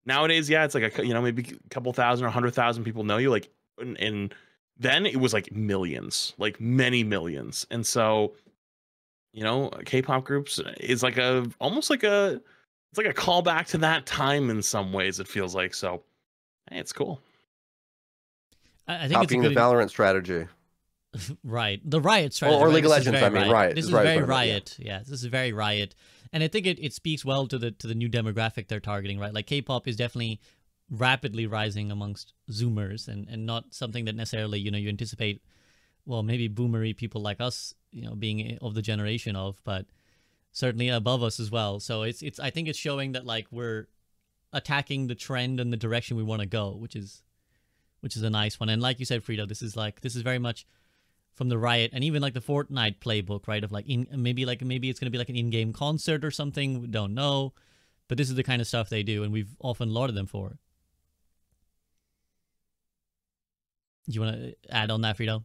nowadays, yeah, it's like maybe a couple thousand or 100,000 people know you. Like and then it was like millions, like many millions, and so K-pop groups is like almost like it's like a callback to that time in some ways. It feels like so. Hey, it's cool. I think Copying it's the Valorant strategy. Right, the Riot strategy, or League of This is Legends. very I mean, Riot. This is Riot very tournament, Riot. Yeah, this is very Riot, and I think it speaks well to the new demographic they're targeting. Right, like K-pop is definitely rapidly rising amongst Zoomers, and not something that necessarily you anticipate. Well, maybe boomery people like us, being of the generation of, but certainly above us as well. So it's I think it's showing that like we're attacking the trend and the direction we want to go, which is a nice one. And like you said, Frida, this is very much from the Riot and even like the Fortnite playbook, right? Of like maybe it's gonna be like an in-game concert or something. We don't know, but this is the kind of stuff they do, and we've often lauded them for. Do you want to add on that, Frida?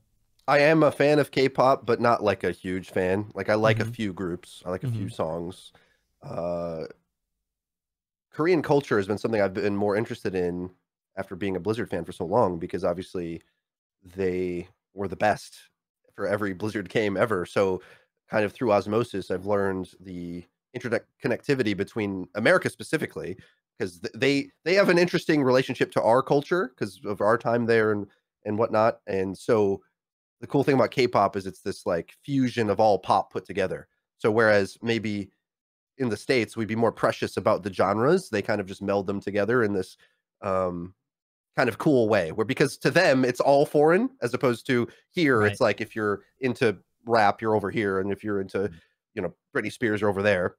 I am a fan of K-pop, but not like a huge fan. Like I like a few groups. I like a few songs. Korean culture has been something I've been more interested in after being a Blizzard fan for so long, because obviously they were the best for every Blizzard game ever. So kind of through osmosis, I've learned the internet connectivity between America specifically, because they have an interesting relationship to our culture because of our time there and whatnot. And so the cool thing about K-pop is it's this like fusion of all pop put together. So whereas maybe in the States we'd be more precious about the genres, they kind of just meld them together in this kind of cool way, where because to them it's all foreign, as opposed to here Right. it's like if you're into rap you're over here, and if you're into Britney Spears you're over there.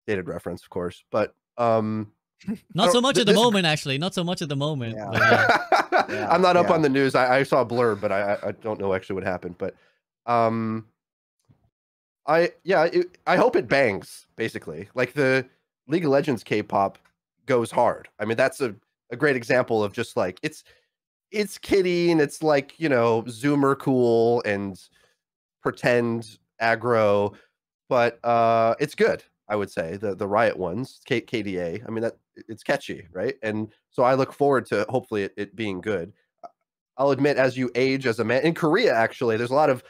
Dated reference, of course, but Not so much at the this- moment, actually. Not so much at the moment. Yeah. But yeah. Yeah, I'm not up yeah. on the news. I saw a blurb, but I don't know actually what happened. But I hope it bangs, basically. Like the League of Legends K-pop goes hard. I mean, that's a great example of just like it's kiddie, and it's like Zoomer cool and pretend aggro, but it's good. I would say the Riot ones, KDA. I mean, that it's catchy, right? And so I look forward to hopefully it being good. I'll admit, as you age as a man in Korea, actually, there's a lot of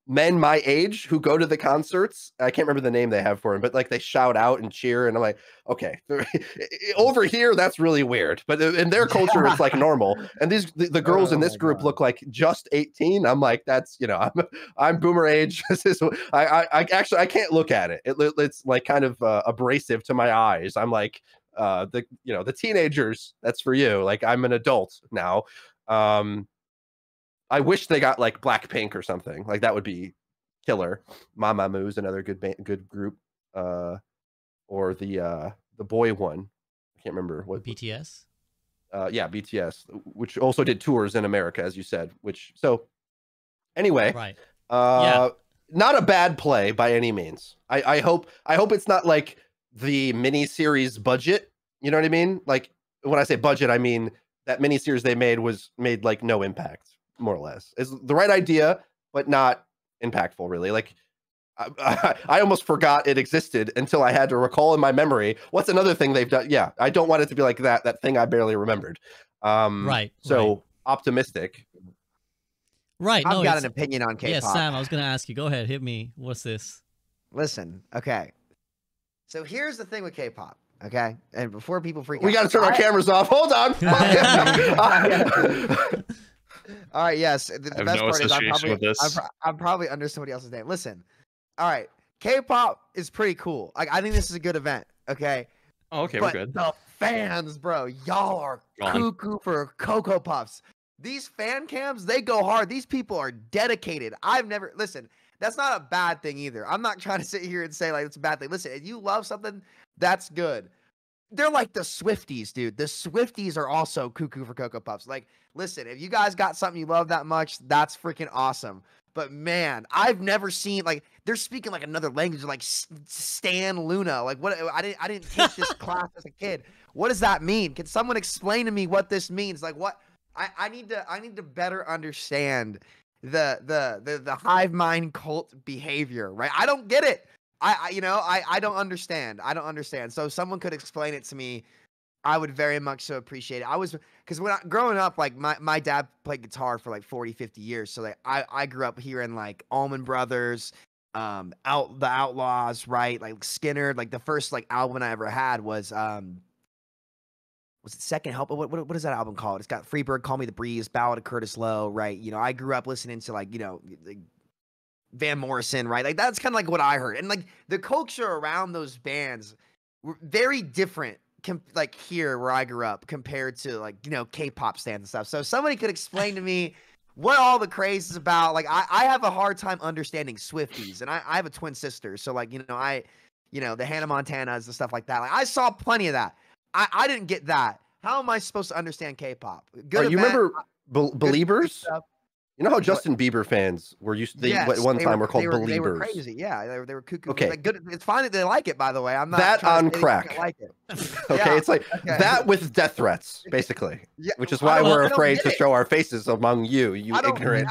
men my age who go to the concerts. I can't remember the name they have for them, but like they shout out and cheer, and I'm like, okay, over here that's really weird, but in their culture it's like normal. And the girls in this group look like just 18. I'm like, that's I'm boomer age. This is I actually I can't look at it. It's like kind of abrasive to my eyes. I'm like the teenagers, that's for you. Like I'm an adult now. I wish they got like Blackpink or something. Like that would be killer. Mamamoo's another good group. Or the boy one. I can't remember what. BTS. Yeah, BTS, which also did tours in America, as you said. Anyway, Right. Not a bad play by any means. I hope it's not like the mini-series budget. You know what I mean? Like when I say budget, I mean that mini-series they made was made like no impact, more or less. It's the right idea, but not impactful, really. Like I almost forgot it existed until I had to recall in my memory. What's another thing they've done? Yeah, I don't want it to be like that thing I barely remembered. Right. So optimistic. Right. I've No, got it's- an opinion on K-pop. Yes, Sam, I was going to ask you. Go ahead. Hit me. What's this? Listen, okay. So here's the thing with K-pop, okay? And before people freak out, We got to turn our cameras off. Hold on. All right, yes. The I have best no part is association with this. I'm probably under somebody else's name. Listen, all right, K-pop is pretty cool. Like I think this is a good event. Okay. Oh, okay, but we're good. the fans, bro, y'all are Gone. cuckoo for Cocoa Puffs. These fan cams, they go hard. These people are dedicated. Listen, that's not a bad thing either. I'm not trying to sit here and say like it's a bad thing. Listen, if you love something, that's good. they're like the Swifties, dude. The Swifties are also cuckoo for Cocoa Puffs. Like, listen, if you guys got something you love that much, that's freaking awesome. But man, I've never seen like they're speaking like another language, like Stan Luna. Like what? I didn't take this class as a kid. What does that mean? Can someone explain to me what this means? Like what? I need to better understand the hive mind cult behavior, right? I don't get it. I don't understand. I don't understand. So if someone could explain it to me, I would very much so appreciate it. Because when growing up, like my dad played guitar for like 40, 50 years. So like I grew up hearing like Allman Brothers, the Outlaws, right? Like Skinner. Like the first like album I ever had was it Second Help? What is that album called? It's got Freebird, Call Me the Breeze, Ballad of Curtis Lowe, right? I grew up listening to like Van Morrison, right? Like that's kind of like what I heard. And like the culture around those bands were very different like here where I grew up compared to like, K-pop stands and stuff. So if somebody could explain to me what all the craze is about. Like I have a hard time understanding Swifties, and I have a twin sister. So like, the Hannah Montanas and stuff like that. Like I saw plenty of that. I didn't get that. How am I supposed to understand K-pop? Good. You remember Beliebers? You know how Justin Bieber fans were used to, yes, one time were called Beliebers. They were crazy. Yeah, they were cuckoo. Okay. Like, good. It's fine that they like it, by the way. I'm not that on crack. Like it. Okay, yeah. It's like that with death threats, basically. Yeah, which is why we're afraid to it. show our faces among you ignorant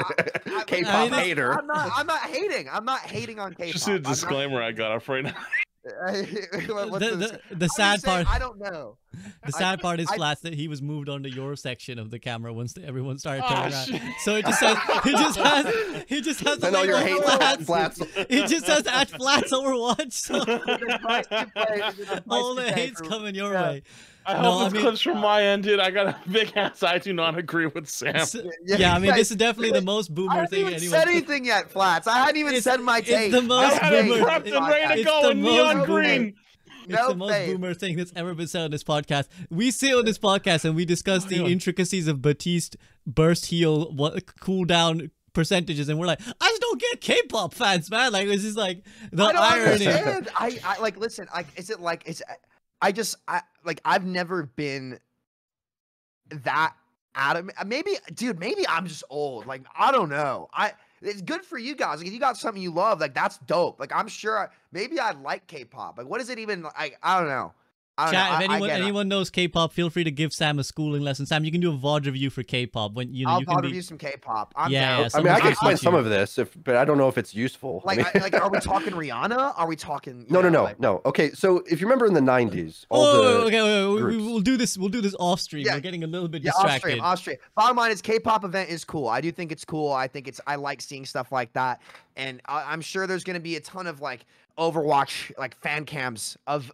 K-pop hater. I'm not hating. I'm not hating on K-pop. Just a disclaimer I got up right now. The sad part, I don't know. The sad part is Flats that he was moved onto your section of the camera once everyone started turning around. So it just says he just has I know your hate Flats. It just says at Flats Overwatch. So all the hate's coming your way. I hope it's clips from my end, dude. I got a big ass. I do not agree with Sam. Yeah, I mean, this is definitely the most boomer thing anyone said anything yet, Flats. I hadn't even said my take. It's the most boomer. Prepped and ready to go in neon green. It's the most boomer thing that's ever been said on this podcast. We sit on this podcast and we discuss the intricacies of Batiste burst heal, cooldown percentages, and we're like, I just don't get K-pop fans, man. Like this is like the irony. Understand. I like listen. Is it like it's? I've never been that adamant. Maybe I'm just old. Like, I don't know. It's good for you guys. Like, if you got something you love, like, that's dope. Like, I'm sure maybe I like K-pop. Like, what is it even like? I don't know. Chat, if anyone knows K-pop, feel free to give Sam a schooling lesson. Sam, you can do a VOD review for K-pop when I'll you VOD review some K-pop. I'm down. I mean, I can explain some of this, but I don't know if it's useful. Like, are we talking Rihanna? Are we talking? No. Okay, so if you remember in the '90s, we'll do this. We'll do this off stream. Yeah. We're getting a little bit distracted. Off stream. Bottom line is, K-pop event is cool. I do think it's cool. I like seeing stuff like that, and I'm sure there's going to be a ton of like Overwatch like fan cams of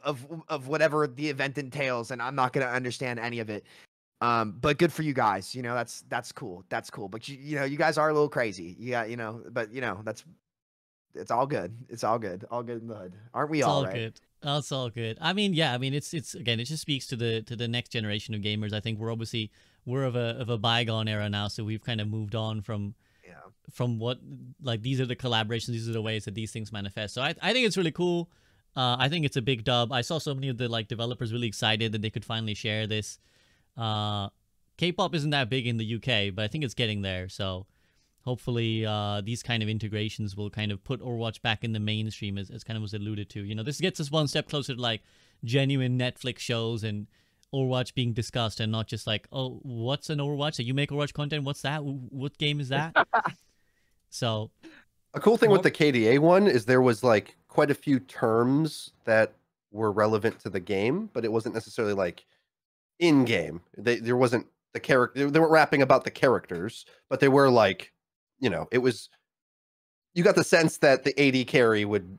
whatever the event entails, and I'm not gonna understand any of it. But good for you guys. That's cool. That's cool. But you guys are a little crazy. But it's all good. It's all good. All good in the hood. Aren't we all right? Good. That's all good. I mean, yeah. I mean, it's again, it just speaks to the next generation of gamers. I think we're of a bygone era now, so we've kind of moved on from what, like, these are the collaborations, these are the ways that these things manifest. So I think it's really cool. I think it's a big dub. I saw so many of the like developers really excited that they could finally share this. K-pop isn't that big in the UK, but I think it's getting there. So hopefully these kind of integrations will kind of put Overwatch back in the mainstream, as kind of was alluded to. This gets us one step closer to like genuine Netflix shows and Overwatch being discussed, and not just like, oh, what's an Overwatch? So you make Overwatch content? What's that? What game is that? So a cool thing with the KDA one is there was like quite a few terms that were relevant to the game, but it wasn't necessarily like in game. There wasn't the character. They weren't rapping about the characters, but they were like, it was. You got the sense that the AD carry would,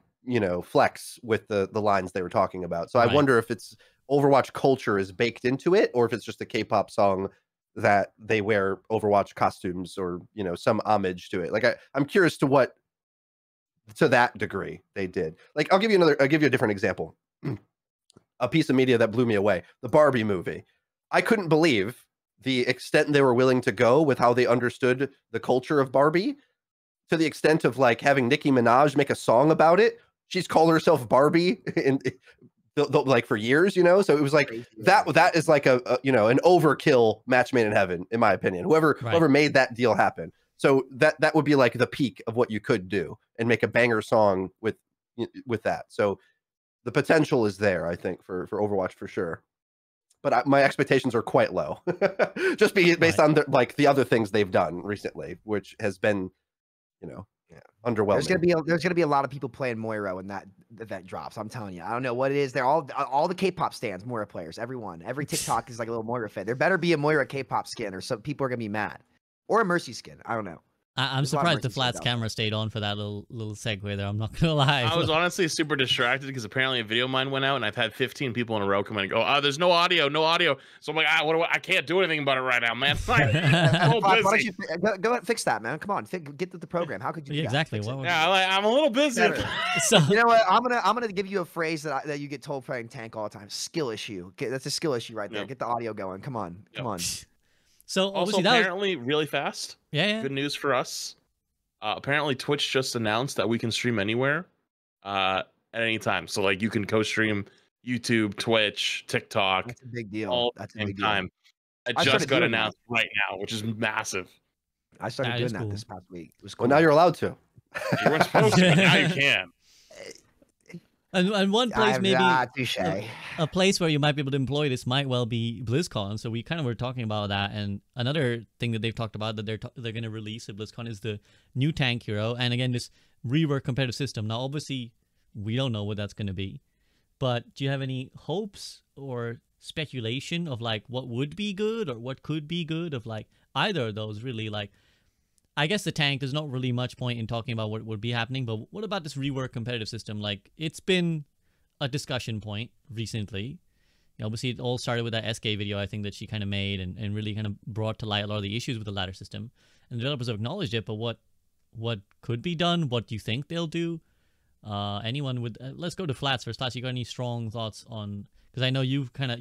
flex with the lines they were talking about. So I wonder if it's Overwatch culture is baked into it, or if it's just a K-pop song that they wear Overwatch costumes, or some homage to it. Like I'm curious to that degree they did. Like I'll give you a different example. A piece of media that blew me away: the Barbie movie. I couldn't believe the extent they were willing to go with how they understood the culture of Barbie, to the extent of like having Nicki Minaj make a song about it. She's called herself Barbie like for years, so it was like Crazy, that is like a an overkill match made in heaven, in my opinion. Whoever made that deal happen. So that would be like the peak of what you could do and make a banger song with that. So the potential is there, I think, for Overwatch for sure. But my expectations are quite low, just based on the other things they've done recently, which has been, underwhelming. There's gonna be a lot of people playing Moira when that event drops. I'm telling you, I don't know what it is. They're all the K-pop stands, Moira players. Every TikTok is like a little Moira fan. There better be a Moira K-pop skin, or some people are gonna be mad, or a Mercy skin. I don't know. I'm surprised the Flats camera stayed on for that little segue there. I'm not gonna lie. I was honestly super distracted because apparently a video of mine went out, and I've had 15 people in a row come in and go, "Oh, there's no audio." So I'm like, I can't do anything about it right now, man. I'm Why don't you go and fix that, man? Come on, get to the program. How could you? Yeah, exactly. I'm a little busy. So you know what? I'm gonna give you a phrase that you get told playing tank all the time. Skill issue. That's a skill issue right there. Yep. Get the audio going. Come on. So also, apparently, really fast. Yeah. Good news for us. Apparently, Twitch just announced that we can stream anywhere at any time. So, like, you can co-stream YouTube, Twitch, TikTok. That's a big deal. All That's a at the big same time. I It just started got doing announced right now, which is massive. I started That doing is that cool. this past week. It was cool. Well, now you're allowed to. You weren't supposed to, but now you can. and one place maybe touche. a place where you might be able to employ this might well be BlizzCon. So we kind of were talking about that, and another thing that they've talked about that they're going to release at BlizzCon is the new tank hero, and again this rework competitive system. Now, obviously, we don't know what that's going to be, but do you have any hopes or speculation of like what would be good or what could be good of like either of those? Really, like, I guess the tank, there's not really much point in talking about what would be happening, but what about this rework competitive system? Like, it's been a discussion point recently. Obviously, it all started with that SK video, I think, that she kind of made and really kind of brought to light a lot of the issues with the ladder system. And the developers have acknowledged it, but what could be done? What do you think they'll do? Anyone would... let's go to Flats first. Flats, you got any strong thoughts on... Because I know you've kind of...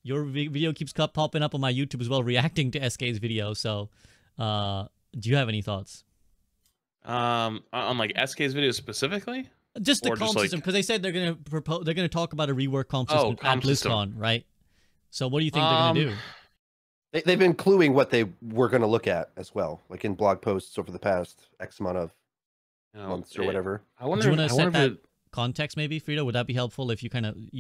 Your video keeps popping up on my YouTube as well, reacting to SK's video, so... do you have any thoughts? On like SK's video specifically? Just the Or comp just, like- system, because they said they're gonna talk about a rework comp system at comp system. BlizzCon, right? So what do you think they're gonna do? They've been cluing what they were going to look at as well, like in blog posts over the past X amount of months or whatever. I wonder. Do you want to I set wonder that if context maybe, Frida? Would that be helpful if you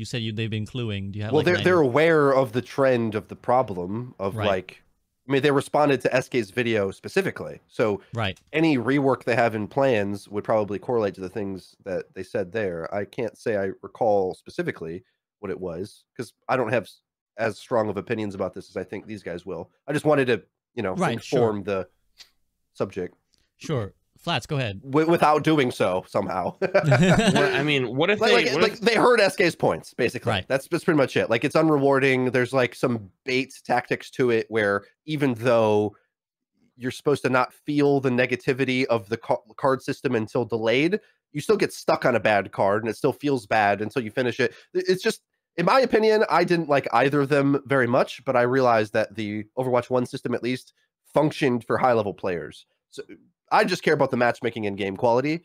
said they've been cluing? Do you have Well, like they're aware of the trend of the problem of Right. like, I mean, they responded to SK's video specifically. So right? any rework they have in plans would probably correlate to the things that they said there. I can't say I recall specifically what it was because I don't have as strong of opinions about this as I think these guys will. I just wanted to, Right, inform the subject Sure. Flats, go ahead. without doing so somehow. I mean, what if they heard SK's points, basically. Right. That's pretty much it. Like, it's unrewarding. There's like some bait tactics to it where even though you're supposed to not feel the negativity of the card system until delayed, you still get stuck on a bad card and it still feels bad until you finish it. It's just, in my opinion, I didn't like either of them very much, but I realized that the Overwatch 1 system at least functioned for high-level players. So I just care about the matchmaking and game quality.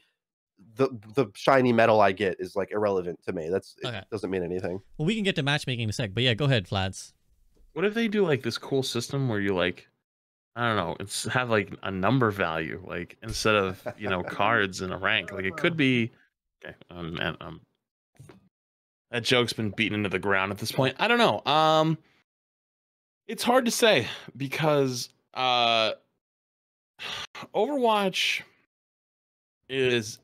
The shiny metal I get is like irrelevant to me. Okay. It doesn't mean anything. Well, we can get to matchmaking in a sec, but yeah, go ahead, Flats. What if they do like this cool system where you like, I don't know, it's have like a number value, like instead of cards in a rank. Like it could be. Okay, man, that joke's been beaten into the ground at this point. I don't know. It's hard to say because Overwatch is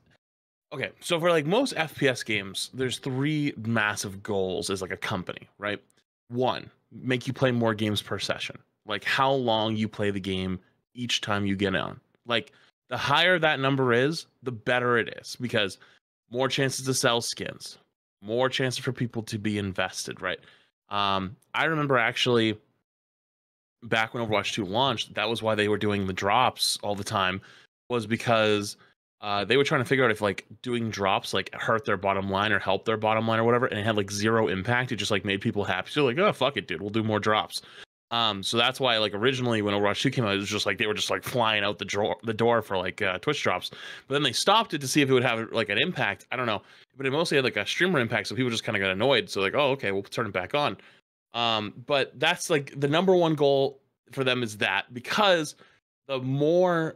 okay. So for like most FPS games, there's 3 massive goals as like a company, right? 1, make you play more games per session. Like how long you play the game each time you get on. Like the higher that number is, the better it is because more chances to sell skins, more chances for people to be invested, right? I remember actually back when Overwatch 2 launched, that was why they were doing the drops all the time, was because they were trying to figure out if like doing drops like hurt their bottom line or help their bottom line or whatever, and it had like 0 impact. It just like made people happy. So like, oh fuck it, dude, we'll do more drops. So that's why, like, originally when Overwatch 2 came out, it was just like they were just like flying out the door for like Twitch drops. But then they stopped it to see if it would have like an impact. I don't know, but it mostly had like a streamer impact, so people just kind of got annoyed. So like, oh, okay, we'll turn it back on. But that's like the number one goal for them is that, because the longer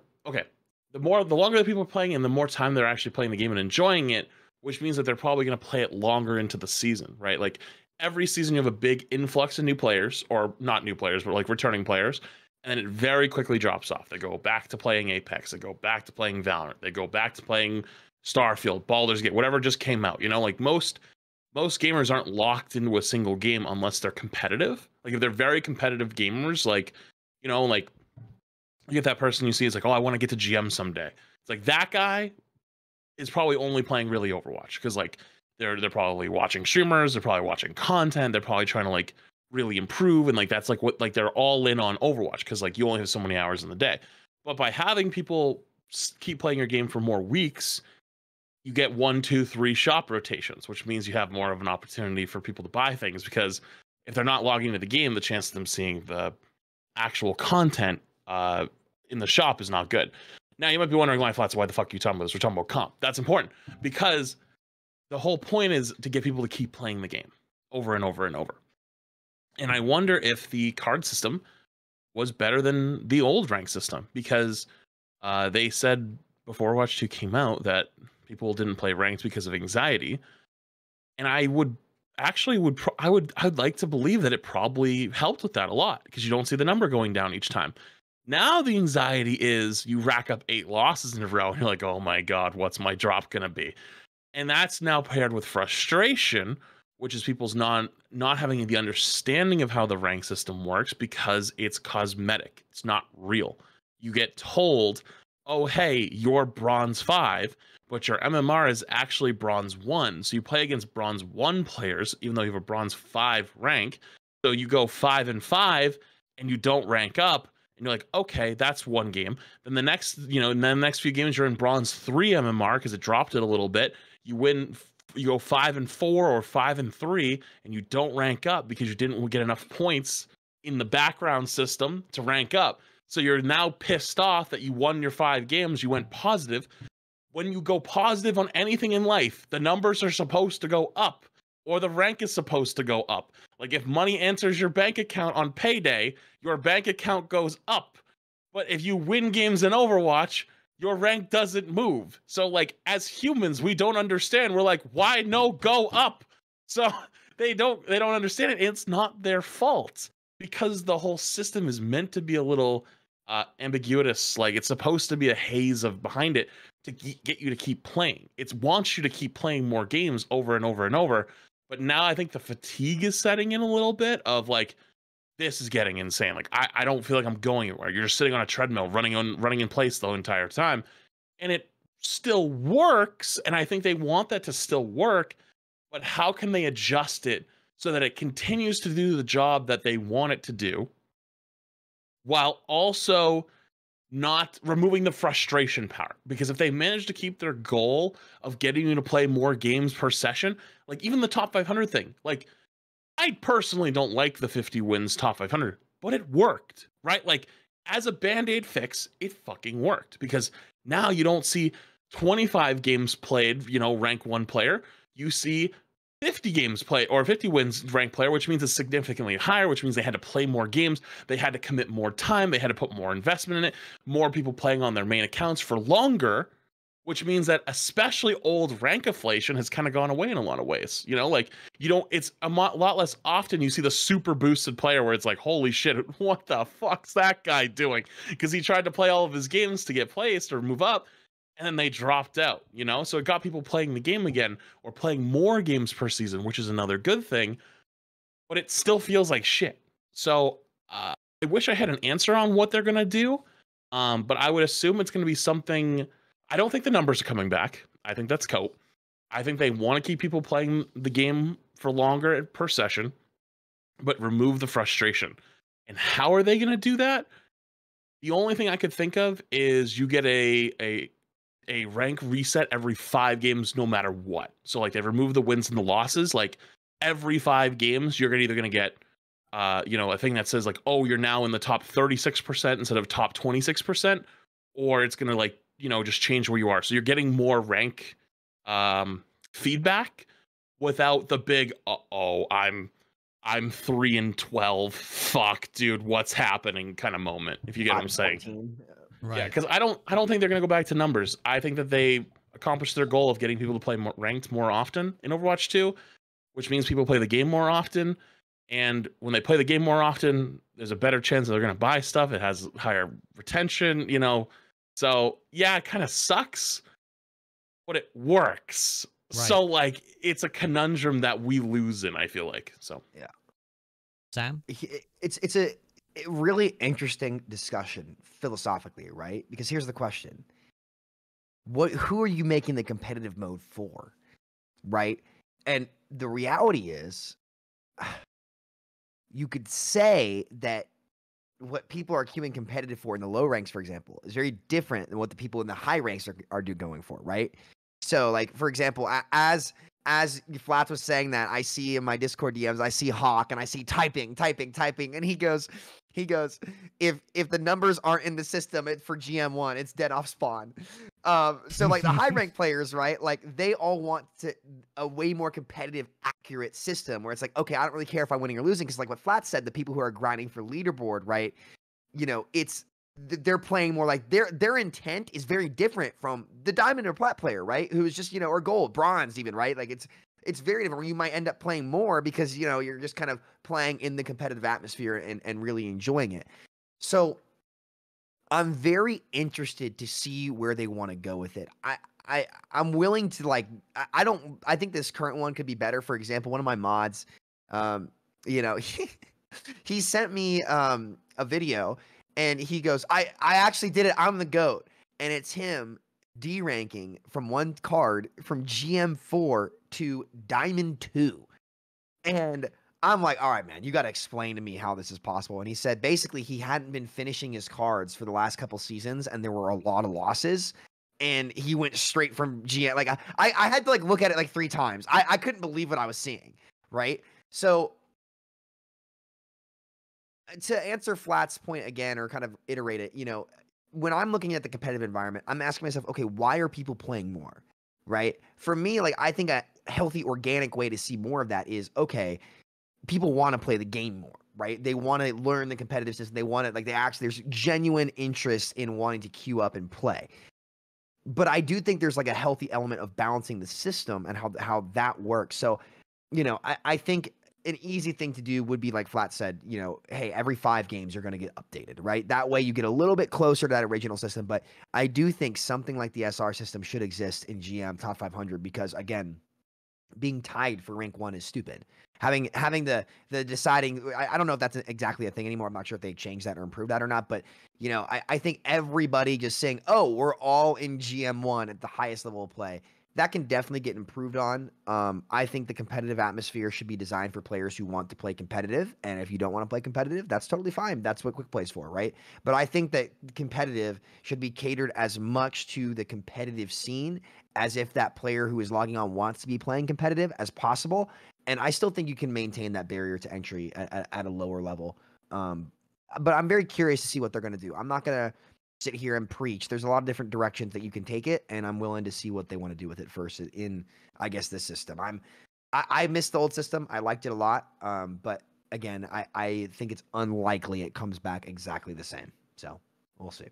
the people are playing and the more time they're actually playing the game and enjoying it, which means that they're probably going to play it longer into the season, right? Like every season you have a big influx of new players, or not new players, but like returning players, and then it very quickly drops off. They go back to playing Apex, they go back to playing Valorant, they go back to playing Starfield, Baldur's Gate, whatever just came out. You know, like most gamers aren't locked into a single game unless they're competitive. Like if they're very competitive gamers, like, you know, like you get that person you see is like, oh, I want to get to GM someday. It's like that guy is probably only playing really Overwatch, because like they're probably watching streamers, they're probably watching content, they're probably trying to like really improve, and like that's like what, like they're all in on Overwatch because like you only have so many hours in the day. But by having people keep playing your game for more weeks, you get 1, 2, 3 shop rotations, which means you have more of an opportunity for people to buy things, because if they're not logging into the game, the chance of them seeing the actual content in the shop is not good. Now you might be wondering, why the fuck are you talking about this? We're talking about comp. That's important because the whole point is to get people to keep playing the game over and over and over. And I wonder if the card system was better than the old rank system, because they said before Overwatch 2 came out that people didn't play ranked because of anxiety. And I would I'd like to believe that it probably helped with that a lot, because you don't see the number going down each time. Now the anxiety is you rack up 8 losses in a row and you're like, oh my God, what's my drop gonna be? And that's now paired with frustration, which is people's not having the understanding of how the rank system works, because it's cosmetic. It's not real. You get told, oh, hey, you're bronze 5, but your MMR is actually bronze 1. So you play against bronze 1 players, even though you have a bronze 5 rank. So you go 5 and 5 and you don't rank up. And you're like, okay, that's one game. Then the next, few games you're in bronze 3 MMR because it dropped it a little bit. You go 5 and 4 or 5 and 3, and you don't rank up because you didn't get enough points in the background system to rank up. So you're now pissed off that you won your 5 games. You went positive. When you go positive on anything in life, the numbers are supposed to go up, or the rank is supposed to go up. Like if money enters your bank account on payday, your bank account goes up. But if you win games in Overwatch, your rank doesn't move. So like as humans, we don't understand. We're like, why no go up? So they don't understand it. It's not their fault, because the whole system is meant to be a little ambiguous. Like it's supposed to be a haze of behind it to get you to keep playing. It wants you to keep playing more games over and over and over. But now I think the fatigue is setting in a little bit of like, this is getting insane. Like I don't feel like I'm going anywhere. You're just sitting on a treadmill, running in place the entire time, and it still works. And I think they want that to still work, but how can they adjust it so that it continues to do the job that they want it to do, while also not removing the frustration power? Because if they manage to keep their goal of getting you to play more games per session, like even the top 500 thing, like I personally don't like the 50 wins top 500, but it worked, right? Like as a band-aid fix, it fucking worked, because now you don't see 25 games played, rank 1 player. You see 50 games played, or 50 wins rank player, which means it's significantly higher, which means they had to play more games. They had to commit more time. They had to put more investment in it. More people playing on their main accounts for longer, which means that especially old rankiflation has kind of gone away in a lot of ways. It's a lot less often you see the super boosted player where it's like, holy shit, what the fuck's that guy doing? Because he tried to play all of his games to get placed or move up, and then they dropped out, So it got people playing the game again, or playing more games per season, which is another good thing, but it still feels like shit. So I wish I had an answer on what they're going to do, but I would assume it's going to be something. I don't think the numbers are coming back. I think that's cope. I think they want to keep people playing the game for longer per session, but remove the frustration. And how are they going to do that? The only thing I could think of is you get a rank reset every 5 games, no matter what. So like they remove the wins and the losses. Like every 5 games, you're either going to get a thing that says like, oh, you're now in the top 36% instead of top 26%, or it's gonna like, just change where you are. So you're getting more rank feedback without the big I'm 3-12. Fuck, dude, what's happening? Kind of moment. If you get what I'm saying. Right. Yeah, because I don't think they're gonna go back to numbers. I think that they accomplished their goal of getting people to play more ranked more often in Overwatch 2, which means people play the game more often. And when they play the game more often, there's a better chance that they're gonna buy stuff. It has higher retention, So yeah, it kind of sucks, but it works. Right. So like, it's a conundrum that we lose in, I feel like. So Yeah. Sam? It's a really interesting discussion philosophically, right? Because here's the question. Who are you making the competitive mode for? Right? And the reality is, you could say that what people are queuing competitive for in the low ranks, for example, is very different than what the people in the high ranks are going for, right? So, like, for example, as Flats was saying that, I see in my Discord DMs, I see Hawk and I see typing, and he goes, if the numbers aren't in the system for GM1, it's dead off spawn. So like the high rank players, right? Like they all want a way more competitive, accurate system where it's like, okay, I don't really care if I'm winning or losing, because like what Flats said, the people who are grinding for leaderboard, right? They're playing more like their intent is very different from the diamond or plat player, right? Who is just, or gold, bronze even, right? Like it's very different, where you might end up playing more because, you're just kind of playing in the competitive atmosphere and really enjoying it. So I'm very interested to see where they want to go with it. I'm willing to I think this current one could be better. For example, one of my mods, he sent me a video and he goes, I actually did it. I'm the GOAT. And it's him D-ranking from one card from GM4 to Diamond 2. And I'm like, all right, man, you got to explain to me how this is possible. And he said basically he hadn't been finishing his cards for the last couple seasons and there were a lot of losses. And he went straight from GM. Like I had to look at it 3 times. I couldn't believe what I was seeing. Right. So to answer Flat's point again, or kind of iterate it, when I'm looking at the competitive environment, I'm asking myself, okay, why are people playing more? Right. For me, I think a healthy, organic way to see more of that is, okay, people want to play the game more, right? They want to learn the competitive system. They want to, there's genuine interest in wanting to queue up and play. But I do think there's a healthy element of balancing the system and how that works. So, I think an easy thing to do would be like Flat said, hey, every 5 games you're going to get updated, right? That way you get a little bit closer to that original system. But I do think something like the SR system should exist in GM Top 500 because, again, being tied for rank 1 is stupid. Having the deciding, I don't know if that's exactly a thing anymore. I'm not sure if they changed that or improved that or not. But, I think everybody just saying, oh, we're all in GM1 at the highest level of play, that can definitely get improved on. I think the competitive atmosphere should be designed for players who want to play competitive. And if you don't want to play competitive, that's totally fine. That's what Quick Play's for, right? But I think that competitive should be catered as much to the competitive scene as if that player who is logging on wants to be playing competitive as possible. And I still think you can maintain that barrier to entry at a lower level. But I'm very curious to see what they're going to do. I'm not going to sit here and preach. There's a lot of different directions that you can take it, and I'm willing to see what they want to do with it first in, I guess, this system. I missed the old system. I liked it a lot. But again, I think it's unlikely it comes back exactly the same. So we'll see.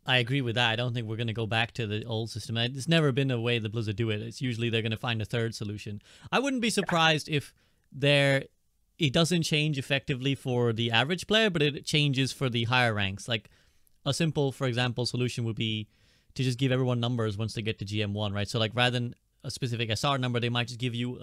I agree with that. I don't think we're going to go back to the old system. It's never been a way that Blizzard do it. It's usually they're going to find a third solution. I wouldn't be surprised if it doesn't change effectively for the average player, but it changes for the higher ranks. Like a simple, for example, solution would be to just give everyone numbers once they get to GM1, right? So like rather than a specific SR number, they might just give you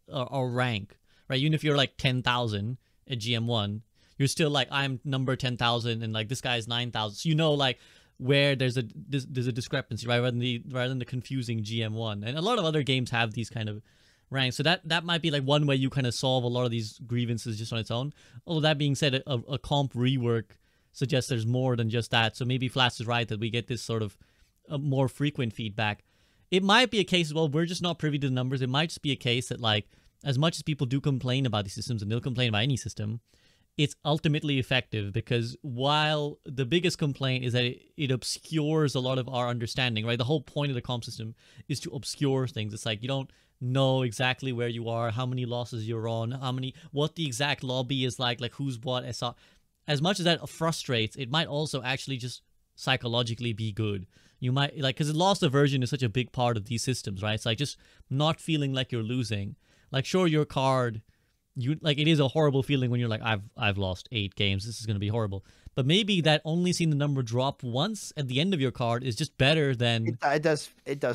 a rank, right? Even if you're 10,000 at GM1, you're still I'm number 10,000 and this guy is 9,000. So where there's a discrepancy, right? Rather than the confusing GM1. And a lot of other games have these kind of ranks. So that might be one way you kind of solve a lot of these grievances just on its own. Although that being said, a comp rework suggests there's more than just that. So maybe Flats is right that we get this sort of more frequent feedback. It might be a case, well, we're just not privy to the numbers. It might just be a case that as much as people do complain about these systems, and they'll complain about any system, it's ultimately effective, because while the biggest complaint is that it obscures a lot of our understanding, right? The whole point of the comp system is to obscure things. It's like you don't know exactly where you are, how many losses you're on, what the exact lobby is like who's what. As much as that frustrates, it might also actually just psychologically be good. You might, like, because loss aversion is such a big part of these systems, right? It's like just not feeling like you're losing. Like, sure, your card, it is a horrible feeling when you're like, I've lost 8 games, this is going to be horrible. But maybe that only seeing the number drop once at the end of your card is just better than... It does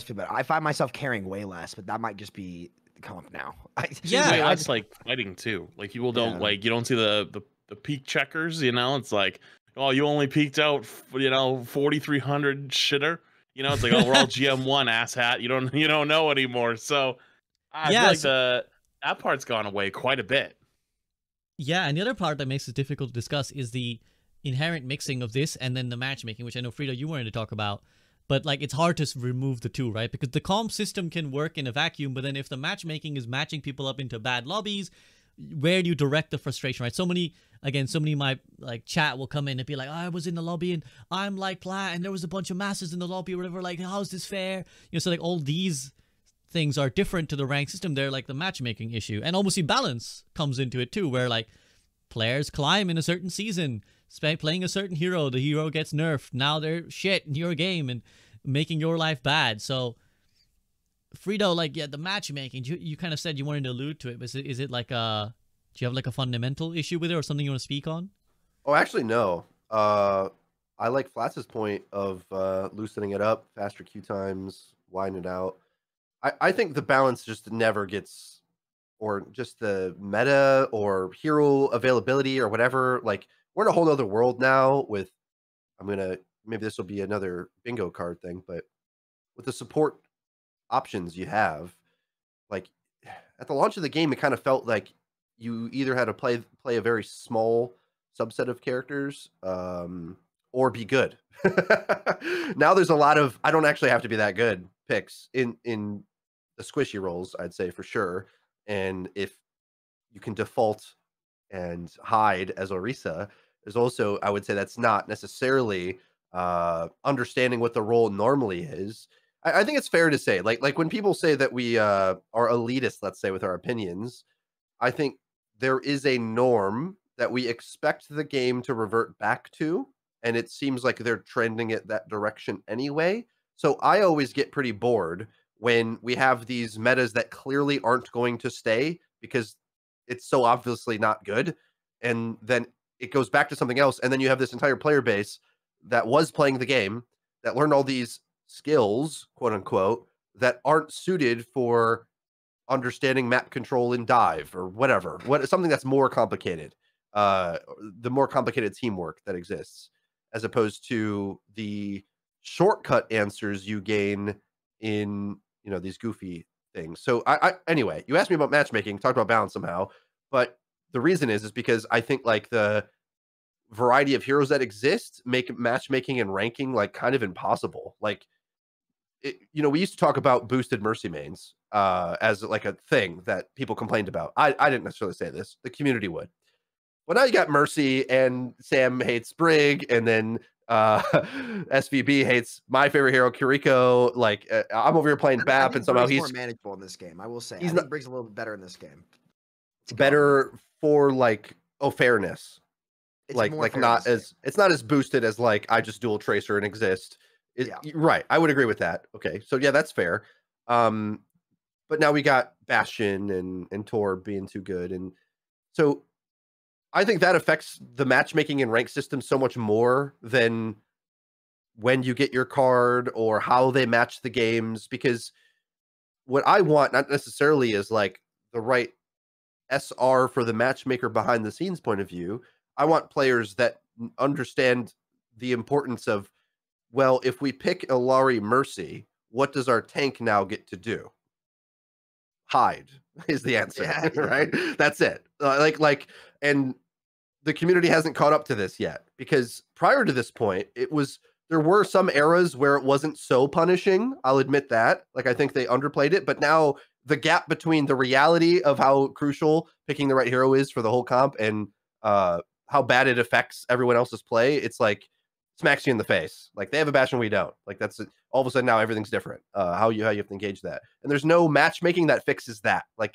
feel better. I find myself carrying way less, but that might just be the comp now. That's like fighting too. Like, people don't, you don't see the peak checkers, It's like, oh, you only peaked out, 4,300 shitter. It's like, oh, we're all GM1 asshat. You don't know anymore. So I feel like that part's gone away quite a bit. Yeah, and the other part that makes it difficult to discuss is the inherent mixing of this and then the matchmaking, which I know, Frida, you wanted to talk about. But it's hard to remove the two, right? Because the comp system can work in a vacuum, but then if the matchmaking is matching people up into bad lobbies, where do you direct the frustration, right? So many of my chat will come in and be like, I was in the lobby and I'm like plat and there was a bunch of masses in the lobby or whatever, how's this fair? So all these things are different to the rank system. They're the matchmaking issue, and almost balance comes into it too, where players climb in a certain season, playing a certain hero, the hero gets nerfed, now they're shit in your game and making your life bad. So Frito, the matchmaking, you kind of said you wanted to allude to it, but is it do you have a fundamental issue with it or something you want to speak on? Oh, actually, no. I like Flats's point of loosening it up, faster queue times, widen it out. I think the balance just never gets, or just the meta or hero availability or whatever. We're in a whole other world now with, maybe this will be another bingo card thing, but with the support options you have, at the launch of the game, it kind of felt like you either had to play a very small subset of characters, or be good. Now there's a lot of, I don't actually have to be that good picks in the squishy roles, I'd say, for sure. And if you can default and hide as Orisa, there's also, I would say, that's not necessarily understanding what the role normally is. I think it's fair to say, like when people say that we are elitist, let's say, with our opinions, I think there is a norm that we expect the game to revert back to, and it seems like they're trending it that direction anyway. So I always get pretty bored when we have these metas that clearly aren't going to stay because it's so obviously not good, and then it goes back to something else, and then you have this entire player base that was playing the game, that learned all these skills, quote unquote, that aren't suited for understanding map control in dive or whatever, something that's more complicated, the more complicated teamwork that exists, as opposed to the shortcut answers you gain in these goofy things. So anyway, you asked me about matchmaking, talked about balance somehow, but the reason is because I think the variety of heroes that exist make matchmaking and ranking kind of impossible. We used to talk about boosted Mercy mains as a thing that people complained about. I didn't necessarily say this. The community would. Well, now you got Mercy, and Sam hates Brig, and then SVB hates my favorite hero, Kiriko. I'm over here playing BAP, and somehow he's more manageable in this game. I will say, I think Brig's a little bit better in this game. Better for fairness. It's not as boosted as I just dual tracer and exist. Right. I would agree with that. Okay. So yeah, that's fair. But now we got Bastion and Tor being too good. And so I think that affects the matchmaking and rank system so much more than when you get your card or how they match the games, because what I want not necessarily is the right SR for the matchmaker behind the scenes point of view. I want players that understand the importance of, well, if we pick Illari Mercy, what does our tank now get to do? Hide is the answer, right? That's it. And the community hasn't caught up to this yet, because prior to this point, there were some eras where it wasn't so punishing. I'll admit that. I think they underplayed it, but now the gap between the reality of how crucial picking the right hero is for the whole comp and how bad it affects everyone else's play, it's like smacks you in the face. Like they have a Bastion, we don't. Like that's all of a sudden now everything's different. How you have to engage that, and there's no matchmaking that fixes that. Like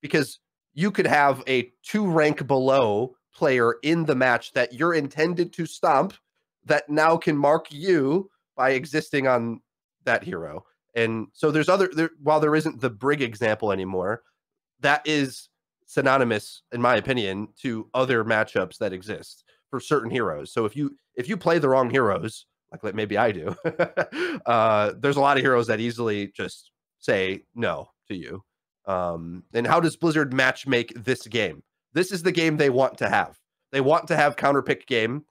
because you could have a 2 rank below player in the match that you're intended to stomp that now can mark you by existing on that hero. And so there's while there isn't the Brig example anymore, that is synonymous, in my opinion, to other matchups that exist for certain heroes. So if you play the wrong heroes, like maybe I do, there's a lot of heroes that easily just say no to you. And how does Blizzard match make this game? This is the game they want to have. They want to have counter pick game,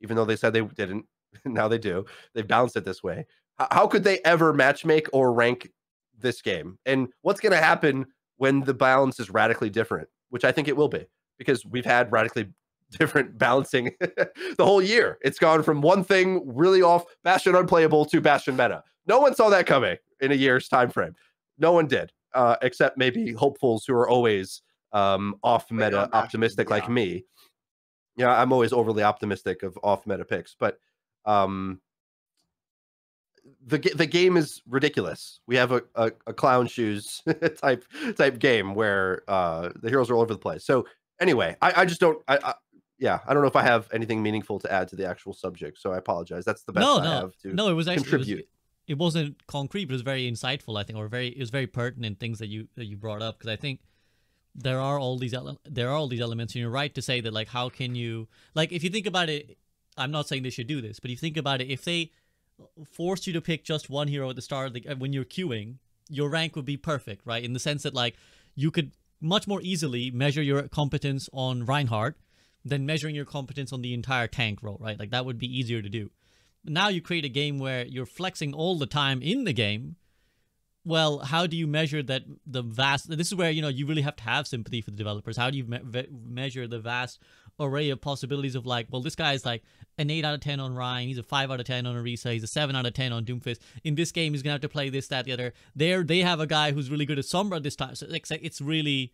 even though they said they didn't. Now they do. They've balanced it this way. How could they ever matchmake or rank this game? And what's going to happen when the balance is radically different, which I think it will be, because we've had radically different balancing the whole year. It's gone from one thing really off Bastion unplayable to Bastion meta. No one saw that coming in a year's time frame. No one did, except maybe hopefuls who are always off meta optimistic like me. Yeah, I'm always overly optimistic of off meta picks, but the game is ridiculous. We have a clown shoes type game where the heroes are all over the place. So anyway, I just don't. I don't know if I have anything meaningful to add to the actual subject. So I apologize. That's the best I have to. No, it was actually contribute. It wasn't concrete, but it was very insightful, I think, or it was very pertinent things that you brought up, because I think there are all these elements, and you're right to say that, like, how can you, like, if you think about it, I'm not saying they should do this, but if you think about it, if they forced you to pick just one hero at the start of when you're queuing, your rank would be perfect, right? In the sense that, like, you could much more easily measure your competence on Reinhardt than measuring your competence on the entire tank row, right? Like, that would be easier to do. Now you create a game where you're flexing all the time in the game. Well, how do you measure that this is where, you really have to have sympathy for the developers. How do you measure the vast array of possibilities of, like, well, this guy is like an 8 out of 10 on Ryan, he's a 5 out of 10 on Orisa, he's a 7 out of 10 on Doomfist. In this game, he's going to have to play this, that, the other. They have a guy who's really good at Sombra this time. So it's really,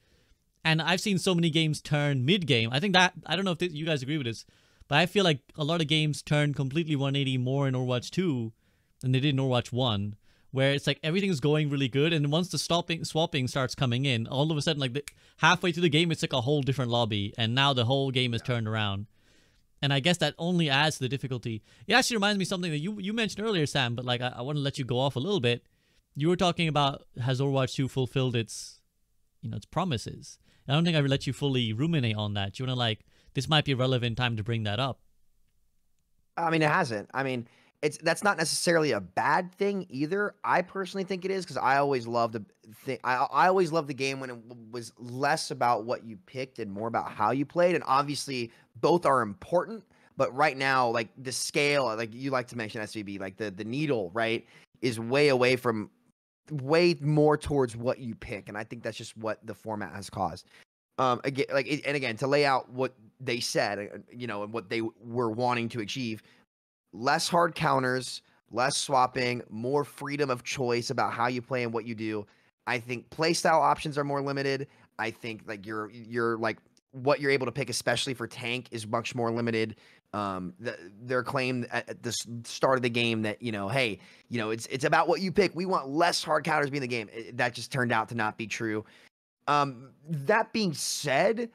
and I've seen so many games turn mid-game. I think that, I don't know if you guys agree with this, but I feel like a lot of games turn completely 180 more in Overwatch 2 than they did in Overwatch 1. Where it's like everything's going really good, and once the swapping starts coming in, all of a sudden, like, halfway through the game, it's like a whole different lobby, and now the whole game is turned around. And I guess that only adds to the difficulty. It actually reminds me of something that you mentioned earlier, Sam, but, like, I want to let you go off a little bit. You were talking about, has Overwatch 2 fulfilled its promises? I don't think I would let you fully ruminate on that. You want to, like, this might be a relevant time to bring that up. I mean, it hasn't. I mean, that's not necessarily a bad thing either. I personally think it is, because I always loved I always loved the game when it was less about what you picked and more about how you played. And obviously, both are important. But right now, like, the scale, like you like to mention SVB, like the needle, right, is way more towards what you pick. And I think that's just what the format has caused. Again, to lay out what they said, and what they were wanting to achieve. Less hard counters, less swapping, more freedom of choice about how you play and what you do. I think playstyle options are more limited. I think, like, you're like, what you're able to pick, especially for tank, is much more limited. Their claim at the start of the game that, hey, it's about what you pick. We want less hard counters being the game. That just turned out to not be true. That being said,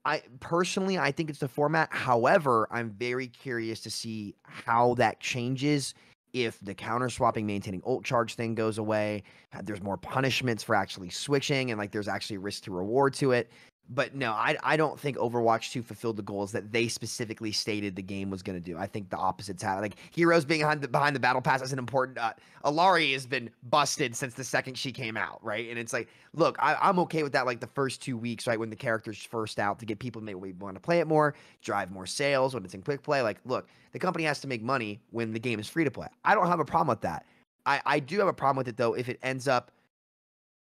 I think it's the format. However, I'm very curious to see how that changes if the counter swapping, maintaining ult charge thing goes away. There's more punishments for actually switching, and, like, there's actually risk to reward to it. But no, I don't think Overwatch 2 fulfilled the goals that they specifically stated the game was going to do. I think the opposite's happened. Like, heroes being behind the battle pass is an important. Alari has been busted since the second she came out, right? And it's like, look, I'm okay with that. Like, the first 2 weeks, right, when the character's first out, to get people to maybe want to play it more, drive more sales when it's in quick play. Like, look, the company has to make money when the game is free to play. I don't have a problem with that. I do have a problem with it, though, if it ends up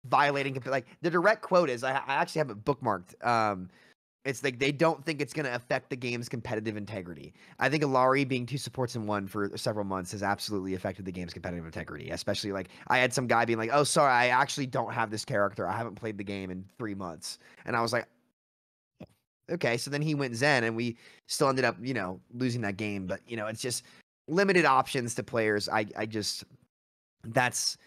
violating, like, the direct quote is, I actually have it bookmarked. It's like they don't think it's going to affect the game's competitive integrity. I think Alari being 2 supports in 1 for several months has absolutely affected the game's competitive integrity. Especially like I had some guy being like, "Oh, sorry, I actually don't have this character. I haven't played the game in 3 months." And I was like, "Okay." So then he went Zen, and we still ended up, losing that game. But it's just limited options to players. I just that's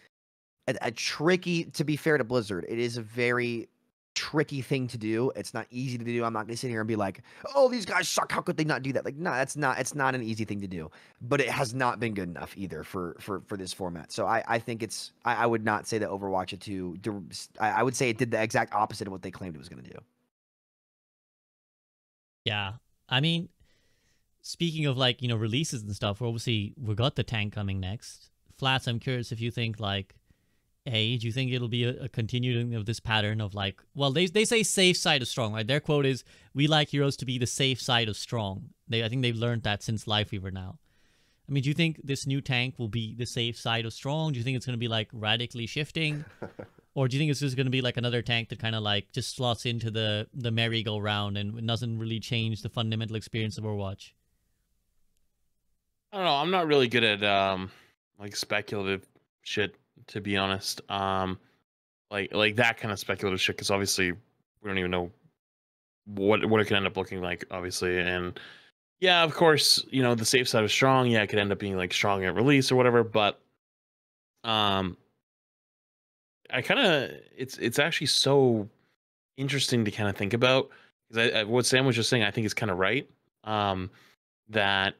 a tricky. To be fair to Blizzard, it is a very tricky thing to do. It's not easy to do. I'm not gonna sit here and be like, "Oh, these guys suck. How could they not do that?" Like, no, it's not an easy thing to do. But it has not been good enough either for this format. So I think I would not say that Overwatch 2. I would say it did the exact opposite of what they claimed it was gonna do. Yeah, I mean, speaking of like releases and stuff, we got the tank coming next. Flats, I'm curious if you think like, do you think it'll be a continuing of this pattern of like, well, they say safe side of strong, right? Their quote is, "We like heroes to be the safe side of strong." I think they've learned that since Lifeweaver now. I mean, do you think this new tank will be the safe side of strong? Do you think it's going to be like radically shifting? Or do you think it's just going to be like another tank that kind of like just slots into the merry-go-round and doesn't really change the fundamental experience of Overwatch? I don't know. I'm not really good at like speculative shit, to be honest. Like that kind of speculative shit, because obviously we don't even know what it could end up looking like, obviously. And yeah, of course, the safe side of strong, yeah, it could end up being like strong at release or whatever. But I kind of it's actually so interesting to kind of think about, because what Sam was just saying, I think is kind of right. That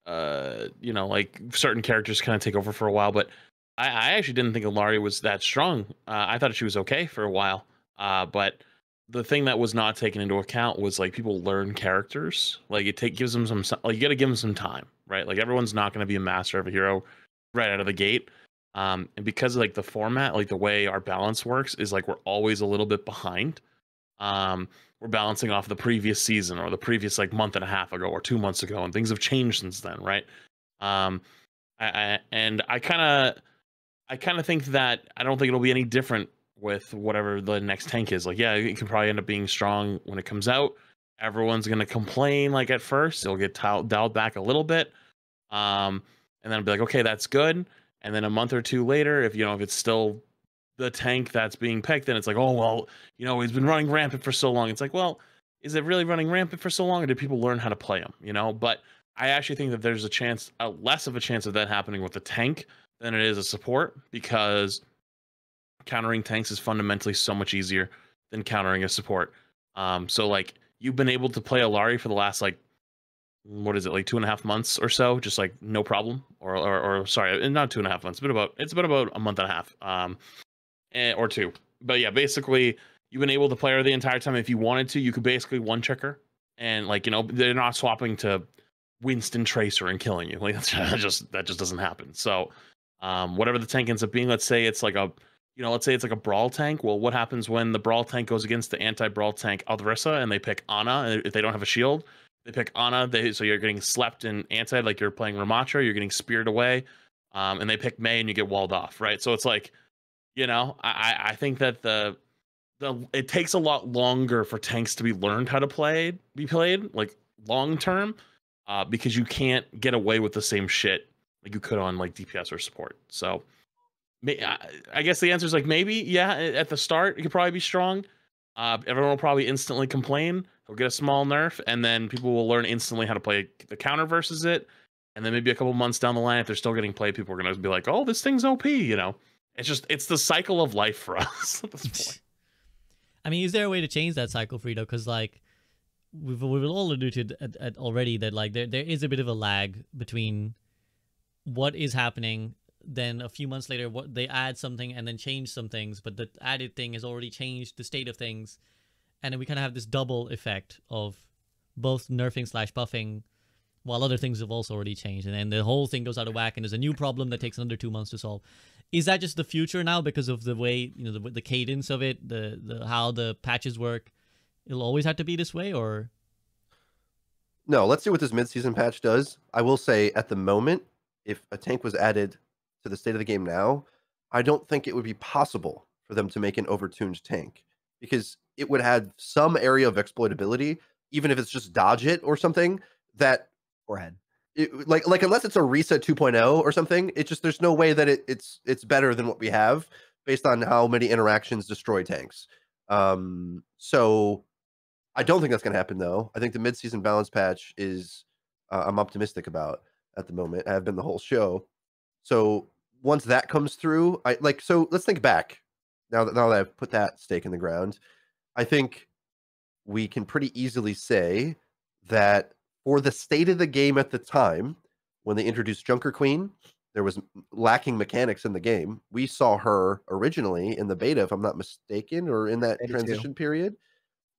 like certain characters kind of take over for a while, but I actually didn't think Alari was that strong. I thought she was okay for a while, but the thing that was not taken into account was like people learn characters. Like gives them some, like you got to give them some time, right? Like everyone's not going to be a master of a hero right out of the gate. And because of like the format, like the way our balance works is like we're always a little bit behind. We're balancing off the previous season or the previous like month and a half ago or 2 months ago, and things have changed since then, right? I kind of think that I don't think it'll be any different with whatever the next tank is. Like, yeah, it can probably end up being strong when it comes out. Everyone's gonna complain like at first. It'll get dialed back a little bit, and then I'll be like, okay, that's good. And then a month or two later, if it's still the tank that's being picked, then it's like, oh well, he's been running rampant for so long. It's like, well, is it really running rampant for so long, or did people learn how to play him? But I actually think that there's less of a chance of that happening with the tank than it is a support, because countering tanks is fundamentally so much easier than countering a support. So like you've been able to play Alari for the last like, what is it, like 2.5 months or so, just like no problem, or sorry, not 2.5 months, but it's been about a month and a half, or 2. But yeah, basically you've been able to play her the entire time. If you wanted to, you could basically one trick her, and like they're not swapping to Winston Tracer and killing you. Like that just doesn't happen. So whatever the tank ends up being, let's say it's like a brawl tank. Well, what happens when the brawl tank goes against the anti-brawl tank Aldrissa and they pick Ana? And if they don't have a shield, they pick Ana. So you're getting slept in anti, like you're playing Ramattra, you're getting speared away, and they pick Mei and you get walled off, right? So it's like, I think that it takes a lot longer for tanks to be learned how to be played like long term, because you can't get away with the same shit like you could on like DPS or support. So I guess the answer is like maybe, yeah, at the start it could probably be strong. Everyone will probably instantly complain. He'll get a small nerf, and then people will learn instantly how to play the counter versus it. And then maybe a couple months down the line, if they're still getting played, people are going to be like, "Oh, this thing's OP." It's the cycle of life for us at this point. I mean, is there a way to change that cycle, Frito? Because like we've all alluded at already that like there is a bit of a lag between what is happening, then a few months later what they add something and then change some things, but the added thing has already changed the state of things, and then we kind of have this double effect of both nerfing / buffing while other things have also already changed, and then the whole thing goes out of whack and there's a new problem that takes another 2 months to solve. Is that just the future now because of the way the cadence of it, the how the patches work? It'll always have to be this way, or no? Let's see what this mid-season patch does. I will say at the moment, if a tank was added to the state of the game now, I don't think it would be possible for them to make an overtuned tank, because it would have some area of exploitability, even if it's just dodge it or something that Forehead. Like unless it's a reset 2.0 or something, it's just there's no way that it's better than what we have based on how many interactions destroy tanks. So I don't think that's going to happen though. I think the mid-season balance patch is I'm optimistic about at the moment. I have been the whole show. So once that comes through, so let's think back. Now that I've put that stake in the ground, I think we can pretty easily say that for the state of the game at the time, when they introduced Junker Queen, there was lacking mechanics in the game. We saw her originally in the beta, if I'm not mistaken, or in that Beta 2. transition period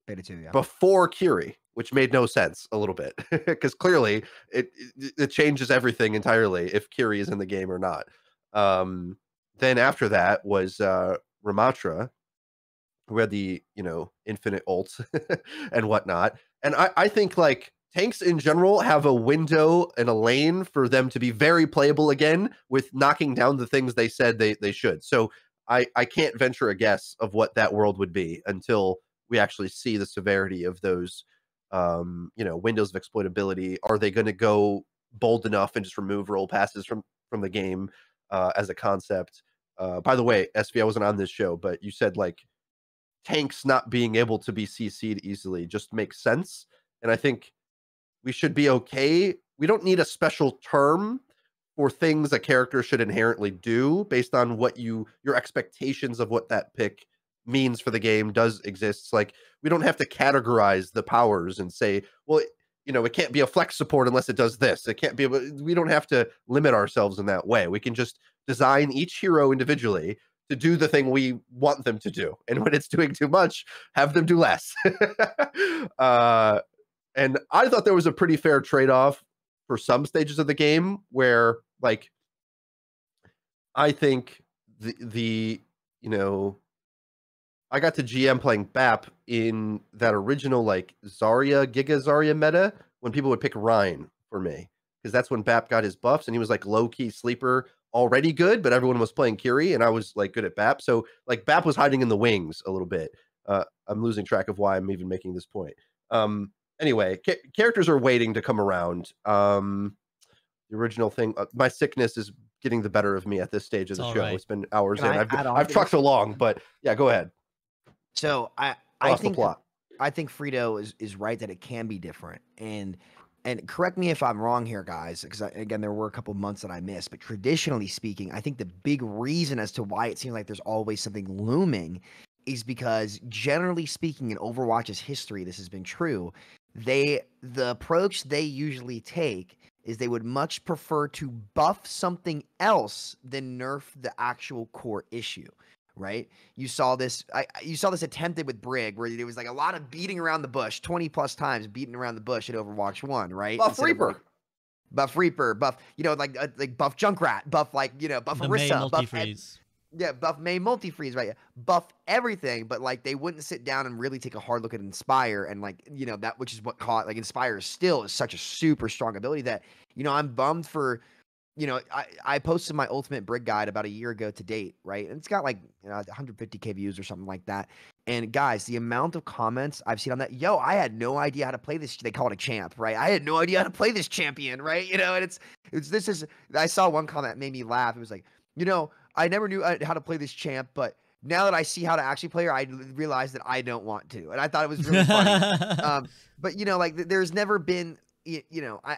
Beta 2, yeah. before Curie, which made no sense a little bit because clearly it changes everything entirely if Curie is in the game or not. Then after that was Ramatra, who had the infinite ults and whatnot. And I think like tanks in general have a window and a lane for them to be very playable again with knocking down the things they said they should. So I can't venture a guess of what that world would be until we actually see the severity of those windows of exploitability. Are they going to go bold enough and just remove roll passes from the game as a concept? By the way, SV, I wasn't on this show, but you said like tanks not being able to be CC'd easily just makes sense. And I think we should be okay. We don't need a special term for things a character should inherently do based on what your expectations of what that pick means for the game does exist. Like we don't have to categorize the powers and say, well, it can't be a flex support unless it does this. It can't be, we don't have to limit ourselves in that way. We can just design each hero individually to do the thing we want them to do. And when it's doing too much, have them do less. And I thought there was a pretty fair trade-off for some stages of the game where like, I think I got to GM playing BAP in that original like Zarya, Giga Zarya meta when people would pick Rhine for me. Because that's when BAP got his buffs and he was like low-key sleeper already good, but everyone was playing Curie and I was like good at BAP. So like BAP was hiding in the wings a little bit. I'm losing track of why I'm even making this point. Anyway, characters are waiting to come around. The original thing, my sickness is getting the better of me at this stage of the show. Right. It's been hours in. I've trucked along, but yeah, go ahead. So I think Frito is right that it can be different. And correct me if I'm wrong here, guys, because again, there were a couple months that I missed. But traditionally speaking, I think the big reason as to why it seems like there's always something looming is because, generally speaking, in Overwatch's history, this has been true. The approach they usually take is they would much prefer to buff something else than nerf the actual core issue. Right? You saw this attempted with Brig, where there was like a lot of beating around the bush, 20 plus times beating around the bush at Overwatch 1, right? Buff Reaper, buff like buff Junkrat, buff buff Orisa, buff buff Mei multi-freeze, right? Buff everything, but like they wouldn't sit down and really take a hard look at Inspire, and like that, which is what caught like Inspire still is such a super strong ability that I'm bummed for. I posted my ultimate Brig guide about a year ago to date, right? And it's got like 150K views or something like that. And guys, the amount of comments I've seen on that, I had no idea how to play this. They call it a champ, right? I had no idea how to play this champion, right? And I saw one comment that made me laugh. It was like, I never knew how to play this champ, but now that I see how to actually play her, I realize that I don't want to. And I thought it was really funny. But there's never been.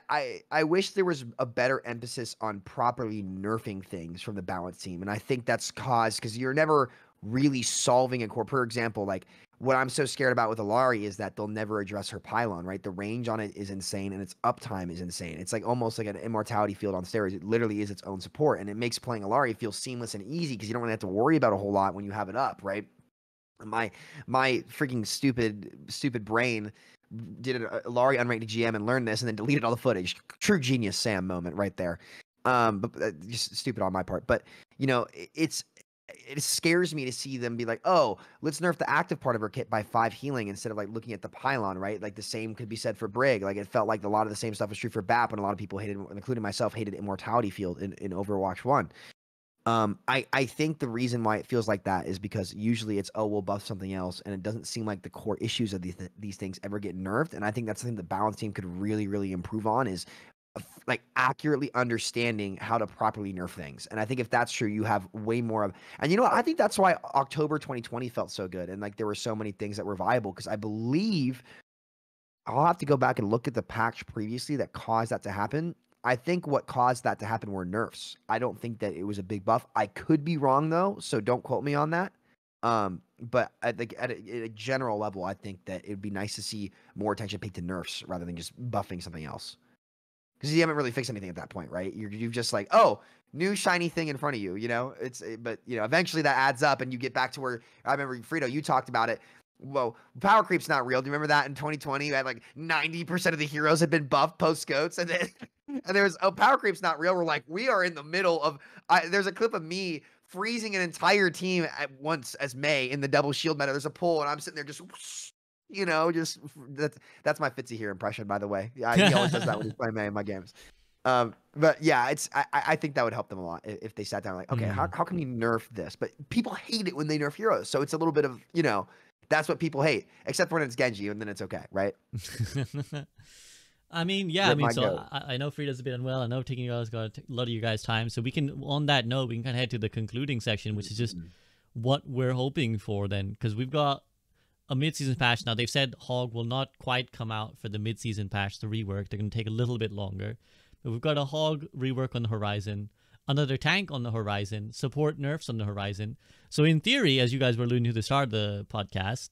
I wish there was a better emphasis on properly nerfing things from the balance team. And I think that's caused because you're never really solving a core. For example, like what I'm so scared about with Illari is that they'll never address her pylon, right? The range on it is insane and its uptime is insane. It's like almost like an immortality field on steroids. It literally is its own support. And it makes playing Illari feel seamless and easy because you don't really have to worry about a whole lot when you have it up, right? My freaking stupid brain did an Illari unranked GM and learned this and then deleted all the footage. True genius Sam moment right there. But just stupid on my part. But it scares me to see them be like, oh, let's nerf the active part of her kit by 5 healing instead of like looking at the pylon, right? Like the same could be said for Brig. Like it felt like a lot of the same stuff was true for BAP, and a lot of people hated, including myself, hated Immortality Field in Overwatch 1. I think the reason why it feels like that is because usually it's, oh, we'll buff something else, and it doesn't seem like the core issues of these things ever get nerfed. And I think that's something the balance team could really, really improve on, is like accurately understanding how to properly nerf things. And I think if that's true, you have way more of, and you know what? I think that's why October 2020 felt so good. And like there were so many things that were viable, because I believe I'll have to go back and look at the patch previously that caused that to happen. I think what caused that to happen were nerfs. I don't think that it was a big buff. I could be wrong though, so don't quote me on that. But at a general level, I think that it would be nice to see more attention paid to nerfs rather than just buffing something else. Because you haven't really fixed anything at that point, right? You've just like, oh, new shiny thing in front of you, you know? But you know, eventually that adds up and you get back to where, I remember, Frito, you talked about it. Whoa, power creep's not real. Do you remember that in 2020? You had like 90% of the heroes had been buffed post goats, and then and there was, oh, power creep's not real. We're like, we are in the middle of, there's a clip of me freezing an entire team at once as Mei in the double shield meta. There's a pull, and I'm sitting there just, you know, just that's my Fitzy here impression, by the way. Yeah, he always does that when he's playing Mei in my games. But yeah, I think that would help them a lot if they sat down like, okay, how can we nerf this? But people hate it when they nerf heroes, so it's a little bit of, you know, that's what people hate, except when it's Genji, and then it's okay, right? I mean, yeah, so I know Frida's a bit unwell. I know taking you guys got a lot of you guys' time. So we can, on that note, we can kind of head to the concluding section, which is just what we're hoping for then. Because we've got a mid-season patch. Now, they've said Hog will not quite come out for the mid-season patch, the rework. They're going to take a little bit longer. But we've got a Hog rework on the horizon, another tank on the horizon, support nerfs on the horizon. So in theory, as you guys were alluding to the start of the podcast,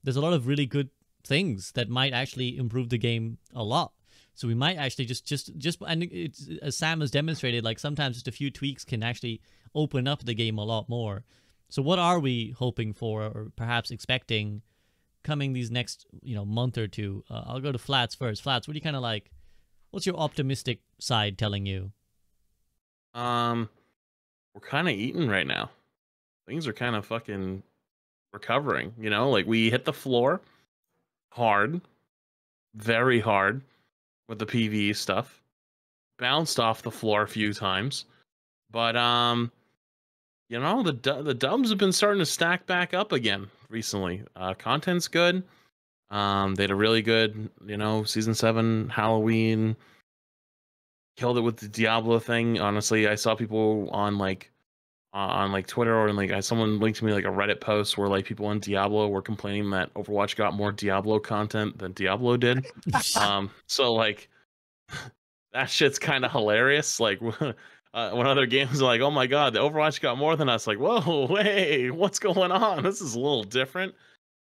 there's a lot of really good things that might actually improve the game a lot. So we might actually just and it's, as Sam has demonstrated, like sometimes just a few tweaks can actually open up the game a lot more. So what are we hoping for, or perhaps expecting, coming these next, you know, month or two? I'll go to Flats first. Flats, what do you kind of like? What's your optimistic side telling you? We're kind of eating right now. Things are kind of fucking recovering, you know, like we hit the floor hard, very hard with the PvE stuff, bounced off the floor a few times, but you know, the dubs have been starting to stack back up again recently. Content's good. They had a really good, you know, season 7 Halloween, killed it with the Diablo thing. Honestly, I saw people on like Twitter, or like someone linked to me like a Reddit post where like people on Diablo were complaining that Overwatch got more Diablo content than Diablo did. So like that shit's kind of hilarious. Like when other games are like, oh my god, the Overwatch got more than us. Like, whoa, hey, what's going on? This is a little different.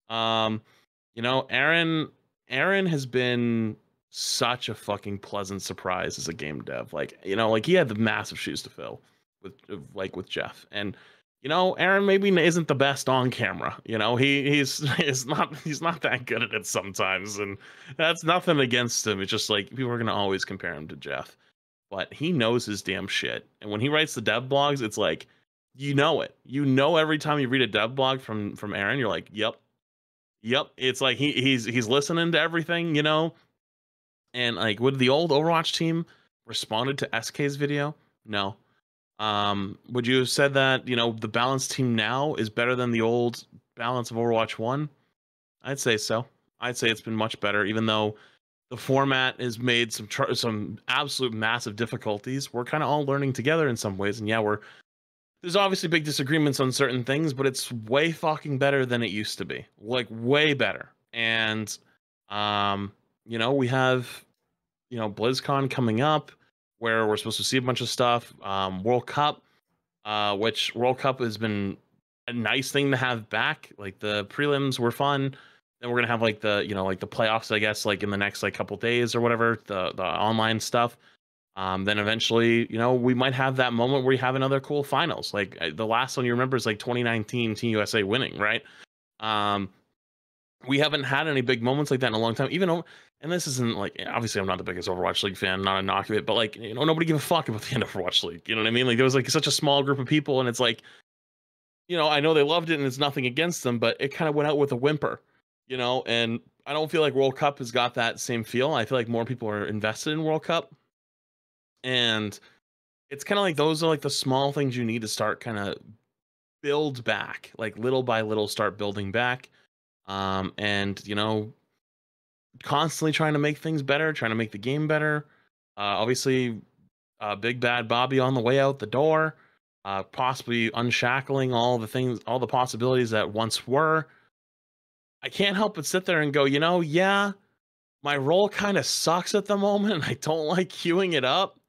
You know, Aaron has been such a fucking pleasant surprise as a game dev. Like, you know, like he had the massive shoes to fill with Jeff, and you know, Aaron maybe isn't the best on camera. You know, he's not that good at it sometimes, and that's nothing against him. It's just like people are gonna always compare him to Jeff, but he knows his damn shit. And when he writes the dev blogs, it's like, you know it. You know, every time you read a dev blog from Aaron, you're like, yep. It's like he's listening to everything, you know. And like, would the old Overwatch team responded to SK's video? No. Would you have said that, you know, the balance team now is better than the old balance of Overwatch 1? I'd say so. I'd say it's been much better, even though the format has made some absolute massive difficulties. We're kind of all learning together in some ways, and yeah, there's obviously big disagreements on certain things, but it's way fucking better than it used to be. Like, way better. And you know, we have, you know, BlizzCon coming up, where we're supposed to see a bunch of stuff. World Cup, which World Cup has been a nice thing to have back. Like the prelims were fun. Then we're gonna have like the, you know, like the playoffs, I guess, like in the next like couple days or whatever, the online stuff. Then eventually, you know, we might have that moment where we have another cool finals. Like the last one you remember is like 2019 Team USA winning, right? We haven't had any big moments like that in a long time. Even though, and this isn't like, obviously I'm not the biggest Overwatch League fan, not a knock of it, but like, you know, nobody gave a fuck about the end of Overwatch League. You know what I mean? Like there was like such a small group of people, and it's like, you know, I know they loved it and it's nothing against them, but it kind of went out with a whimper, you know. And I don't feel like World Cup has got that same feel. I feel like more people are invested in World Cup, and it's kind of like those are like the small things you need to start kind of build back, like little by little start building back. And constantly trying to make things better, trying to make the game better. Obviously, Big Bad Bobby on the way out the door, possibly unshackling all the things, all the possibilities that once were. I can't help but sit there and go, yeah, my role kind of sucks at the moment, and I don't like queuing it up,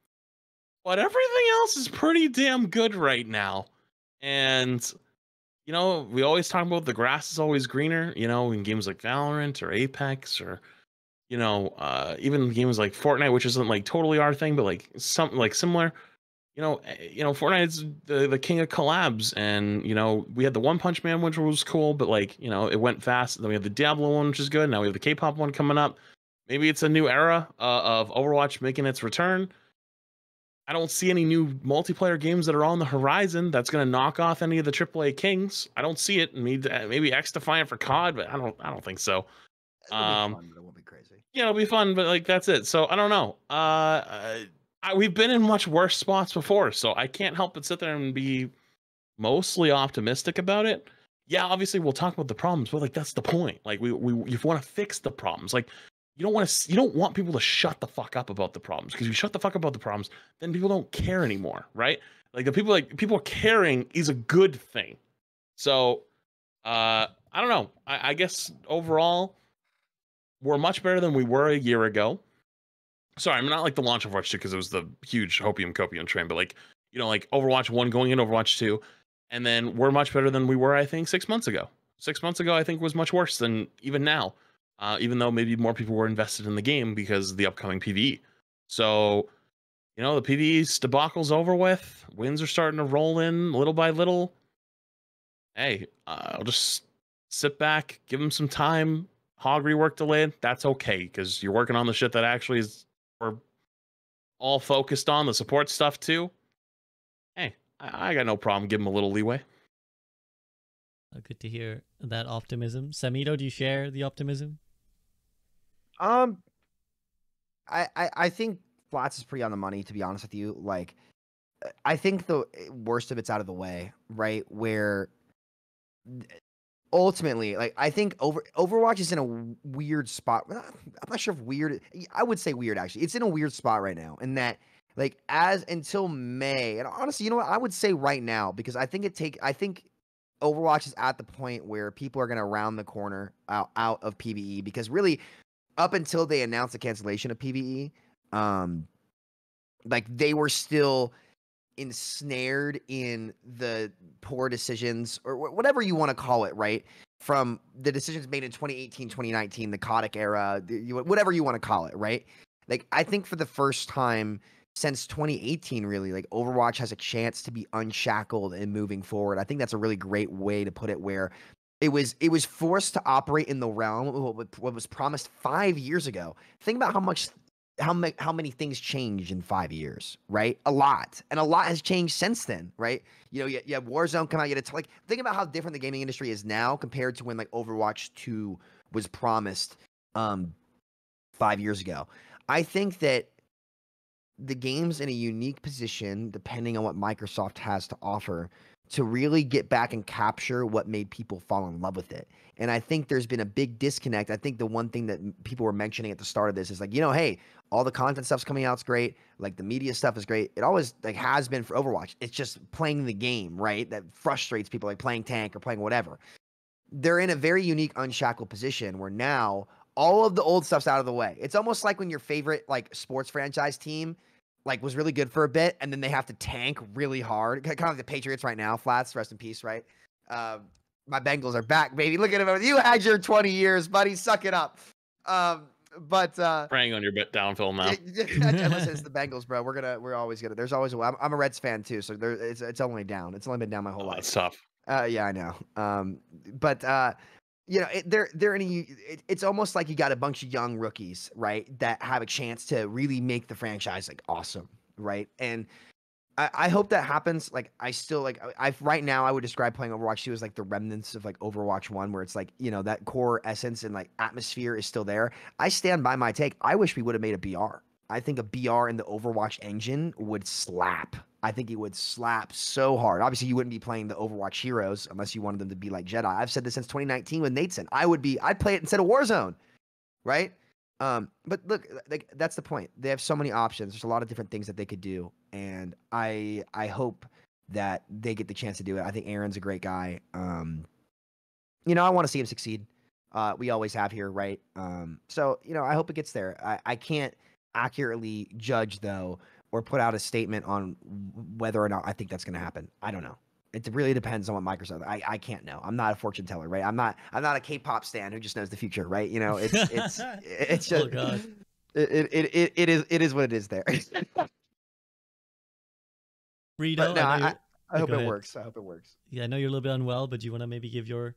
but everything else is pretty damn good right now. And we always talk about the grass is always greener, in games like Valorant or Apex or even games like Fortnite, which isn't like totally our thing, but like something like similar. Fortnite's the king of collabs, and we had the One Punch Man, which was cool, but like it went fast. Then we have the Diablo one, which is good. Now we have the K-pop one coming up. Maybe it's a new era of Overwatch making its return. I don't see any new multiplayer games that are on the horizon that's going to knock off any of the AAA kings. I don't see it. Maybe X Defiant for COD, but I don't think so. It'll be fun, but it won't be crazy. Yeah, it'll be fun, but like that's it. So I don't know. We've been in much worse spots before, so I can't help but sit there and be mostly optimistic about it. Yeah, obviously we'll talk about the problems, but like that's the point. Like we you want to fix the problems. Like you don't want people to shut the fuck up about the problems, because if you shut the fuck up about the problems, then people don't care anymore, right? Like people caring is a good thing. So I don't know. I guess overall we're much better than we were a year ago. Sorry, I'm not like the launch of Overwatch 2 because it was the huge copium train, but like Overwatch 1 going into Overwatch 2, and then we're much better than we were, I think, 6 months ago. 6 months ago, I think, was much worse than even now. Even though maybe more people were invested in the game because of the upcoming PvE. So, the PvE debacle's over with. Wins are starting to roll in little by little. Hey, I'll just sit back, give them some time. Hog rework delayed. That's okay, because you're working on the shit that actually is we're all focused on, the support stuff too. Hey, I got no problem giving them a little leeway. Good to hear that optimism. Samito, do you share the optimism? I think Flats is pretty on the money, to be honest with you. Like, I think the worst of it's out of the way, right? Where ultimately, like, I think Overwatch is in a weird spot. I'm not sure if weird. I would say weird, actually. It's in a weird spot right now, in that, like, until May, and honestly, you know what? I would say right now, because I think Overwatch is at the point where people are going to round the corner out of PvE, because really, up until they announced the cancellation of PvE, like, they were still ensnared in the poor decisions, or whatever you want to call it, right? From the decisions made in 2018, 2019, the Kotick era, whatever you want to call it, right? Like, I think for the first time since 2018, really, like, Overwatch has a chance to be unshackled and moving forward. I think that's a really great way to put it, where it was forced to operate in the realm of what was promised 5 years ago. Think about how many things changed in 5 years, right? A lot. And a lot has changed since then, right? You have Warzone come out, like, think about how different the gaming industry is now compared to when, like, Overwatch 2 was promised 5 years ago. I think that the game's in a unique position, depending on what Microsoft has to offer, to really get back and capture what made people fall in love with it. And I think there's been a big disconnect. I think the one thing that people were mentioning at the start of this is like, hey, all the content stuff's coming out's great. Like, the media stuff is great. It always, like, has been for Overwatch. It's just playing the game, right? That frustrates people, like playing tank or playing whatever. They're in a very unique, unshackled position where now all of the old stuff's out of the way. It's almost like when your favorite, like, sports franchise team, like, was really good for a bit, and then they have to tank really hard. Kind of like the Patriots right now. Flats, rest in peace, right? My Bengals are back, baby. Look at them. You had your 20 years, buddy. Suck it up. But praying on your bit downfill now. Listen, it's the Bengals, bro. We're always gonna. There's always. I'm a Reds fan too, so it's only down. It's only been down my whole life. That's tough. Yeah, I know. But they're in a. It's almost like you got a bunch of young rookies, right, that have a chance to really make the franchise, like, awesome, right? And I hope that happens. Like, I still, like, right now I would describe playing Overwatch 2 as like the remnants of, like, Overwatch 1, where it's like, that core essence and, like, atmosphere is still there. I stand by my take. I wish we would have made a BR. I think a BR in the Overwatch engine would slap. I think it would slap so hard. Obviously, you wouldn't be playing the Overwatch heroes unless you wanted them to be like Jedi. I've said this since 2019 with Nateson. I'd play it instead of Warzone, right? But look, like, that's the point. They have so many options. There's a lot of different things that they could do, and I hope that they get the chance to do it. I think Aaron's a great guy. You know, I want to see him succeed. We always have here, right? So, you know, I hope it gets there. I can't accurately judge, though, or put out a statement on whether or not I think that's going to happen. I don't know. It really depends on what Microsoft. I can't know. I'm not a fortune teller, right? I'm not a K-pop stan who just knows the future, right? You know, it's just Oh, God. it is what it is there. Rito, But no, I know I hope go it ahead. works. I hope it works. Yeah, I know you're a little bit unwell, but do you want to maybe give your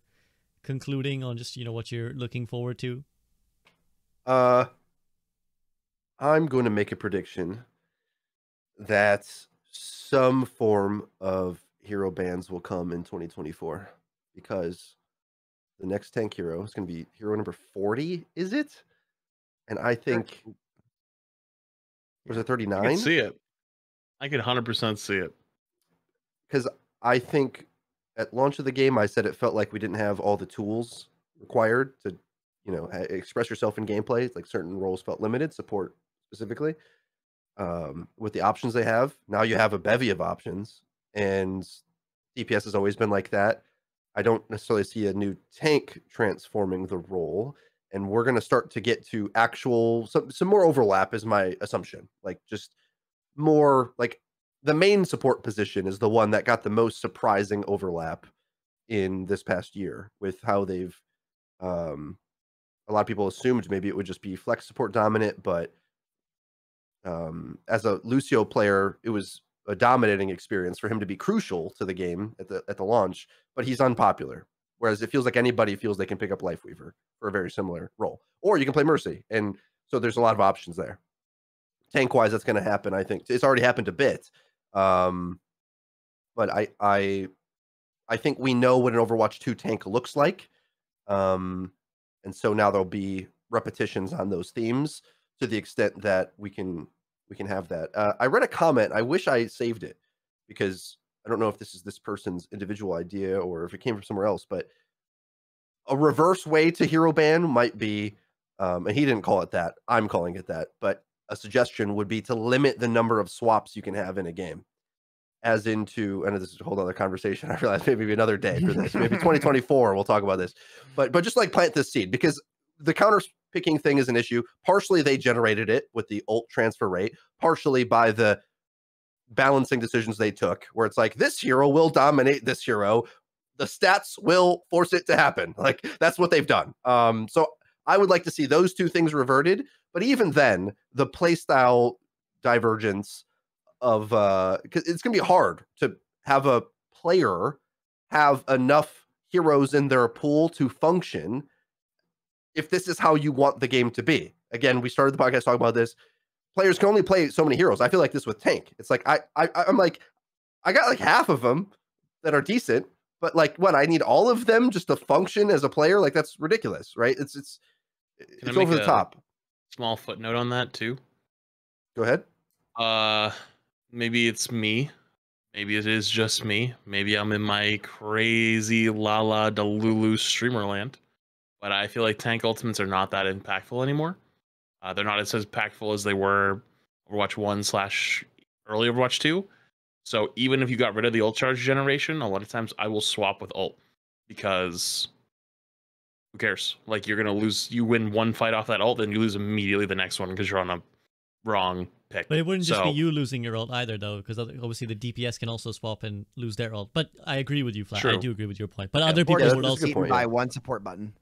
concluding on just, what you're looking forward to? I'm going to make a prediction that some form of hero bans will come in 2024 because the next tank hero is going to be hero number 40, is it? And I think was it I 39? can see it. I can 100% see it. Because I think at launch of the game, I said it felt like we didn't have all the tools required to, express yourself in gameplay. It's like certain roles felt limited, support specifically. With the options they have, now you have a bevy of options, and DPS has always been like that. I don't necessarily see a new tank transforming the role, and we're going to start to get to some more overlap is my assumption. Like just more like the main support position is the one that got the most surprising overlap in this past year with how they've a lot of people assumed maybe it would just be flex support dominant, but as a Lucio player, it was a dominating experience for him to be crucial to the game at the launch, but he's unpopular. Whereas it feels like anybody feels they can pick up Lifeweaver for a very similar role, or you can play Mercy, and so there's a lot of options there. Tank wise, that's going to happen. I think it's already happened a bit, but I think we know what an Overwatch 2 tank looks like, and so now there'll be repetitions on those themes to the extent that we can have that. I read a comment. I wish I saved it because I don't know if this is this person's individual idea or if it came from somewhere else, but a reverse way to hero ban might be, and he didn't call it that. I'm calling it that, but a suggestion would be to limit the number of swaps you can have in a game. As into, and this is a whole other conversation. I realize maybe another day for this. Maybe 2024 we'll talk about this. But just like plant this seed, because the counter picking thing is an issue. Partially they generated it with the ult transfer rate, partially by the balancing decisions they took, where it's like this hero will dominate this hero. The stats will force it to happen. Like that's what they've done. So I would like to see those two things reverted. But even then, the playstyle divergence of because it's gonna be hard to have a player have enough heroes in their pool to function if this is how you want the game to be. Again, we started the podcast talking about this. Players can only play so many heroes. I feel like this with tank. It's like I'm like I got like half of them that are decent, but like what I need all of them just to function as a player. Like that's ridiculous, right? It's over the top. Small footnote on that too. Go ahead. Maybe it's me. Maybe it is just me. Maybe I'm in my crazy Lala Delulu streamer land. But I feel like tank ultimates are not that impactful anymore. They're not as impactful as they were Overwatch 1 / early Overwatch 2. So even if you got rid of the ult charge generation, a lot of times I will swap with ult because who cares? Like you're gonna lose. You win one fight off that ult, then you lose immediately the next one because you're on a wrong pick. But it wouldn't just be you losing your ult either, though, because obviously the DPS can also swap and lose their ult. But I agree with you, Flash. I do agree with your point. But other people would also buy one support button.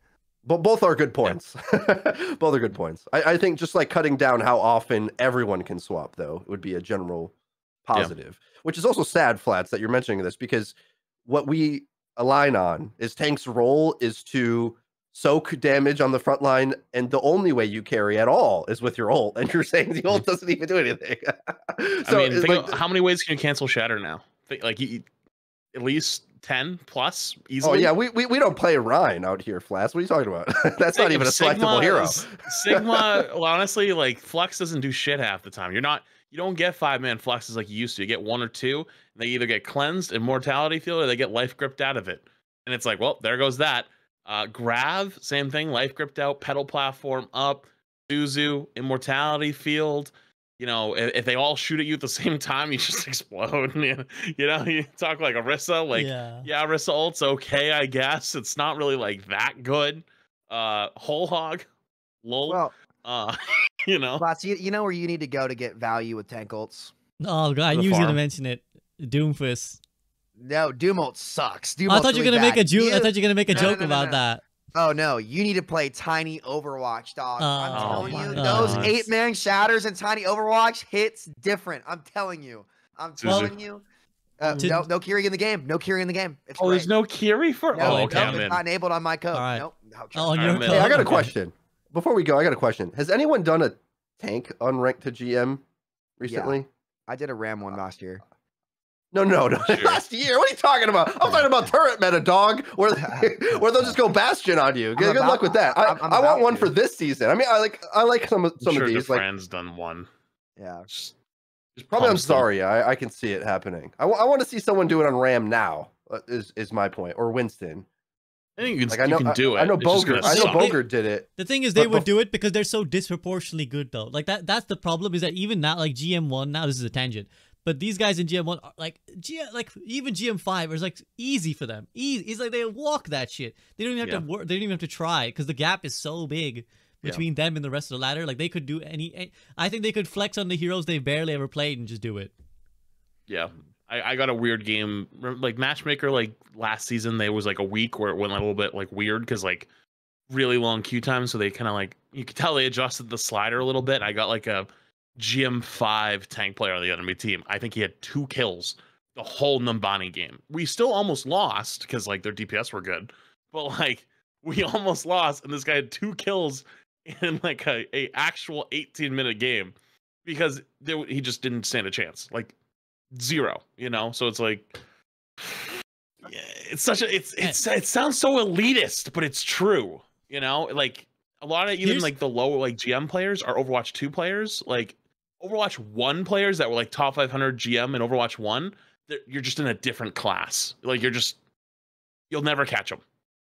But both are good points. Yeah. Both are good points. I think just like cutting down how often everyone can swap, though, would be a general positive. Yeah. Which is also sad, Flats, that you're mentioning this, because what we align on is tank's role is to soak damage on the front line, and the only way you carry at all is with your ult, and you're saying the ult doesn't even do anything. So I mean, how many ways can you cancel Shatter now? Like at least 10 plus easily. Oh yeah, we don't play Rhine out here, Flash. What are you talking about? That's not even a selectable hero. Sigma, well, honestly, like Flux doesn't do shit half the time. You're you don't get 5-man flexes like you used to. You get 1 or 2, and they either get cleansed, Immortality Field, or they get life gripped out of it. And it's like, well, there goes that. Grav, same thing, life gripped out, pedal platform up, Suzu, Immortality Field. You know, if they all shoot at you at the same time, you just explode. You know, you talk like Orisa, like, yeah, Orisa ult's okay, I guess. It's not really like that good. Whole hog, lol. Well, you know. Lots, you know where you need to go to get value with tank ults? Oh, God, I knew he was going to mention it. Doomfist. No, Doom ult sucks. Doom I thought you were gonna make a joke. I thought you were gonna make a joke about that. Oh no, you need to play Tiny Overwatch, dog. I'm telling you, God. those 8-man shatters and Tiny Overwatch hits different. I'm telling you. I'm telling you. No Kiri in the game. No Kiri in the game. It's great. There's no Kiri for. No, okay, it's not enabled on my code. Right. Nope. On your code. Hey, I got a question. Before we go, I got a question. Has anyone done a tank unranked to GM recently? Yeah. I did a Ram one last year. No. Last year? What are you talking about? I'm talking about turret meta, dog, where they'll just go Bastion on you. Good luck with that. I want one for this season. I mean, I like some of these. Like Fran's done one. Yeah. Just probably on Zarya. I can see it happening. I want to see someone do it on Ram now. Is my point, or Winston. I think you can do it. I know Bogart did it. The thing is, they would do it because they're so disproportionately good, though. Like that's the problem. Is that even now, like GM1, now this is a tangent. But these guys in GM1 are like even GM5 is like easy for them. Easy. It's like they walk that shit. They don't even have to work. They don't even have to try because the gap is so big between them and the rest of the ladder. Like they could do any. I think they could flex on the heroes they've barely ever played and just do it. Yeah, I got a weird game like Matchmaker. Like last season, there was like a week where it went a little bit like weird because like really long queue time. So they kind of like you could tell they adjusted the slider a little bit. I got like a GM5 tank player on the enemy team. I think he had 2 kills the whole Numbani game. We still almost lost because like their DPS were good, but like we almost lost, and this guy had 2 kills in like a actual 18-minute game because he just didn't stand a chance. Like 0, you know. So it's like it's such a it sounds so elitist, but it's true, you know. Like a lot of even like the lower like GM players are Overwatch 2 players, like Overwatch 1 players that were like top 500 GM in Overwatch 1, you're just in a different class. Like you'll never catch them.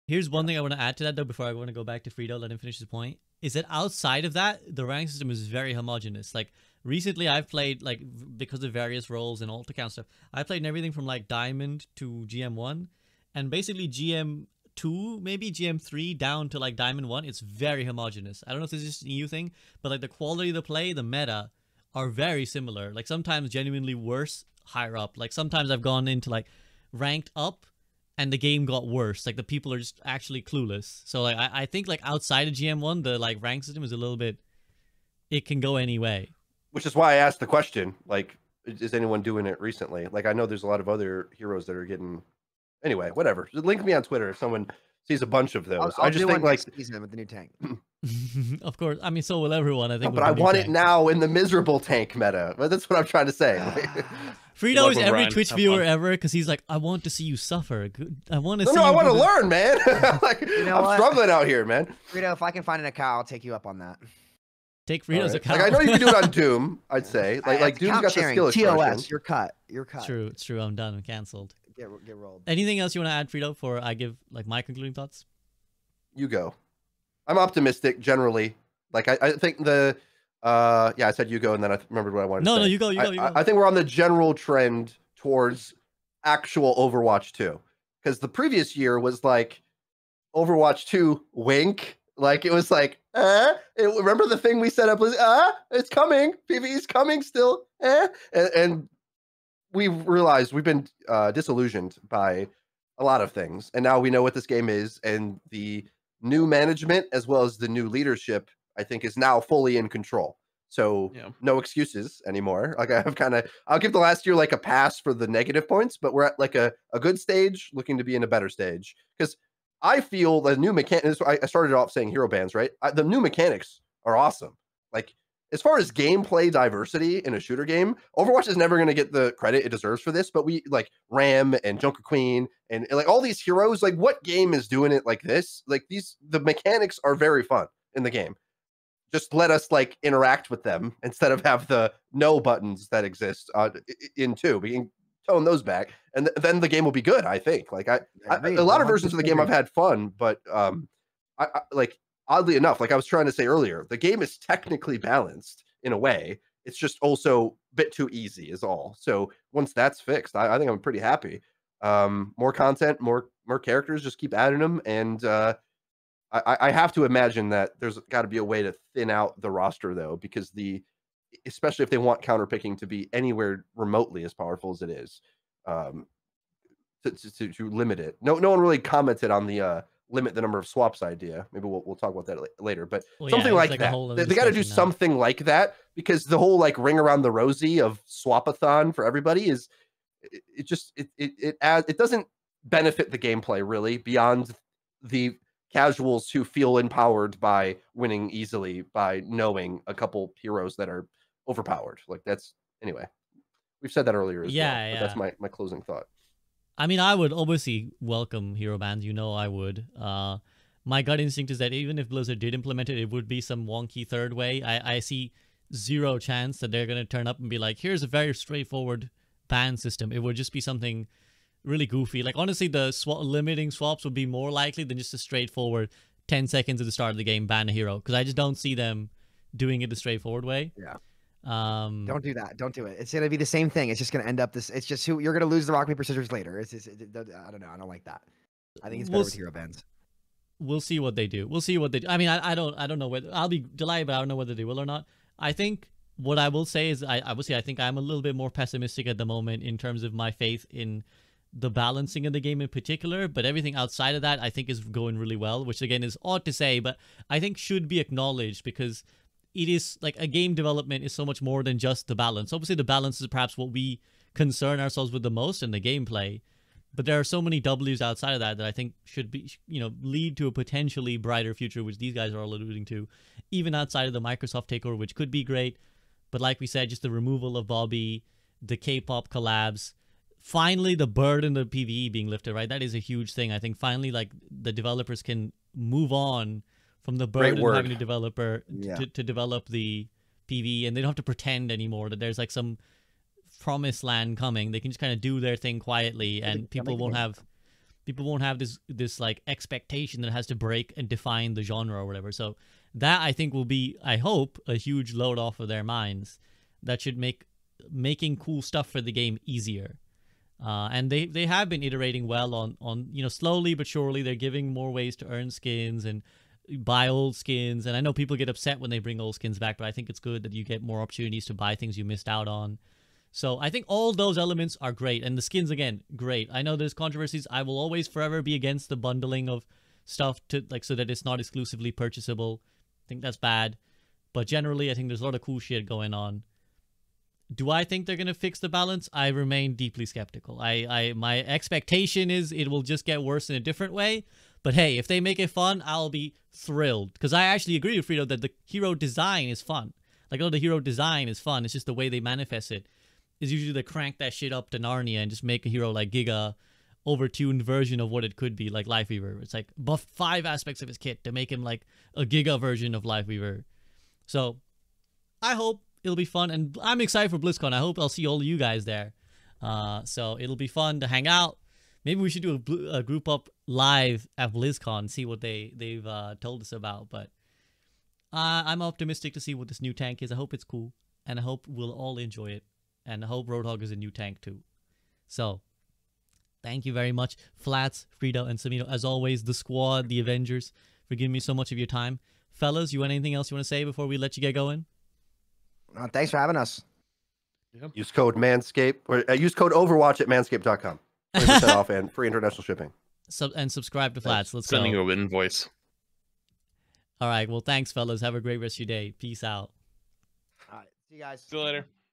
Here's one thing I want to add to that though before I want to go back to Frito, let him finish his point, is that outside of that, the rank system is very homogenous. Like recently I've played, like because of various roles and alt account stuff, I played everything from like Diamond to GM1, and basically GM2, maybe GM3 down to like Diamond 1, it's very homogenous. I don't know if this is just an EU thing, but like the quality of the play, the meta, are very similar. Like sometimes genuinely worse higher up. Like sometimes I've gone into like ranked up and the game got worse. Like the people are just actually clueless. So like I think like outside of GM1, the like rank system is a little bit, it can go any way. Which is why I asked the question, like, is anyone doing it recently? Like I know there's a lot of other heroes that are getting, anyway, whatever. Link me on Twitter if someone sees a bunch of those. I just think like season with the new tank. Of course, I mean, so will everyone. I think, but I want it now in the miserable tank meta. But that's what I'm trying to say. Frito is every Twitch viewer ever because he's like, I want to see you suffer. I want to see. No, I want to learn, man. Like, you know I'm struggling out here, man. Frito, if I can find an account, I'll take you up on that. Take Frito's account. Like I know you can do it on Doom. I'd say like Doom's got the skill expression. TOS, you're cut. It's true. It's true. I'm done. I'm canceled. Get rolled. Anything else you want to add, Frito, before I give like my concluding thoughts? You go. I'm optimistic generally. Like I think the I said you go, and then I remembered what I wanted to say. No, you go. I think we're on the general trend towards actual Overwatch 2. Because the previous year was like Overwatch 2 wink. Like it was like, remember the thing we set up was it's coming. PvE's coming still. And we realized we've been disillusioned by a lot of things. And now we know what this game is, and the new management as well as the new leadership, I think, is now fully in control. So no excuses anymore. Like I'll give the last year like a pass for the negative points, but we're at like a good stage, looking to be in a better stage. Because I feel the new mechanics, I started off saying hero bans, right? The new mechanics are awesome. Like as far as gameplay diversity in a shooter game, Overwatch is never going to get the credit it deserves for this, but we like Ram and Junker Queen and like all these heroes, like what game is doing it like this? Like the mechanics are very fun in the game. just let us like interact with them instead of have the no buttons that exist in 2. We can tone those back, and then the game will be good. I think. Like a lot of versions of the game I've had fun, but I like oddly enough, like I was trying to say earlier, the game is technically balanced in a way. It's just also a bit too easy, is all. So once that's fixed, I think I'm pretty happy. More content, more characters, just keep adding them, and I have to imagine that there's got to be a way to thin out the roster though, because especially if they want counterpicking to be anywhere remotely as powerful as it is, to limit it. No one really commented on the limit the number of swaps idea. Maybe we'll talk about that later, but something like that. They got to do something like that, because the whole like ring around the rosy of swapathon for everybody is it doesn't benefit the gameplay really beyond the casuals who feel empowered by winning easily by knowing a couple heroes that are overpowered. Like that's anyway. We've said that earlier as well. But that's my closing thought. I mean, I would obviously welcome hero bans. You know, I would. My gut instinct is that even if Blizzard did implement it, it would be some wonky third way. I see zero chance that they're going to turn up and be like, here's a very straightforward ban system. It would just be something really goofy. Like, honestly, the limiting swaps would be more likely than just a straightforward 10 seconds at the start of the game, ban a hero. Because I just don't see them doing it the straightforward way. Yeah. Don't do that. Don't do it. It's gonna be the same thing. It's just gonna end up this. It's just you're gonna lose the rock paper scissors later. It's just, I don't know. I don't like that. I think it's better with hero bans. We'll see what they do. We'll see what they do. I mean, I don't know whether I'll be delighted, but I don't know whether they will or not. I think what I will say is I think I'm a little bit more pessimistic at the moment in terms of my faith in the balancing of the game in particular, but everything outside of that I think is going really well, which again is odd to say, but I think should be acknowledged, because it is like a game development is so much more than just the balance. Obviously the balance is perhaps what we concern ourselves with the most in the gameplay, but there are so many W's outside of that that I think should be, lead to a potentially brighter future, which these guys are all alluding to, even outside of the Microsoft takeover, which could be great. But like we said, just the removal of Bobby, the K-pop collabs, finally the burden of PvE being lifted, right? That is a huge thing. I think finally, like, the developers can move on from the burden of having a developer to develop the PvE, and they don't have to pretend anymore that there's like some promised land coming. They can just kind of do their thing quietly, and people won't have this like expectation that it has to break and define the genre or whatever. So that I think will be, I hope, a huge load off of their minds that should make making cool stuff for the game easier. And they have been iterating well on slowly but surely. They're giving more ways to earn skins and buy old skins, and I know people get upset when they bring old skins back, but I think it's good that you get more opportunities to buy things you missed out on. So I think all those elements are great, and the skins, again, great. I know there's controversies. I will always forever be against the bundling of stuff to like so that it's not exclusively purchasable. I think that's bad, but generally I think there's a lot of cool shit going on. Do I think they're gonna fix the balance? I remain deeply skeptical. My expectation is it will just get worse in a different way. But hey, if they make it fun, I'll be thrilled. Because I actually agree with Frito that the hero design is fun. Like, the hero design is fun. It's just the way they manifest it is usually they crank that shit up to Narnia and just make a hero like Giga, overtuned version of what it could be, like Lifeweaver. It's like buff 5 aspects of his kit to make him like a Giga version of Lifeweaver. So I hope it'll be fun, and I'm excited for BlizzCon. I hope I'll see all of you guys there. So it'll be fun to hang out. Maybe we should do a group up live at BlizzCon, see what they've told us about. But I'm optimistic to see what this new tank is. I hope it's cool, and I hope we'll all enjoy it. And I hope Roadhog is a new tank too. So thank you very much, Flats, Frito, and Samito. As always, the squad, the Avengers, for giving me so much of your time. Fellas, you want anything else you want to say before we let you get going? Thanks for having us. Yep. Use code Manscaped, or use code Overwatch at manscaped.com. 20% off and free international shipping. And subscribe to Flats. Let's go. Sending you an invoice. All right. Well, thanks, fellas. Have a great rest of your day. Peace out. All right. See you guys. See you later.